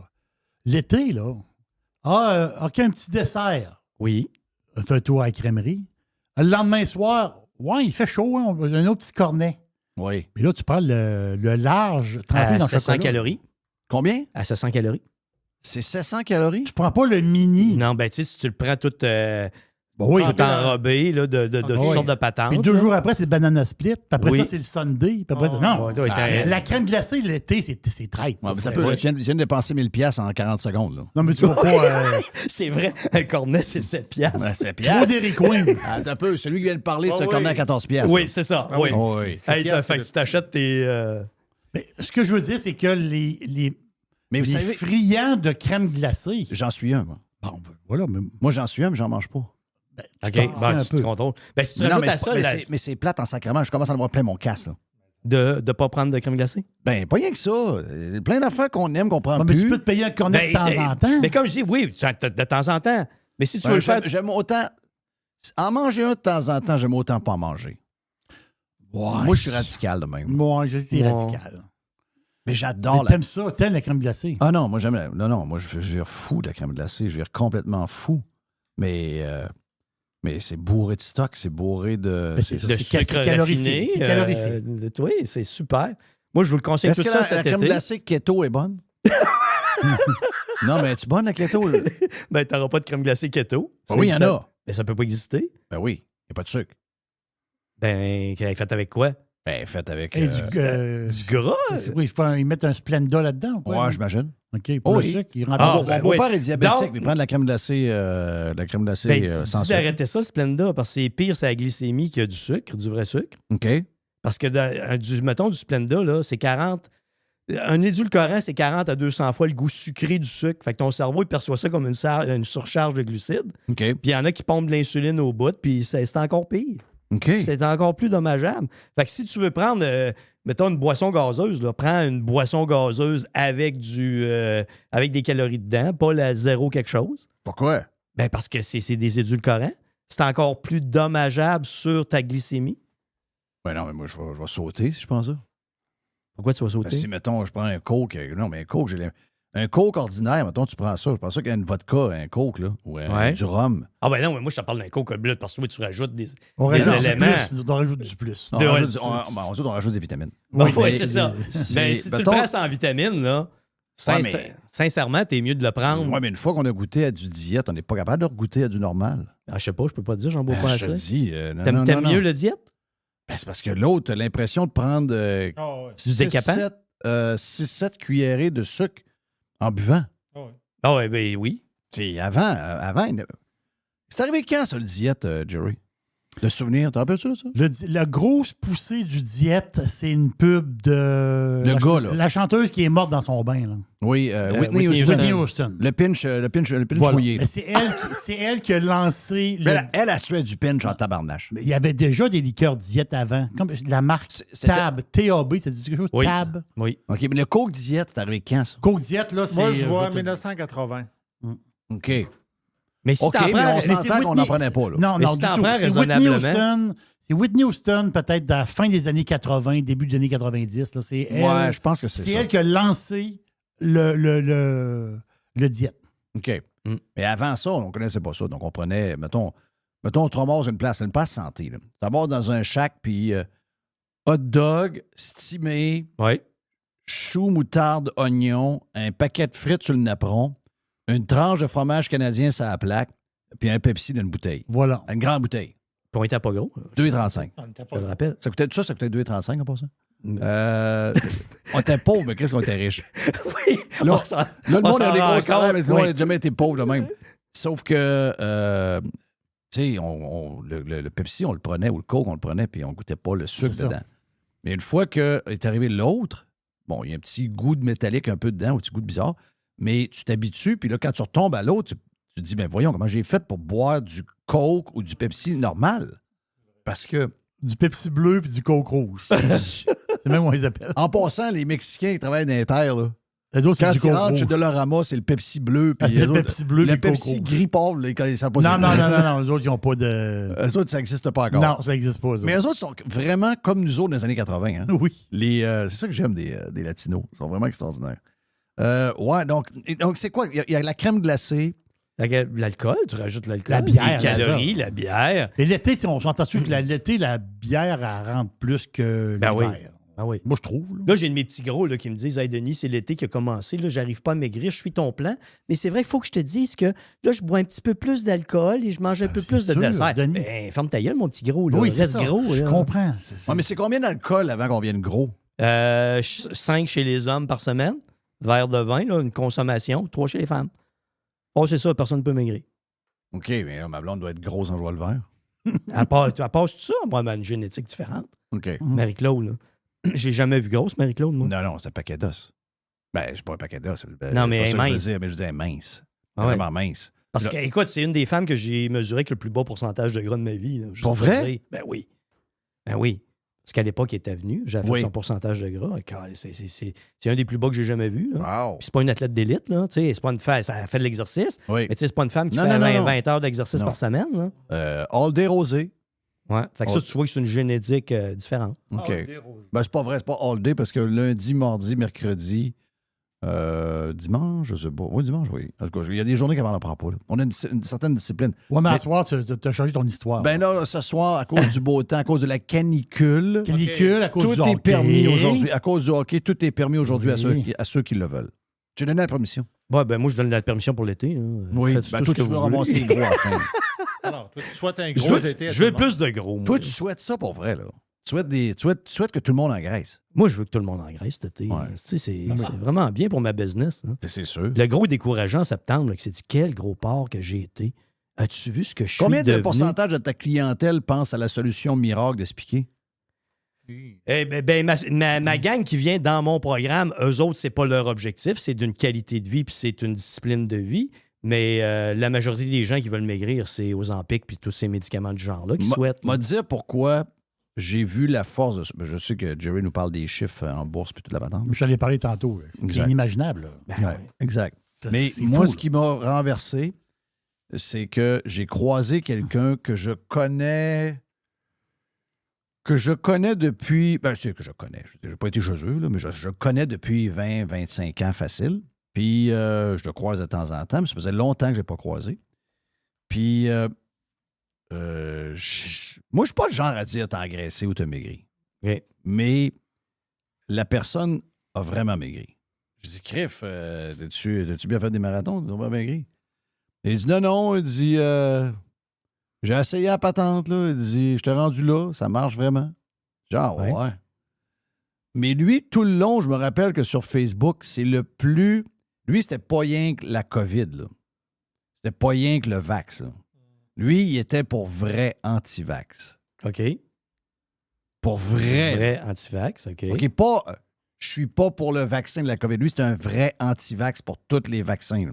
L'été, là. Ah, OK, un petit dessert. Oui. Fais un tour à la crèmerie. Le lendemain soir, ouais, il fait chaud, hein, on a un autre petit cornet. Oui. Mais là, tu prends le large trempé À dans le 700 chocolat. calories. Combien? À 700 calories. C'est 700 calories? Tu prends pas le mini. Non, ben, tu sais, si tu le prends tout, Oui, tout enrobé là, de toutes oui. sortes de patentes. Puis 2 là. jours après, c'est le banana split. Puis après Oui. ça, c'est le sundae. Puis après ça, non. Ouais, ouais, La crème glacée, l'été, c'est traite. Ouais, mais t'as peu, là, tu viens de dépenser 1000$ en 40 secondes. Là. Non, mais tu vas pas... C'est vrai, un cornet, c'est 7 piastres. Ouais, c'est Trop Dairy Queen. Ah, t'as peu. Celui qui vient de parler, c'est Ah, un oui. cornet à 14$. Oui, c'est ça. Oui. Oh, oui. Hey, fait que tu t'achètes tes... Mais ce que je veux dire, c'est que les Mais vous les savez, friands de crème glacée... j'en suis un, moi. Bon, voilà, mais... Moi, j'en suis un, mais j'en mange pas. ben, OK, tu t'en tiens un tu te peu. contrôles. Ben, si tu Mais non, rajoutes mais à c'est ça pas- mais la- c'est- mais c'est plate en sacrement. Je commence à en avoir plein mon casse. Là. de ne pas prendre de crème glacée. Ben, pas rien que ça. Plein d'affaires qu'on aime, qu'on prend Ouais, mais plus. tu peux te payer un cornet de temps en temps. Mais comme je dis, oui, de temps en temps. Mais si tu veux Ben, le faire... j'aime autant... En manger un de temps en temps, j'aime autant pas en manger. Ouais. Moi, je suis radical de même. Moi, je dis Ouais. radical. Mais Mais j'adore la... t'aimes ça, t'aimes la crème glacée. Ah non, moi, j'aime... Non, moi, je vire fou de la crème glacée. Je vire complètement fou. Mais c'est bourré de stock, c'est bourré de... Mais c'est ça. de C'est sucre calorifié. raffiné. C'est calorifié. Oui, c'est super. Moi, je vous le conseille Est-ce tout que ça la cet crème été. glacée keto est bonne? Non, mais es-tu bonne, la keto? Ben, t'auras pas de crème glacée keto. Ben oui, il y en Ça- a. Mais ça peut pas exister. Ben oui, il n'y a pas de sucre. Ben, qu'elle est faite avec quoi? Ben, fait avec... Et du gras? Oui, ils mettent un Splenda là-dedans. ou quoi? Ouais, j'imagine. OK, pour Oh, le oui. sucre, ils Ah, rentrent ben Mon oui. beau-père est diabétique, Donc- mais il prend de la crème glacée, Ben, sans dis sucre. d'arrêter ça, le Splenda, parce que c'est pire, c'est la glycémie qu'il y a du sucre, du vrai sucre. OK. Parce que, mettons, du Splenda, là, c'est 40. Un édulcorant, c'est 40 à 200 fois le goût sucré du sucre. Fait que ton cerveau, il perçoit ça comme une surcharge de glucides. OK. Puis il y en a qui pompent de l'insuline au bout, puis c'est encore pire. OK. C'est encore plus dommageable. Fait que si tu veux prendre, mettons, une boisson gazeuse, là, prends une boisson gazeuse avec des calories dedans, pas la zéro quelque chose. Pourquoi? Ben parce que c'est des édulcorants. C'est encore plus dommageable sur ta glycémie. Ben non, mais moi, je vais sauter si je prends ça. Pourquoi tu vas sauter? Ben, si, mettons, je prends un Coke. Non, mais un Coke, un Coke ordinaire, mettons, tu prends ça. Je pense ça qu'il y a une vodka, un Coke, là, ou du rhum. Ah ben non, mais moi, je te parle d'un Coke Blood parce que tu rajoutes des éléments. éléments. On rajoute du plus. On rajoute des vitamines. Oui, mais c'est ça. Ben, si tu le prends sans vitamines, là, sincèrement, t'es mieux de le prendre. Oui, mais une fois qu'on a goûté à du diète, on n'est pas capable de goûter à du normal. Ah, je sais pas, je peux pas te dire, j'en bois pas Je te assez. dis. T'aimes mieux le diète? Ben, c'est parce que l'autre, t'as l'impression de prendre Du décapant? 6-7 cuillerées de sucre en buvant. Ah ouais, ben oui. C'est avant. C'est arrivé quand, ça, le diète, Jerry? De souvenir, t'en rappelles-tu de ça? La grosse poussée du diète, c'est une pub de... Le gars, là. La chanteuse qui est morte dans son bain, là. Oui, Whitney Houston. Whitney Houston. Le pinch Voilà. mouillé. Mais c'est elle qui a lancé... Elle a sué du pinch en tabarnache. Mais il y avait déjà des liqueurs diète avant. Comme la marque C'était- Tab, T-A-B, ça dit quelque chose? Oui. Tab. Oui. OK, mais le Coke diète, c'est arrivé quand, ça? Coke diète, là, c'est... Moi, je vois 1980. OK. Mais si OK, t'en mais prends... on s'entend qu'on n'en prenait pas, là. Non, Mais non, si du t'en tout. prends C'est Whitney raisonnablement. Houston. C'est Whitney Houston, peut-être à la fin des années 80, début des années 90. Là. C'est elle, Ouais, je pense que c'est c'est ça. elle qui a lancé le diète. OK. Mm. Mais avant ça, on ne connaissait pas ça. Donc, on prenait, mettons Tromos, une place santé. Là. D'abord dans un shack, puis hot dog, stimé, Oui. chou, moutarde, oignon, un paquet de frites sur le napperon, une tranche de fromage canadien sur la plaque, puis un Pepsi dans une bouteille. Voilà. Une grande bouteille. Puis on était pas gros. 2,35. Je le rappelle. Ça coûtait 2,35 en passant? On était pauvres, mais qu'est-ce qu'on était riches? Oui. Là, on s'en- Là, le on monde s'en a des rend gros salaires, mais compte. nous, on Oui. n'a jamais été pauvres de même. Sauf que, tu sais, le Pepsi, on le prenait, ou le Coke, on le prenait, puis on ne goûtait pas le sucre C'est ça. dedans. Mais une fois qu'est arrivé l'autre, bon, il y a un petit goût de métallique un peu dedans, un petit goût de bizarre, mais tu t'habitues, puis là, quand tu retombes à l'autre, tu te dis, ben voyons, comment j'ai fait pour boire du Coke ou du Pepsi normal? Parce que, Du Pepsi bleu puis du Coke rouge. C'est même comment ils appellent. en passant, les Mexicains, ils travaillent dans les terres, là. Les autres, c'est Quand du ils Coke rentrent chez rouge. Dollarama, c'est le Pepsi bleu, puis Le les autres, Pepsi bleu le puis le Coke Pepsi rouge. gris pauvre, là, quand ils savent pas Non, c'est non, quoi. non, non, les autres, ils n'ont pas de... Eux autres, ça n'existe pas encore. Non, ça n'existe pas. eux Mais autres. eux autres sont vraiment comme nous autres dans les années 80. Hein? Oui. C'est ça que j'aime des Latinos. Ils sont vraiment extraordinaires. Ouais, donc c'est quoi? Il y a la crème glacée. L'alcool, tu rajoutes l'alcool. La bière, les calories, la bière. Et l'été, tu sais, on s'entend dessus que l'été, la bière, elle rentre plus que Ben oui. l'hiver. Ah oui. Moi, je trouve. là. Là, j'ai de mes petits gros là, qui me disent Hey Denis, c'est l'été qui a commencé. Là, j'arrive pas à maigrir, je suis ton plan. Mais c'est vrai qu'il faut que je te dise que là, je bois un petit peu plus d'alcool et je mange un peu c'est plus de sûr, dessert. Denis. Ben, ferme ta gueule, mon petit gros. Là. Oui, c'est Reste ça. gros. Je là. comprends. Ouais, mais c'est combien d'alcool avant qu'on vienne gros? 5 chez les hommes par semaine. Verre de vin, là, une consommation. 3 chez les femmes. Oh, c'est ça, personne ne peut maigrir. OK, mais là, ma blonde doit être grosse en jouant le vert. Elle passe tout ça, moi, elle a une génétique différente. OK. Marie-Claude, là. J'ai jamais vu grosse, Marie-Claude, moi. Non, c'est un paquet d'os. Ben, c'est pas un paquet d'os. Non, mais c'est elle pas est ça que mince. je veux dire, mais je disais mince. Ah ouais. Vraiment mince. Parce Là- que, écoute, c'est une des femmes que j'ai mesuré avec le plus bas pourcentage de gras de ma vie. Là, juste Pour te vrai? dire. Ben oui. Ben oui. Parce qu'à l'époque, il était venu. J'avais fait Oui. son pourcentage de gras. C'est un des plus bas que j'ai jamais vu. Là. Wow. Puis c'est pas une athlète d'élite. Là. Tu sais, c'est pas une femme. Ça fait de l'exercice. Oui. Mais tu sais, c'est pas une femme qui Non, fait non, non, 20 heures d'exercice Non. par semaine. Là. All Day Rosé. Ouais. Fait que ça, tu vois que c'est une génétique différente. OK. Ben, c'est pas vrai, c'est pas all day parce que lundi, mardi, mercredi, dimanche, je sais pas. Oui, dimanche, oui. En tout cas, il y a des journées qu'avant on n'en prend pas. Là. On a une certaine discipline. Ouais, mais à Mais- soir, tu as changé ton histoire. Ben là, ce soir, à cause du beau temps, à cause de la canicule, Canicule à cause tout du est hockey. permis aujourd'hui. À cause du hockey, tout est permis aujourd'hui Oui. à ceux qui le veulent. J'ai donné la permission. Ouais, ben moi, je donne la permission pour l'été. Là. Oui, Faites ben, tout toi, ce que tu veux vous voulez. ramasser les gros à la fin. Alors, toi, tu souhaites un Je gros veux, été à je veux tout le monde. plus de gros. moi. Toi, tu souhaites ça pour vrai, là. Tu souhaites que tout le monde engraisse. Moi, je veux que tout le monde engraisse cet été. Ouais. Tu sais, c'est vraiment bien pour ma business. Hein. C'est sûr. Le gros décourageant en septembre, là, qui s'est dit quel gros porc que j'ai été. As-tu vu ce que je suis Combien de devenu? pourcentage de ta clientèle pense à la solution miracle d'expliquer? Ma gang qui vient dans mon programme, eux autres, c'est pas leur objectif, c'est d'une qualité de vie puis c'est une discipline de vie. Mais la majorité des gens qui veulent maigrir, c'est Ozempic puis tous ces médicaments du genre-là qui souhaitent. Moi, dire pourquoi j'ai vu la force de ça. Je sais que Jerry nous parle des chiffres en bourse puis toute la patente. J'en ai parlé tantôt. C'est inimaginable. Là. Exact. Mais C'est moi, fou, ce qui m'a renversé, c'est que j'ai croisé quelqu'un que je connais depuis... Ben, je sais que je connais. Je n'ai pas été chez eux, là, mais je connais depuis 20, 25 ans facile. Puis, je le croise de temps en temps, mais ça faisait longtemps que je ne l'ai pas croisé. Puis, moi, je suis pas le genre à dire t'as engraissé ou t'as maigri. Okay. Mais la personne a vraiment maigri. Je dis, Criff, as-tu bien fait des marathons? T'as pas maigri? Il dit, non. Il dit, j'ai essayé la patente, là. Il dit, je t'ai rendu là, ça marche vraiment. Genre, ouais. Mais lui, tout le long, je me rappelle que sur Facebook, c'est le plus... Lui, c'était pas rien que la COVID, là. C'était pas rien que le vax, là. Lui, il était pour vrai anti-vax. OK. Pour vrai. Vrai anti-vax, OK. OK, pas... Je suis pas pour le vaccin de la COVID. Lui, c'est un vrai anti-vax pour tous les vaccins.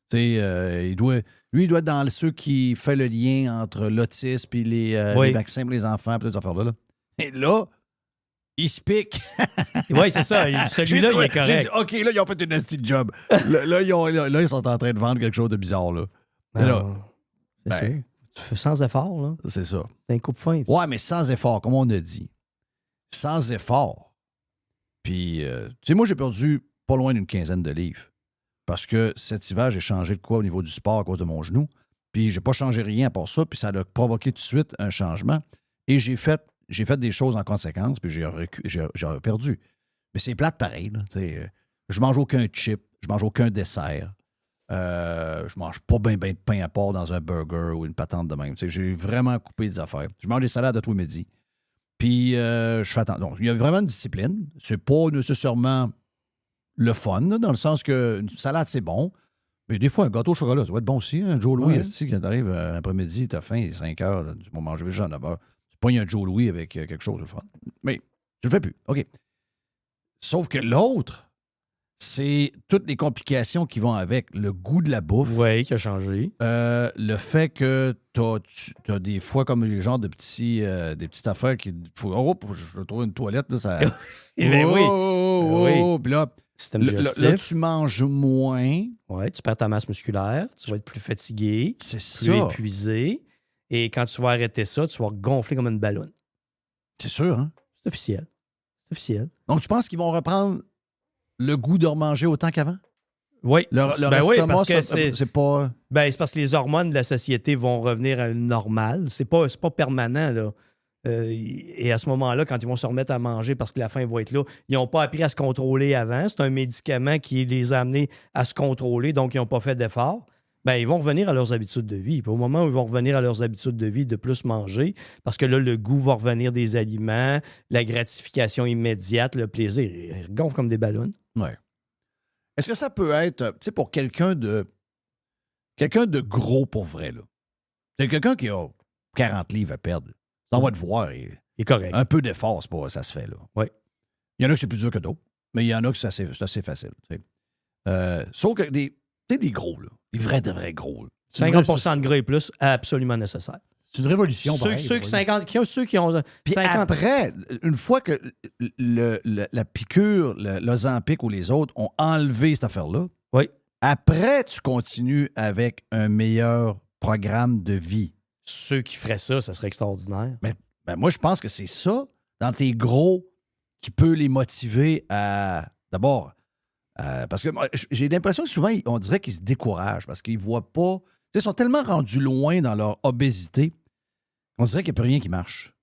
Tu sais, il doit être dans ceux qui font le lien entre l'autisme et les vaccins pour les enfants et toutes ces affaires-là. Et là, il se pique. Oui, c'est ça. Celui-là, il est correct. J'ai dit, OK, là, ils ont fait une nasty job. là, ils sont en train de vendre quelque chose de bizarre. Là. Mais là, c'est sûr. Tu fais sans effort, là. C'est ça. C'est un coupe-fin. Ouais, mais sans effort, comme on a dit. Sans effort. Puis, tu sais, moi, j'ai perdu pas loin d'une quinzaine de livres. Parce que cet hiver, j'ai changé de quoi au niveau du sport à cause de mon genou. Puis, j'ai pas changé rien à part ça. Puis, ça a provoqué tout de suite un changement. Et j'ai fait des choses en conséquence. Puis, j'ai perdu. Mais c'est plate pareil. Là, je mange aucun chip. Je mange aucun dessert. Je mange pas bien de pain à part dans un burger ou une patente de même. J'ai vraiment coupé des affaires. Je mange des salades à tous les midis. Puis, je fais attention. Donc, il y a vraiment une discipline. C'est pas nécessairement le fun, là, dans le sens que une salade, c'est bon. Mais des fois, un gâteau au chocolat, ça va être bon aussi. Un Joe Louis, quand t'arrives après-midi, t'as faim, il est 5 heures, là, tu vas manger déjà à 9 heures. Tu pognes un Joe Louis avec quelque chose de fun. Mais je le fais plus. OK. Sauf que l'autre, c'est toutes les complications qui vont avec le goût de la bouffe. Oui, qui a changé. Le fait que t'as des fois comme les genres de des petites affaires qui... je trouve une toilette, là, ça... oui. Puis là, tu manges moins. Oui, tu perds ta masse musculaire, tu vas être plus fatigué, C'est plus ça. épuisé. Et quand tu vas arrêter ça, tu vas gonfler comme une ballonne. C'est sûr, hein? C'est officiel. C'est officiel. Donc, tu penses qu'ils vont reprendre le goût de remanger autant qu'avant? Oui. Leur oui, estomac, parce que c'est pas... Ben, c'est parce que les hormones de la société vont revenir à une normale. C'est pas permanent, là. Et à ce moment-là, quand ils vont se remettre à manger parce que la faim va être là, ils n'ont pas appris à se contrôler avant. C'est un médicament qui les a amenés à se contrôler, donc ils n'ont pas fait d'effort. Ben, ils vont revenir à leurs habitudes de vie. Puis au moment où ils vont revenir à leurs habitudes de vie, de plus manger, parce que là, le goût va revenir des aliments, la gratification immédiate, le plaisir, ils gonflent comme des ballons. Ouais. Est-ce que ça peut être, tu sais, pour quelqu'un de gros pour vrai, là? C'est quelqu'un qui a 40 livres à perdre. Ça va te voir. Il est correct. Un peu d'effort, ça se fait, là. Oui. Il y en a que c'est plus dur que d'autres, mais il y en a que c'est assez facile. Sauf que des gros, là. Des vrais gros. Là. 50% de gras et plus, absolument nécessaire. C'est une révolution. Ceux qui ont Puis 50... après, une fois que la piqûre, l'Ozempic ou les autres ont enlevé cette affaire-là, oui. Après, tu continues avec un meilleur programme de vie. Ceux qui feraient ça serait extraordinaire. Mais moi, je pense que c'est ça, dans tes gros, qui peut les motiver à... D'abord, parce que moi, j'ai l'impression que souvent, on dirait qu'ils se découragent parce qu'ils ne voient pas... Ils sont tellement rendus loin dans leur obésité qu'on dirait qu'il n'y a plus rien qui marche.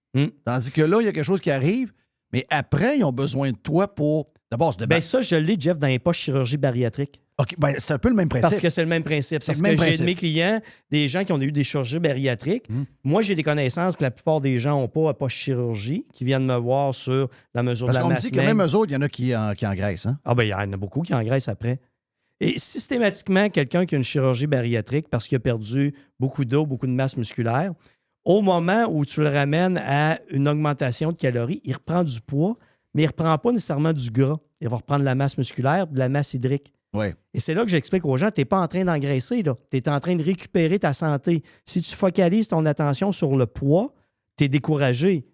Tandis que là, il y a quelque chose qui arrive, mais après, ils ont besoin de toi pour... D'abord, se débattre. Ben ça, je l'ai, Jeff, dans les poches chirurgie bariatrique. OK, ben c'est un peu le même principe. Parce que c'est le même principe. C'est Parce le même que j'ai principe. de mes clients, des gens qui ont eu des chirurgies bariatriques. Moi, j'ai des connaissances que la plupart des gens n'ont pas à poche chirurgie, qui viennent me voir sur la mesure Parce de la qu'on me masse dit que même eux autres, il y en a qui engraissent. Hein? Ah ben il y en a beaucoup qui engraissent après. Et systématiquement, quelqu'un qui a une chirurgie bariatrique parce qu'il a perdu beaucoup d'eau, beaucoup de masse musculaire, au moment où tu le ramènes à une augmentation de calories, il reprend du poids, mais il ne reprend pas nécessairement du gras. Il va reprendre de la masse musculaire, de la masse hydrique. Ouais. Et c'est là que j'explique aux gens, tu n'es pas en train d'engraisser, tu es en train de récupérer ta santé. Si tu focalises ton attention sur le poids, tu es découragé.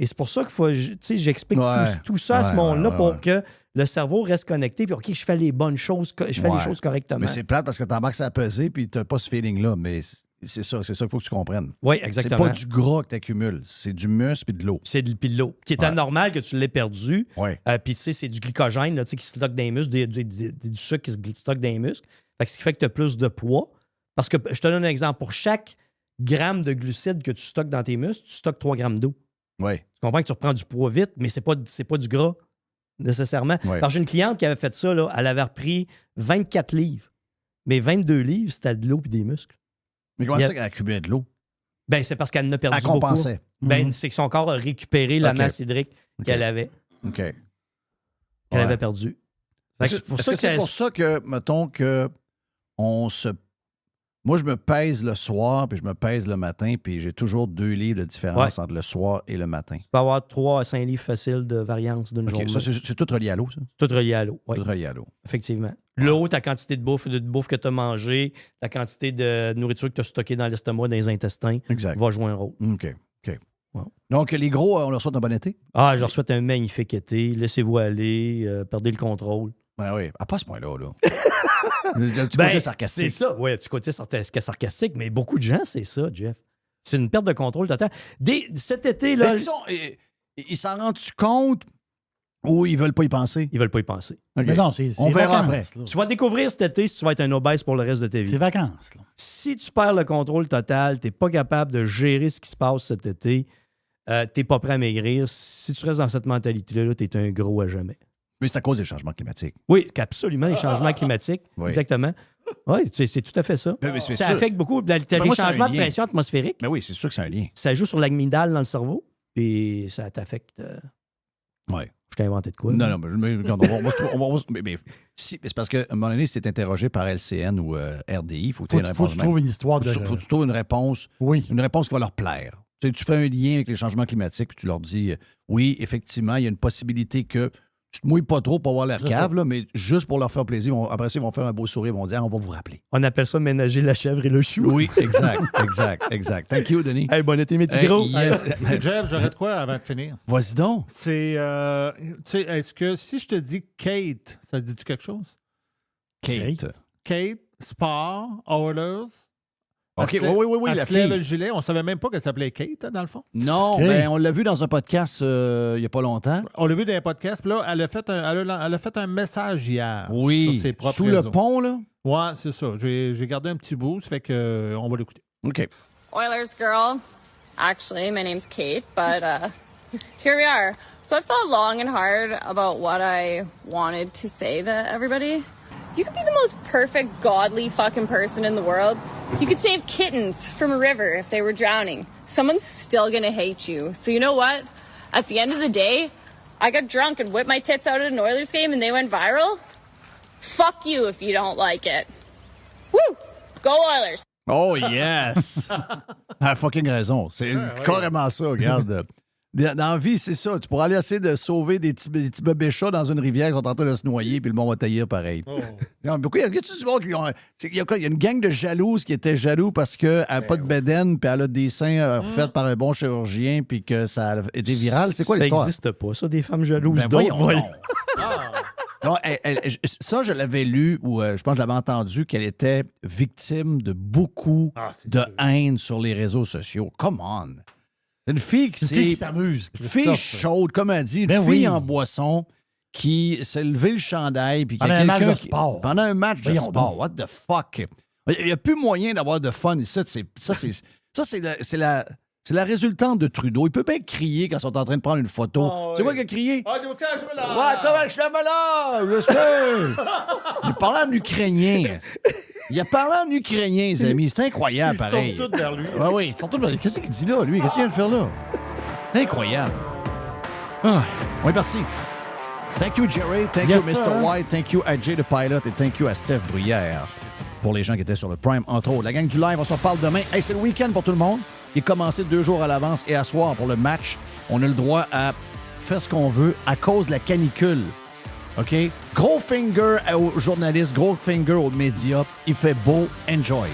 Et c'est pour ça qu'il faut, j'explique tout ça à ce monde-là pour que le cerveau reste connecté. Puis, OK, je fais les bonnes choses, je fais les choses correctement. Mais c'est plate parce que tu embarques à peser puis tu n'as pas ce feeling-là. Mais c'est ça qu'il faut que tu comprennes. Oui, exactement. C'est pas du gras que tu accumules, c'est du muscle puis de l'eau. C'est de l'eau, qui est anormal que tu l'aies perdu. Ouais. Puis, tu sais, c'est du glycogène là, qui se stocke dans les muscles, du sucre qui se stocke dans les muscles. Fait que ce qui fait que tu as plus de poids. Parce que, je te donne un exemple. Pour chaque gramme de glucides que tu stockes dans tes muscles, tu stockes 3 grammes d'eau. Oui. Tu comprends que tu reprends du poids vite, mais c'est pas du gras, nécessairement. Ouais. Alors, j'ai une cliente qui avait fait ça, là, elle avait repris 24 livres. Mais 22 livres, c'était de l'eau et des muscles. Mais comment ça qu'elle accumulait de l'eau? Ben, c'est parce qu'elle en a perdu Elle beaucoup. compensait. Ben, c'est que son corps a récupéré la masse hydrique qu'elle avait. OK. Qu'elle avait perdue. C'est pour ça que, mettons que on se... Moi, je me pèse le soir, puis je me pèse le matin, puis j'ai toujours 2 livres de différence entre le soir et le matin. Tu peux avoir 3 à 5 livres faciles de variance d'une journée. Ça, c'est tout relié à l'eau, ça? Tout relié à l'eau, oui. Tout relié à l'eau. Effectivement. L'eau, ta quantité de bouffe que tu as mangé, la quantité de nourriture que tu as stockée dans l'estomac, dans les intestins, va jouer un rôle. OK. Wow. Donc, les gros, on leur souhaite un bon été? Ah, je leur souhaite un magnifique été. Laissez-vous aller, perdez le contrôle. Ben oui. À pas ce point-là, là. Le petit côté sarcastique. C'est ça, oui, un petit côté sarcastique, mais beaucoup de gens, c'est ça, Jeff. C'est une perte de contrôle totale. Cet été, là... Est-ce qu'ils s'en rendent-tu compte ou ils veulent pas y penser? Ils veulent pas y penser. Okay. Mais non, on verra après. Tu vas découvrir cet été si tu vas être un obèse pour le reste de ta vie. C'est vacances. Là. Si tu perds le contrôle total, tu n'es pas capable de gérer ce qui se passe cet été, tu n'es pas prêt à maigrir. Si tu restes dans cette mentalité-là, tu es un gros à jamais. Mais c'est à cause des changements climatiques. Oui, absolument, les changements climatiques. Oui. Exactement. Oui, c'est tout à fait ça. Mais ça affecte beaucoup les changements de pression atmosphérique. Mais oui, c'est sûr que c'est un lien. Ça joue sur l'amygdale dans le cerveau, puis ça t'affecte. Oui. Je t'ai inventé de quoi? Non, mais c'est parce qu'à un moment donné, c'est interrogé par LCN ou RDI. Faut que tu trouves une histoire de... Faut que tu trouves une réponse. Oui. Une réponse qui va leur plaire. Tu fais un lien avec les changements climatiques, puis tu leur dis, oui, effectivement, il y a une possibilité que tu te mouilles pas trop pour avoir l'air cave, là, mais juste pour leur faire plaisir. Après ça, ils vont faire un beau sourire, ils vont dire, on va vous rappeler. On appelle ça ménager la chèvre et le chou. Oui, exact. Thank you, Denis. Hey, bon été, mes petits gros. Yes. Jeff, j'aurais de quoi avant de finir? Vas-y donc. C'est, tu sais, est-ce que si je te dis Kate, ça te dit-tu quelque chose? Kate, Spar, Oilers. OK, oui, elle la se lève fille. le gilet. On savait même pas qu'elle s'appelait Kate, dans le fond. Non, mais on l'a vu dans un podcast il n'y a pas longtemps. On l'a vu dans un podcast, puis là, elle a fait un message hier sur ses propres sous réseaux. le pont, là? Ouais, c'est ça. J'ai gardé un petit bout, ça fait que on va l'écouter. OK. Oilers girl. Actually, my name's Kate, but here we are. So I've thought long and hard about what I wanted to say to everybody. You could be the most perfect, godly fucking person in the world. You could save kittens from a river if they were drowning. Someone's still gonna hate you. So you know what? At the end of the day, I got drunk and whipped my tits out at an Oilers game and they went viral. Fuck you if you don't like it. Woo! Go Oilers! Oh yes! Elle a fucking raison. C'est carrément ça, regarde. Dans la vie, c'est ça. Tu pourras aller essayer de sauver des petits bébés chats dans une rivière qui sont en train de se noyer, puis le monde va tailler pareil. Oh. Non, mais pourquoi il y a du monde qui il y a une gang de jalouses qui étaient jaloux parce qu'elle n'a pas de bédaine, puis elle a des seins faits par un bon chirurgien, puis que ça a été viral. C'est quoi l'histoire? Ça n'existe pas, ça, des femmes jalouses. Ben voyons. Non, ça, je l'avais lu, ou je pense que je l'avais entendu, qu'elle était victime de beaucoup de haine sur les réseaux sociaux. Come on! Une fille qui s'amuse. Une fille chaude, comme elle dit. Une fille en boisson qui s'est levé le chandail. Puis pendant un match de sport. Pendant un match de sport. What the fuck? Il n'y a plus moyen d'avoir de fun ici. C'est la résultante de Trudeau. Il peut bien crier quand ils sont en train de prendre une photo. Tu vois qu'il a crié? Ouais, comment je l'aime là? Je sais. Il parlait en ukrainien. Il a parlé en ukrainien, les amis. C'est incroyable, pareil. Ils se tournent tous vers lui. Oui, ils se tournent tous vers lui. Qu'est-ce qu'il dit là, lui? Qu'est-ce qu'il vient de faire là? Incroyable. Ah, on est parti. Thank you, Jerry. Thank you, Mr. White. Thank you à Jay the Pilot. Et thank you à Steph Bruyère. Pour les gens qui étaient sur le Prime, entre autres. La gang du live, on se reparle demain. Hey, c'est le week-end pour tout le monde. Il est commencé 2 jours à l'avance et à soir pour le match. On a le droit à faire ce qu'on veut à cause de la canicule. OK? Gros finger aux journalistes, gros finger aux médias. Il fait beau. Enjoy.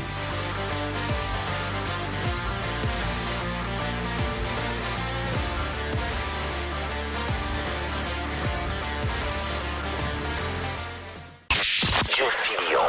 Joe Filio.